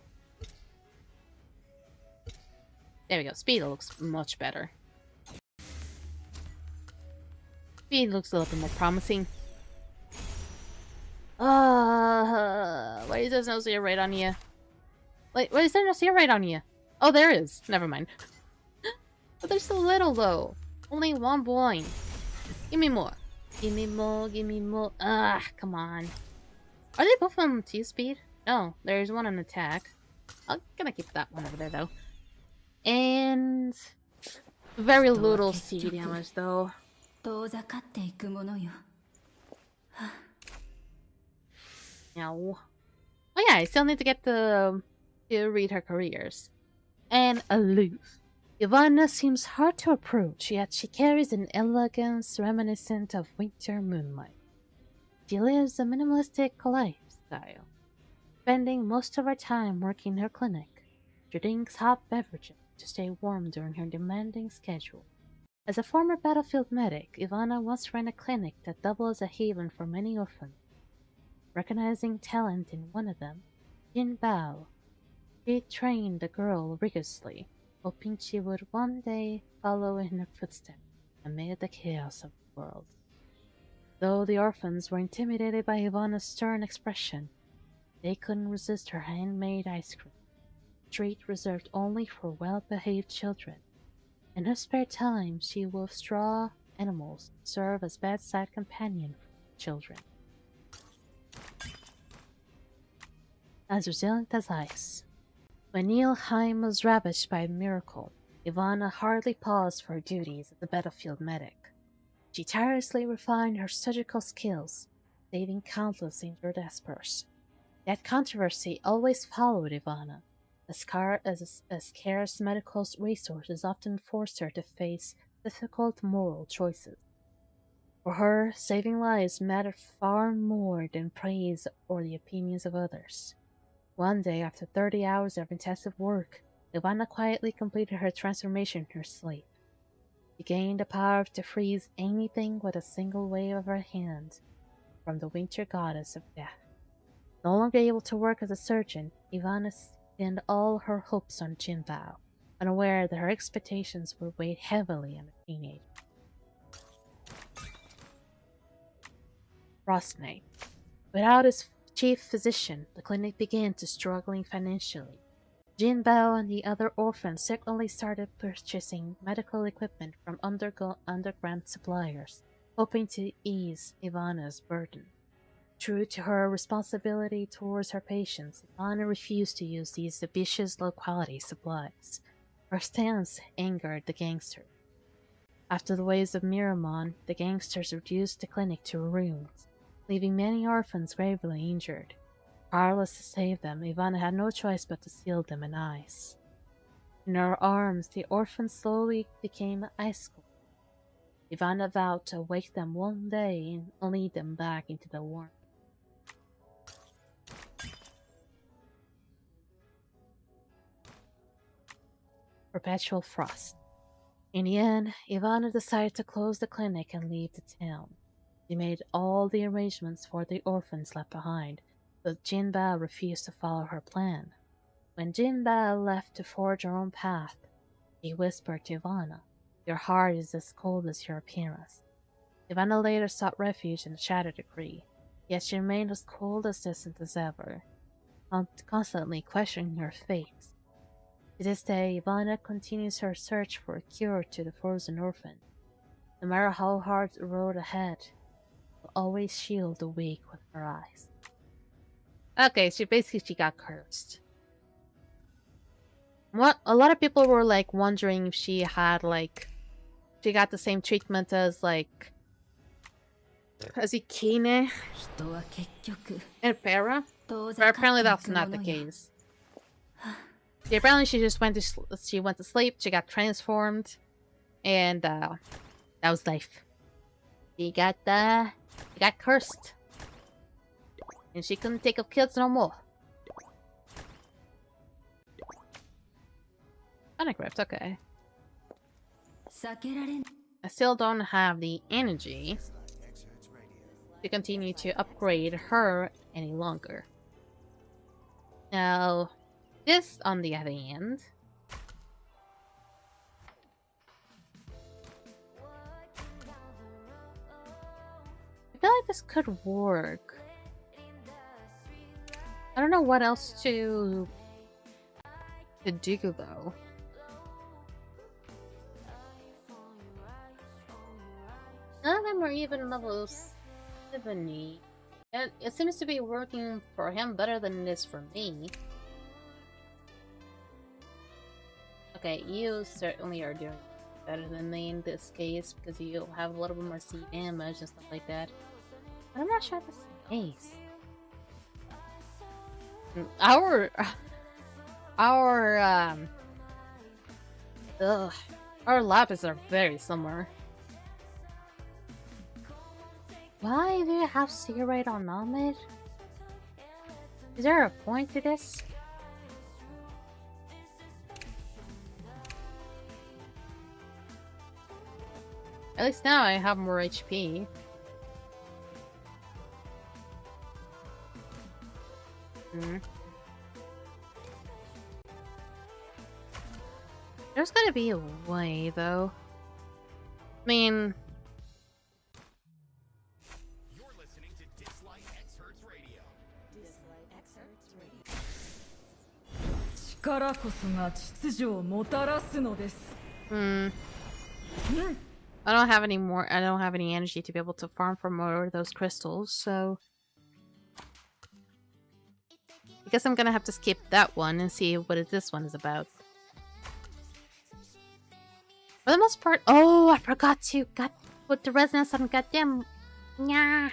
There we go. Speed looks much better. Speed looks a little bit more promising. Why is there no zero rate on you? Wait, why is there no zero rate on you? Oh, there is. Never mind. But there's so little, though. Only 1 point. Give me more. Give me more, give me more. Ah, come on. Are they both on 2 speed? No, there's one on attack. I'm gonna keep that one over there, though. And... very little CP damage, though. 遠ざかっていくものよ。 No. Oh yeah, I still need to get to read her careers. And aloof. Ivanna seems hard to approach, yet she carries an elegance reminiscent of winter moonlight. She lives a minimalistic lifestyle, spending most of her time working in her clinic. She drinks hot beverages to stay warm during her demanding schedule. As a former battlefield medic, Ivanna once ran a clinic that doubled as a haven for many orphans. Recognizing talent in one of them, Jin Bao, she trained the girl rigorously, hoping she would one day follow in her footsteps amid the chaos of the world. Though the orphans were intimidated by Ivanna's stern expression, they couldn't resist her handmade ice cream, a treat reserved only for well-behaved children. In her spare time, she wove straw animals to serve as bedside companion for children. As resilient as ice. When Nilheim was ravaged by a miracle, Ivanna hardly paused for her duties as a battlefield medic. She tirelessly refined her surgical skills, saving countless injured espers. Yet controversy always followed Ivanna, as scarce medical resources often forced her to face difficult moral choices. For her, saving lives mattered far more than praise or the opinions of others. One day, after 30 hours of intensive work, Ivanna quietly completed her transformation in her sleep. She gained the power to freeze anything with a single wave of her hand, from the winter goddess of death. No longer able to work as a surgeon, Ivanna pinned all her hopes on Jinbao, unaware that her expectations would weigh heavily on a teenager. Frost Knight. Without his chief physician, the clinic began to struggling financially. Jinbao and the other orphans secretly started purchasing medical equipment from underground suppliers, hoping to ease Ivanna's burden. True to her responsibility towards her patients, Ivanna refused to use these ambitious low-quality supplies. Her stance angered the gangsters. After the waves of Miramon, the gangsters reduced the clinic to ruins, leaving many orphans gravely injured. Powerless to save them, Ivanna had no choice but to seal them in ice. In her arms, the orphans slowly became ice cold. Ivanna vowed to wake them one day and lead them back into the warmth. Perpetual frost. In the end, Ivanna decided to close the clinic and leave the town. She made all the arrangements for the orphans left behind, but Jinbao refused to follow her plan. When Jinbao left to forge her own path, he whispered to Ivanna, "Your heart is as cold as your appearance." Ivanna later sought refuge in the Shadow Degree, yet she remained as cold as distant as ever, constantly questioning her fate. To this day, Ivanna continues her search for a cure to the frozen orphan. No matter how hard the road ahead, will always shield the weak with her eyes. Okay, so basically she got cursed. What a lot of people were like wondering if she had like she got the same treatment as like as Ikine 人は結局 and Farah, 遠 but ざか apparently ってい that's くも not the のや case. Yeah, apparently she just went to she went to sleep. She got transformed, and that was life. She got cursed, and she couldn't take up kids no more. Unagripped, okay. 避けられん I still don't have the energy to continue to upgrade her any longer. Now, this on the other hand, I feel like this could work. I don't know what else to do though. None of them are even level 70. And it seems to be working for him better than it is for me. Okay, you certainly are doing better than me in this case because you have a little bit more C damage and stuff like that. But I'm not sure that's the case. Our lapis are very similar. Why do you have cigarette on Ahmed? Is there a point to this? At least now I have more HP. There's gotta be a way, though. I mean... You're listening to Dislyte Excerpts Radio. Dislyte Excerpts Radio. 力こそが秩序をもたらすのです。I don't have any more. I don't have any energy to be able to farm for more of those crystals, so I guess I'm gonna have to skip that one and see what this one is about. For the most part, oh, I forgot to put the resonance on goddamn. Yeah.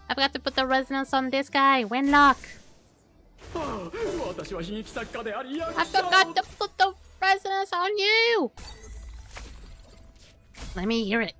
I forgot to put the resonance on this guy. Winlock. I forgot to put the resonance on you. Let me hear it.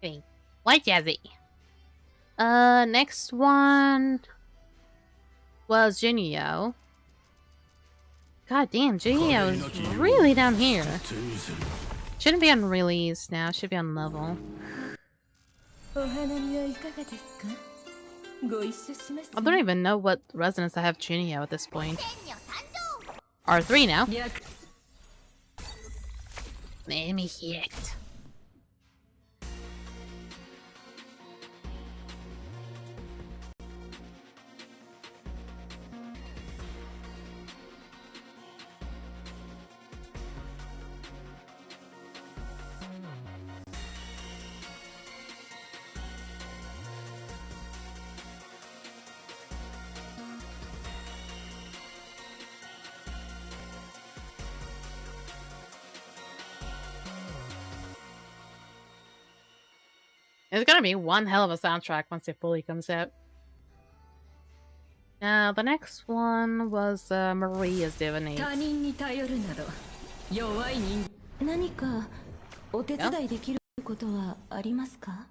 Okay, White Jazzy. Next one was Junio. God damn, Junio is really down here. Shouldn't be on release now, should be on level. お花見はいかがですかご一緒します I don't even know what resonance I have Junio at this point. R3 now. Let me hear it. It's gonna be one hell of a soundtrack once it fully comes out. Now, the next one was Maria's Divination. 他人に頼るなど弱い人何かお手伝いできることはありますか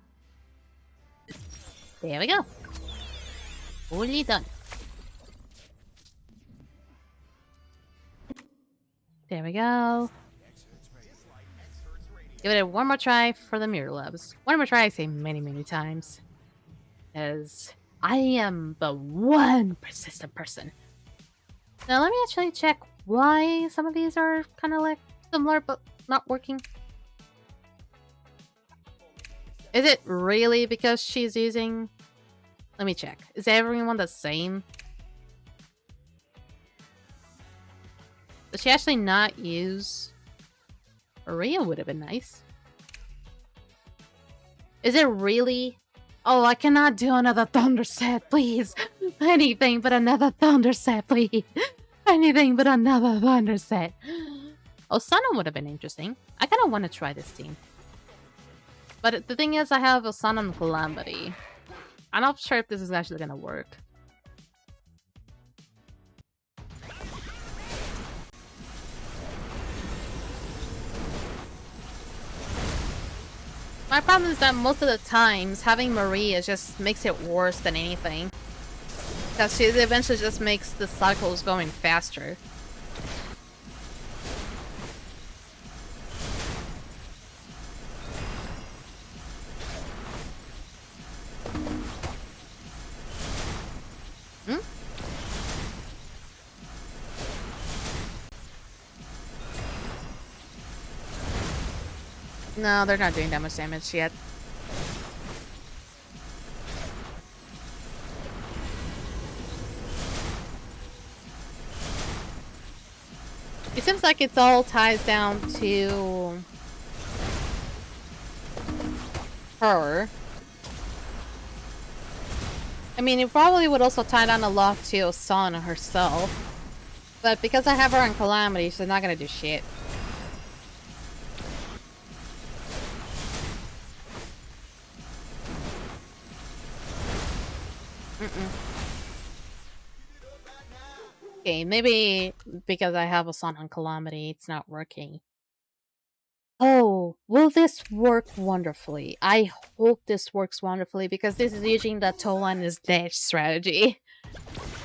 There we go. Fully done. There we go. Give it one more try for the Mirror Labs. One more try, I say many, many times. As I am the one persistent person. Now let me actually check why some of these are kind of like similar but not working. Is it really because she's using... Let me check. Is everyone the same? Does she actually not use... Maria would have been nice. Is it really... Oh, I cannot do another thunder set, please. Anything but another thunder set, please. Anything but another thunder set. Osana would have been interesting. I kind of want to try this team. But the thing is, I have Osana and Calamity. I'm not sure if this is actually going to work. My problem is that most of the times, having Maria just makes it worse than anything. Because she eventually just makes the cycles going faster. Hmm? No, they're not doing that much damage yet. It seems like it's all ties down to her. I mean, it probably would also tie down a lot to Osana herself. But because I have her on Calamity, she's not gonna do shit. Okay, maybe because I have Osana on Calamity, it's not working. Oh, will this work wonderfully? I hope this works wonderfully because this is using the Tolan is dead strategy.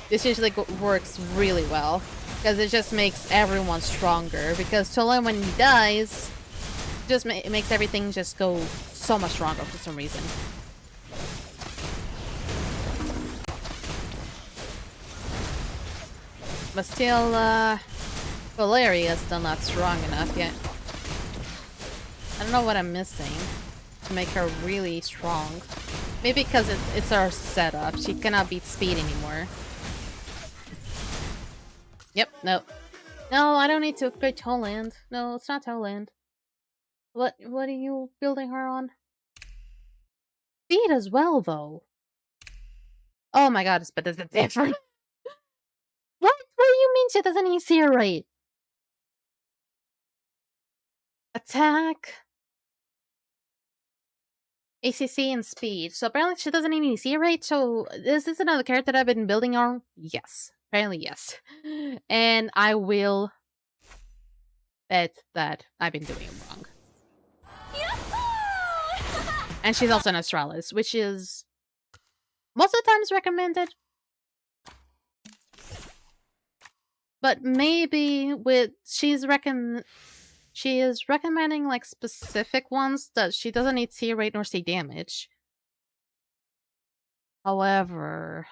This usually works really well because it just makes everyone stronger. Because Tolan, when he dies, just it makes everything just go so much stronger for some reason. But still, Valeria is still not strong enough yet. I don't know what I'm missing to make her really strong. Maybe because it's our setup. She cannot beat speed anymore. Yep, no. No, I don't need to upgrade Toland. No, it's not Toland. What are you building her on? Speed as well, though. Oh my god, but is it different? What? What do you mean she doesn't need CR rate? Attack. ACC and speed. So apparently she doesn't need any CR rate. So is this another character that I've been building on? Yes. Apparently yes. And I will bet that I've been doing it wrong. And she's also an Astralis, which is most of the times recommended. But maybe with she is recommending like specific ones that she doesn't need CR rate nor C damage. However,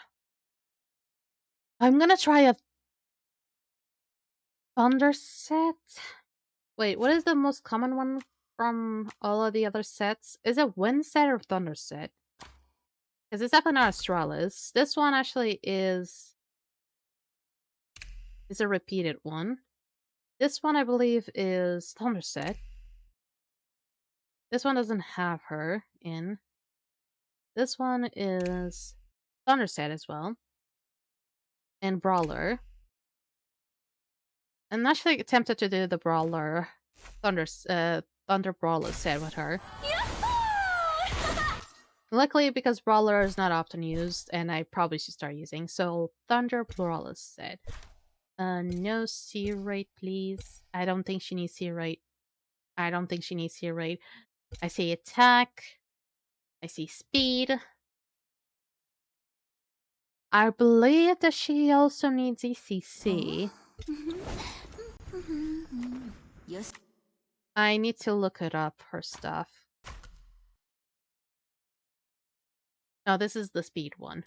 I'm gonna try a Thunder set. Wait, what is the most common one from all of the other sets? Is it Wind set or Thunder set? Because it's definitely not Astralis. This one actually is a repeated one. This one I believe is Thunder set. This one doesn't have her in. This one is Thunder set as well. And Brawler. I'm actually tempted to do the Brawler Thunder Brawler set with her. Luckily, because Brawler is not often used, and I probably should start using, so Thunder Brawler set. No C rate, please. I don't think she needs C rate. I don't think she needs C rate. I see attack. I see speed. I believe that she also needs ECC. Yes. I need to look it up, her stuff. No, this is the speed one.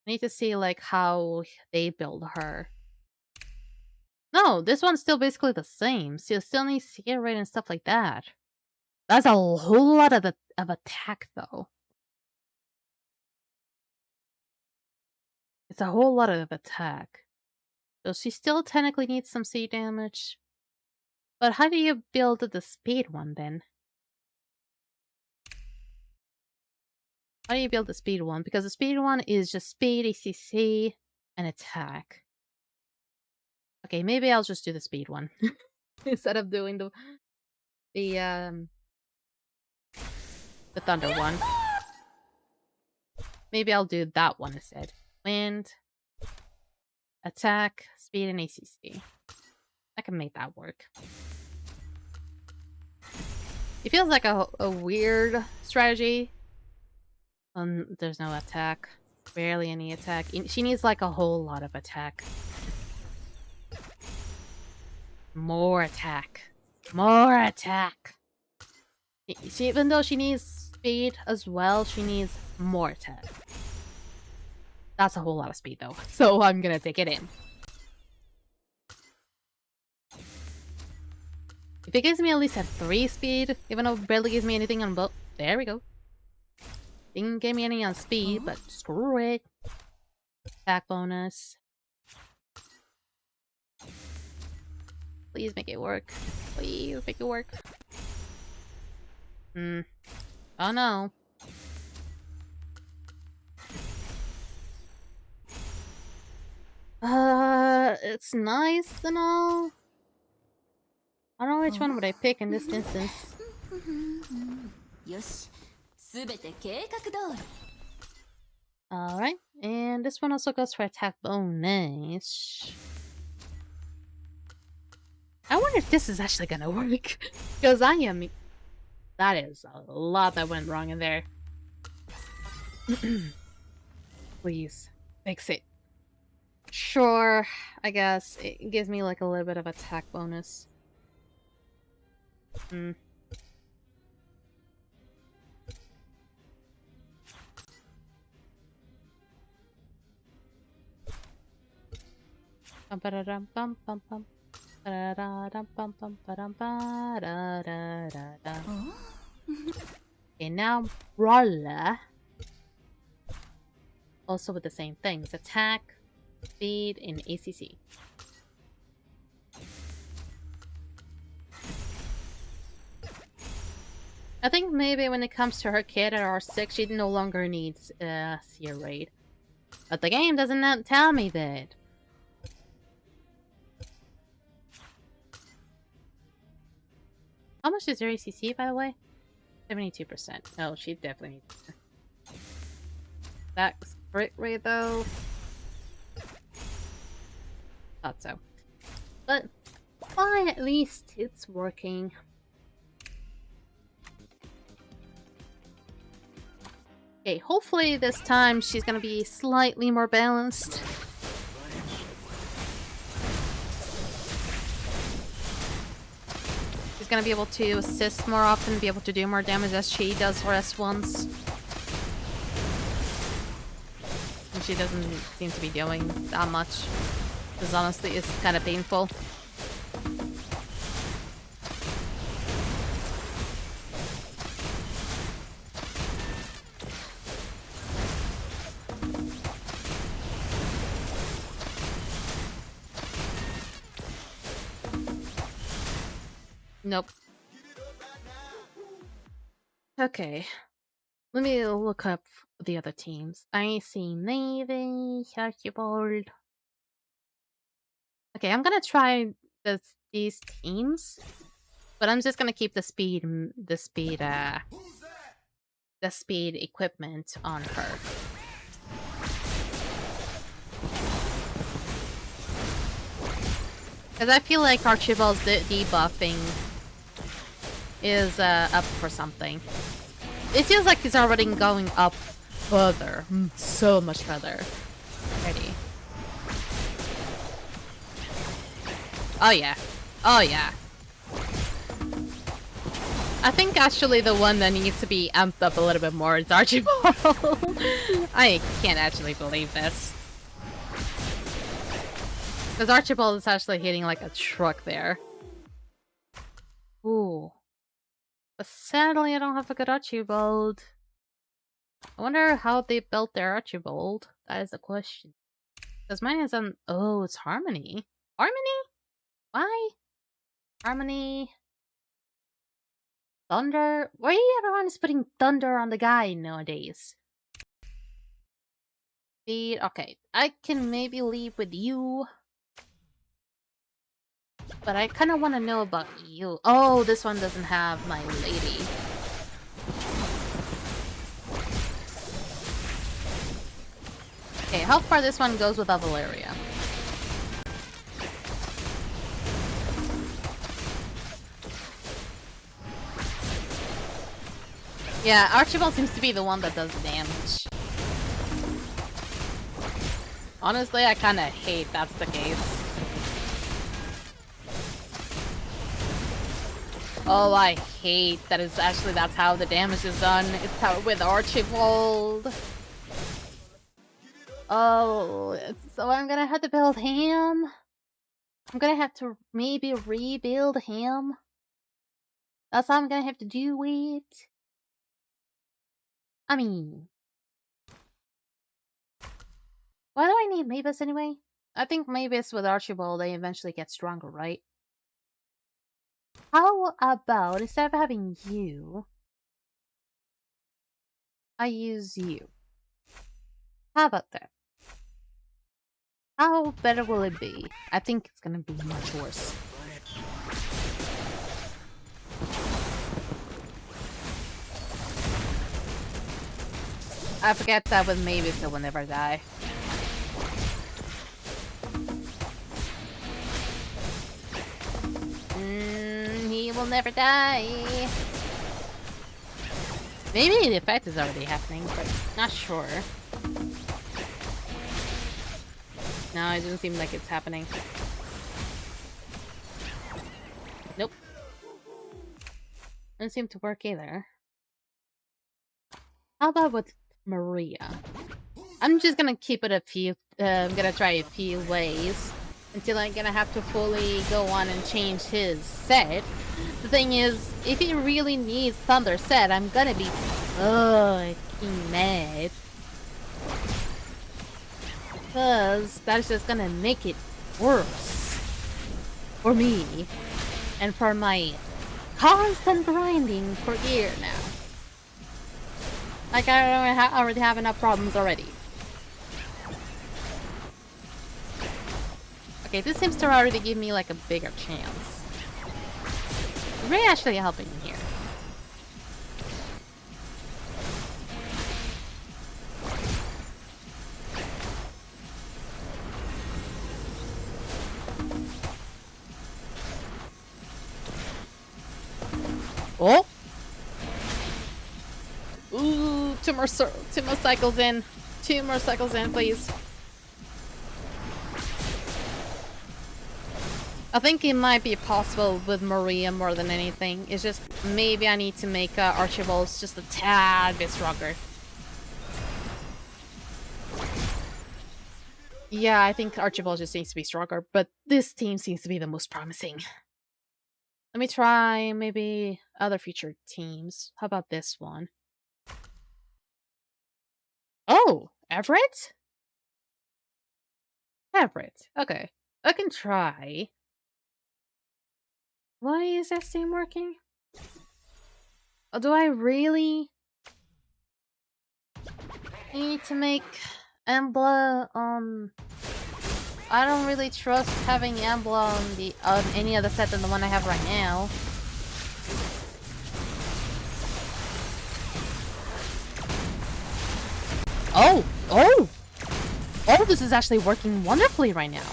I need to see like how they build her. No, this one's still basically the same. She still needs skill rate and stuff like that. That's a whole lot of attack though. It's a whole lot of attack. So she still technically needs some C damage. But how do you build the speed one then? How do you build the speed one? Because the speed one is just speed, ACC, and attack. Okay, maybe I'll just do the speed one. Instead of doing the thunder one. Maybe I'll do that one instead. Wind, attack, speed, and ACC. I can make that work. It feels like a weird strategy. There's no attack. Barely any attack. She needs like a whole lot of attack. More attack. More attack. Even though she needs speed as well, she needs more attack. That's a whole lot of speed though. So I'm gonna take it in. If it gives me at least a 3 speed, even though it barely gives me anything on both. There we go. Didn't give me any on speed, but screw it. Attack bonus. Please make it work. Please make it work. Oh no. It's nice and all. I don't know which one would I pick in this instance. Alright, and this one also goes for attack bonus. I wonder if this is actually gonna work. Because that is a lot that went wrong in there. Please, fix it. Sure, I guess. It gives me like a little bit of attack bonus. Okay, now Brawler. Also with the same things. Attack, speed, and ACC. I think maybe when it comes to her kid at R6, she no longer needs Seer Raid. But the game doesn't tell me that. How much is her ACC, by the way? 72%. Oh, she definitely needs it. That's crit rate, though. Thought so. But, fine, at least it's working. Okay, hopefully this time she's gonna be slightly more balanced. She's gonna be able to assist more often, be able to do more damage as she does for S1s. And she doesn't seem to be doing that much. Because honestly, it's kind of painful. Nope. Okay. Let me look up the other teams. I see Navy, Archibald. Okay, I'm gonna try these teams, but I'm just gonna keep the speed equipment on her. Because I feel like Archibald's debuffing is up for something. It feels like he's already going up further. So much further. Ready. Oh yeah. Oh yeah. I think actually the one that needs to be amped up a little bit more is Archibald. I can't actually believe this. Because Archibald is actually hitting like a truck there. Ooh. But sadly I don't have a good Archibald. I wonder how they built their Archibald. That is the question. Because mine is on... Oh, it's Harmony. Harmony? Why? Harmony... Thunder? Why everyone is putting Thunder on the guy nowadays? Speed. Okay, I can maybe leave with you. But I kind of want to know about you. Oh, this one doesn't have my lady. Okay, how far this one goes without Valeria? Yeah, Archibald seems to be the one that does damage. Honestly, I kind of hate that's the case. Oh, I hate that is actually that's how the damage is done. It's how with Archibald. Oh, so I'm gonna have to build him. I'm gonna have to maybe rebuild him. That's how I'm gonna have to do it. I mean, why do I need Mavis anyway? I think Mavis with Archibald, they eventually get stronger, right? How about, instead of having you, I use you? How about that? How better will it be? I think it's gonna be much worse. I forget that with Mavis it will never die. He will never die. Maybe the effect is already happening, but not sure. No, it doesn't seem like it's happening. Nope. Doesn't seem to work either. How about with Maria? I'm just gonna keep it a few, I'm gonna try a few ways until I'm gonna have to fully go on and change his set. The thing is, if he really needs Thunder set, I'm gonna be fucking mad. Because that's just gonna make it worse. For me. And for my constant grinding for gear now. Like, I already have enough problems already. Okay, this seems to already give me like a bigger chance. Ray actually helping me here. Oh! Ooh, two more cycles in. 2 more cycles in, please. I think it might be possible with Maria more than anything. It's just maybe I need to make Archibald's just a tad bit stronger. Yeah, I think Archibald just needs to be stronger, but this team seems to be the most promising. Let me try maybe other future teams. How about this one? Oh, Everett? Everett. Okay. I can try. Why is this team working? Oh, do I really need to make Embla I don't really trust having Embla on any other set than the one I have right now. Oh! Oh! Oh, this is actually working wonderfully right now.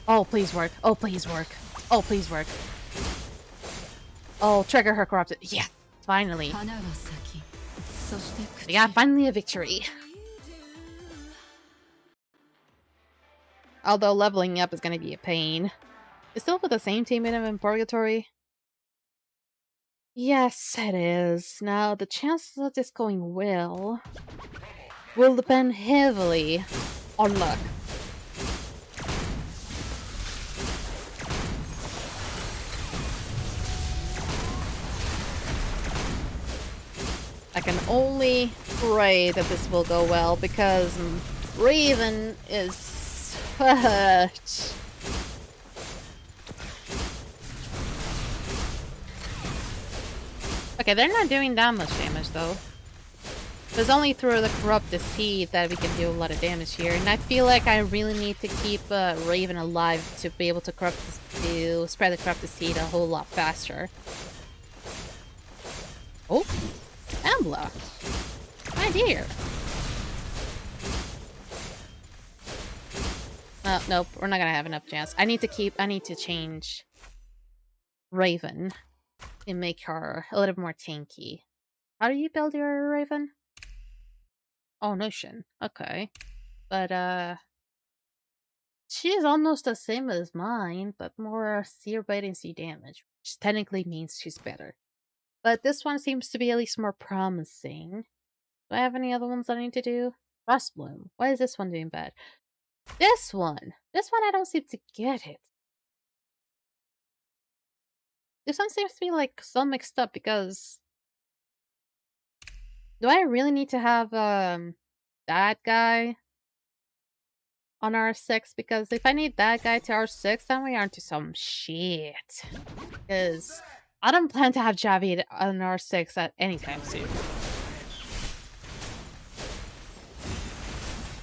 Oh, please work. Oh, please work. Oh, please work. Oh, trigger her corrupted. Yeah, finally. Yeah, finally a victory. Although leveling up is gonna be a pain. Is still with the same team in Purgatory? Yes, it is. Now, the chances of this going well will depend heavily on luck. I can only pray that this will go well because Raven is such. Okay, they're not doing that much damage though. It's only through the corrupted seed that we can do a lot of damage here, and I feel like I really need to keep Raven alive to be able to spread the corrupted seed a whole lot faster. Oh, Ambla, my dear. Nope, we're not gonna have enough chance. I need to change Raven and make her a little more tanky. How do you build your Raven? Oh, Notion. Okay. But, she is almost the same as mine, but more seer bite and see damage, which technically means she's better. But this one seems to be at least more promising. Do I have any other ones that I need to do? Frostbloom. Why is this one doing bad? This one! This one I don't seem to get it. This one seems to be like so mixed up because do I really need to have that guy on R6? Because if I need that guy to R6, then we are into some shit. Because I don't plan to have Javi on R6 at any time soon.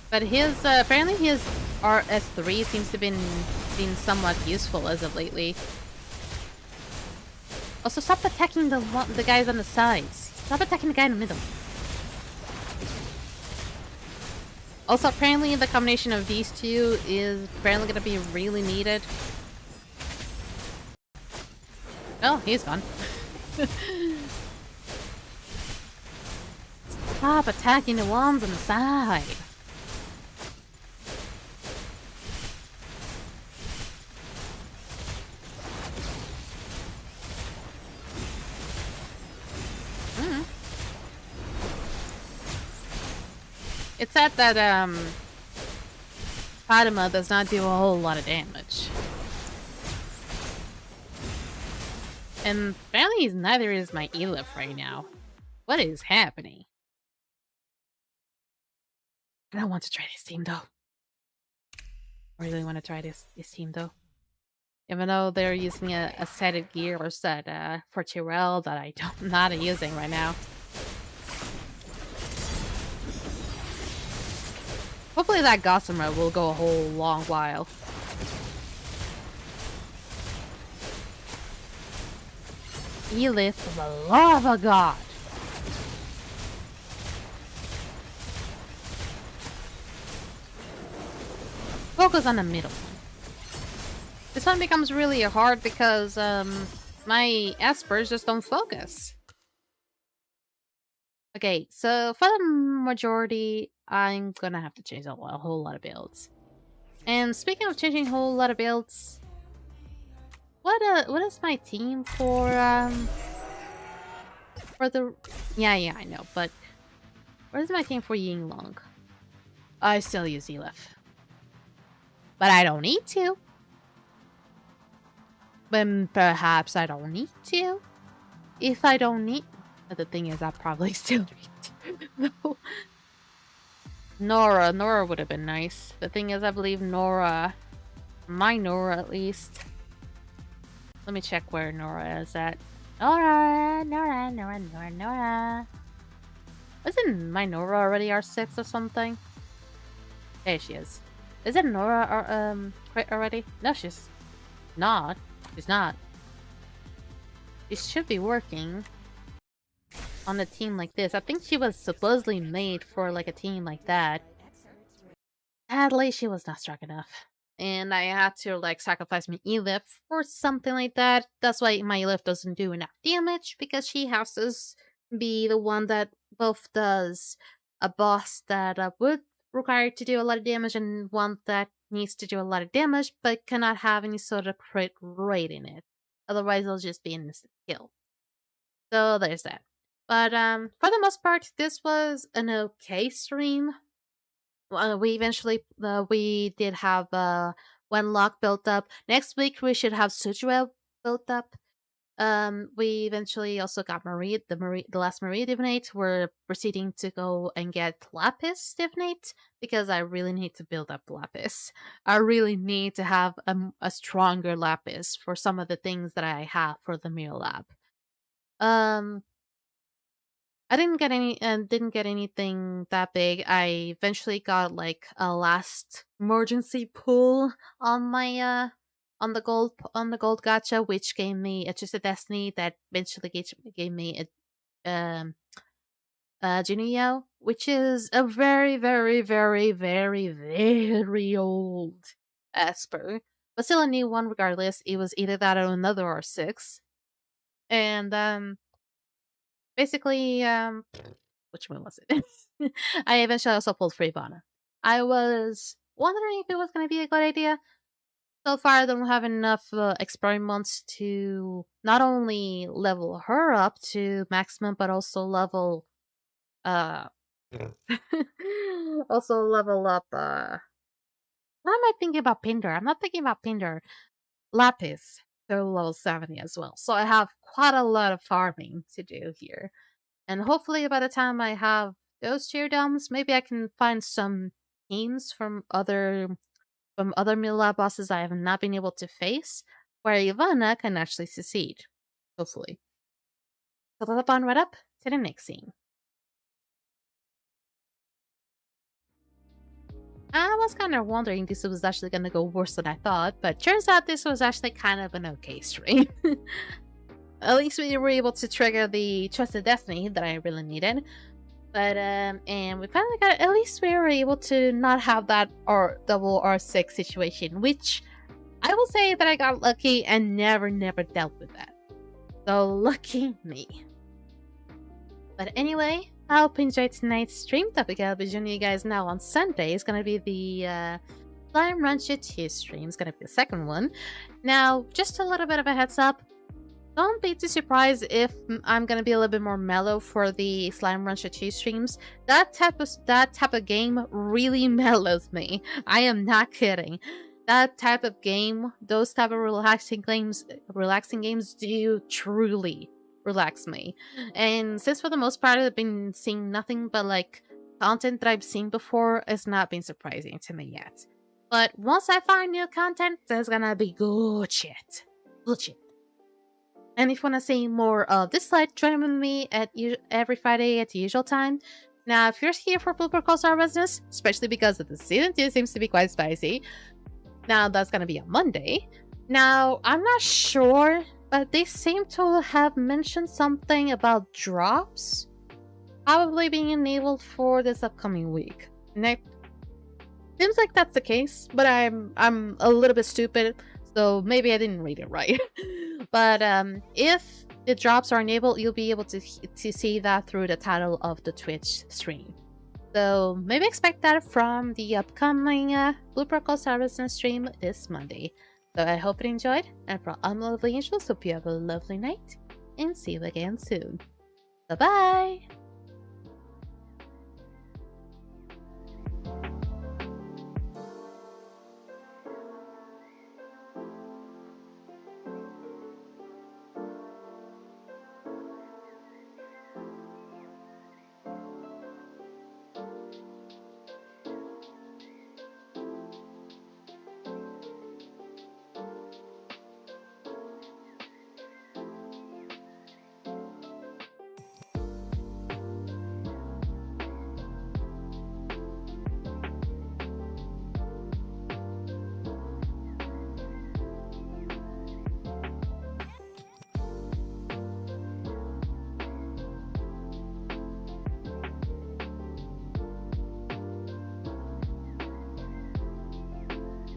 But his apparently his RS3 seems to have been somewhat useful as of lately. Also, stop attacking the guys on the sides. Stop attacking the guy in the middle. Also, apparently the combination of these two is apparently going to be really needed. Oh, he's gone. Stop attacking the ones on the side. It's sad that, Fatima does not do a whole lot of damage. And apparently neither is my Elif right now. What is happening? I don't want to try this team, though. I really want to try this team, though. Even though they're using a set of gears that, for Tyrell that I'm not using right now. Hopefully that Gossamer will go a whole long while. Elif, for the love of God! Focus on the middle one. This one becomes really hard because, my Espers just don't focus. Okay, so for the majority, I'm gonna have to change a whole lot of builds. And speaking of changing a whole lot of builds, what is my team for the... Yeah, I know, but what is my team for Yinglong? I still use Elif. But I don't need to. But perhaps I don't need to. If I don't need... But the thing is, I probably still need to. No. Nora would have been nice. The thing is, I believe Nora... My Nora, at least. Let me check where Nora is at. Nora! Isn't my Nora already R6 or something? There she is. Is it Nora quit already? No, she's not. She's not. She should be working on a team like this. I think she was supposedly made for like a team like that. Sadly, she was not strong enough. And I had to like sacrifice my Elif for something like that. That's why my Elif doesn't do enough damage, because she has to be the one that both does a boss that would require to do a lot of damage and one that needs to do a lot of damage, but cannot have any sort of crit rate in it. Otherwise, it'll just be an instant kill. So there's that. But for the most part, this was an okay stream. We eventually we did have one lock built up. Next week we should have Sujua built up. We eventually also got the last Marie Divinate. We're proceeding to go and get Lapis Divinate because I really need to build up Lapis. I really need to have a stronger Lapis for some of the things that I have for the Mirror Lab. I didn't get anything that big. I eventually got like a last emergency pull on my on the gold gacha, which gave me a Twisted Destiny that eventually gave me a Junio, which is a very, very, very, very, very old Esper. But still a new one regardless. It was either that or another R6. And basically, which one was it? I eventually also pulled for Ivanna. I was wondering if it was going to be a good idea. So far, I don't have enough experiments to not only level her up to maximum, but also level, also level up. Why am I thinking about Pinder? I'm not thinking about Pinder. Lapis, so level 70 as well. So I have quite a lot of farming to do here. And hopefully by the time I have those tier domes, maybe I can find some teams from other Mila bosses I have not been able to face, where Ivanna can actually succeed. Hopefully. So let's on right up to the next scene. I was kind of wondering if this was actually going to go worse than I thought, but turns out this was actually kind of an okay stream. At least we were able to trigger the Trusted Destiny that I really needed. But, and we finally got, at least we were able to not have that double R6 situation, which I will say that I got lucky and never dealt with that. So, lucky me. But anyway, I hope you enjoyed tonight's stream topic. I'll be joining you guys now on Sunday. It's gonna be the, Slime Rancher 2 stream. It's gonna be the second one. Now, just a little bit of a heads up. Don't be too surprised if I'm gonna be a little bit more mellow for the Slime Rancher 2 streams. That type of game really mellows me. I am not kidding. That type of game, those type of relaxing games do truly relax me. And since for the most part I've been seeing nothing but like content that I've seen before, it's not been surprising to me yet. But once I find new content, there's gonna be good shit. Good shit. And if you want to see more of Dislyte, join with me at every Friday at the usual time. Now, if you're here for Blooper Calls Our Business, especially because of the season 2 seems to be quite spicy, now that's going to be on Monday. Now, I'm not sure, but they seem to have mentioned something about drops probably being enabled for this upcoming week. Next, seems like that's the case, but I'm a little bit stupid, so maybe I didn't read it right. But if the drops are enabled, you'll be able to see that through the title of the Twitch stream. So maybe expect that from the upcoming Blooper Call Service stream this Monday. So I hope you enjoyed, and for all my lovely angels, hope you have a lovely night, and see you again soon. Bye-bye!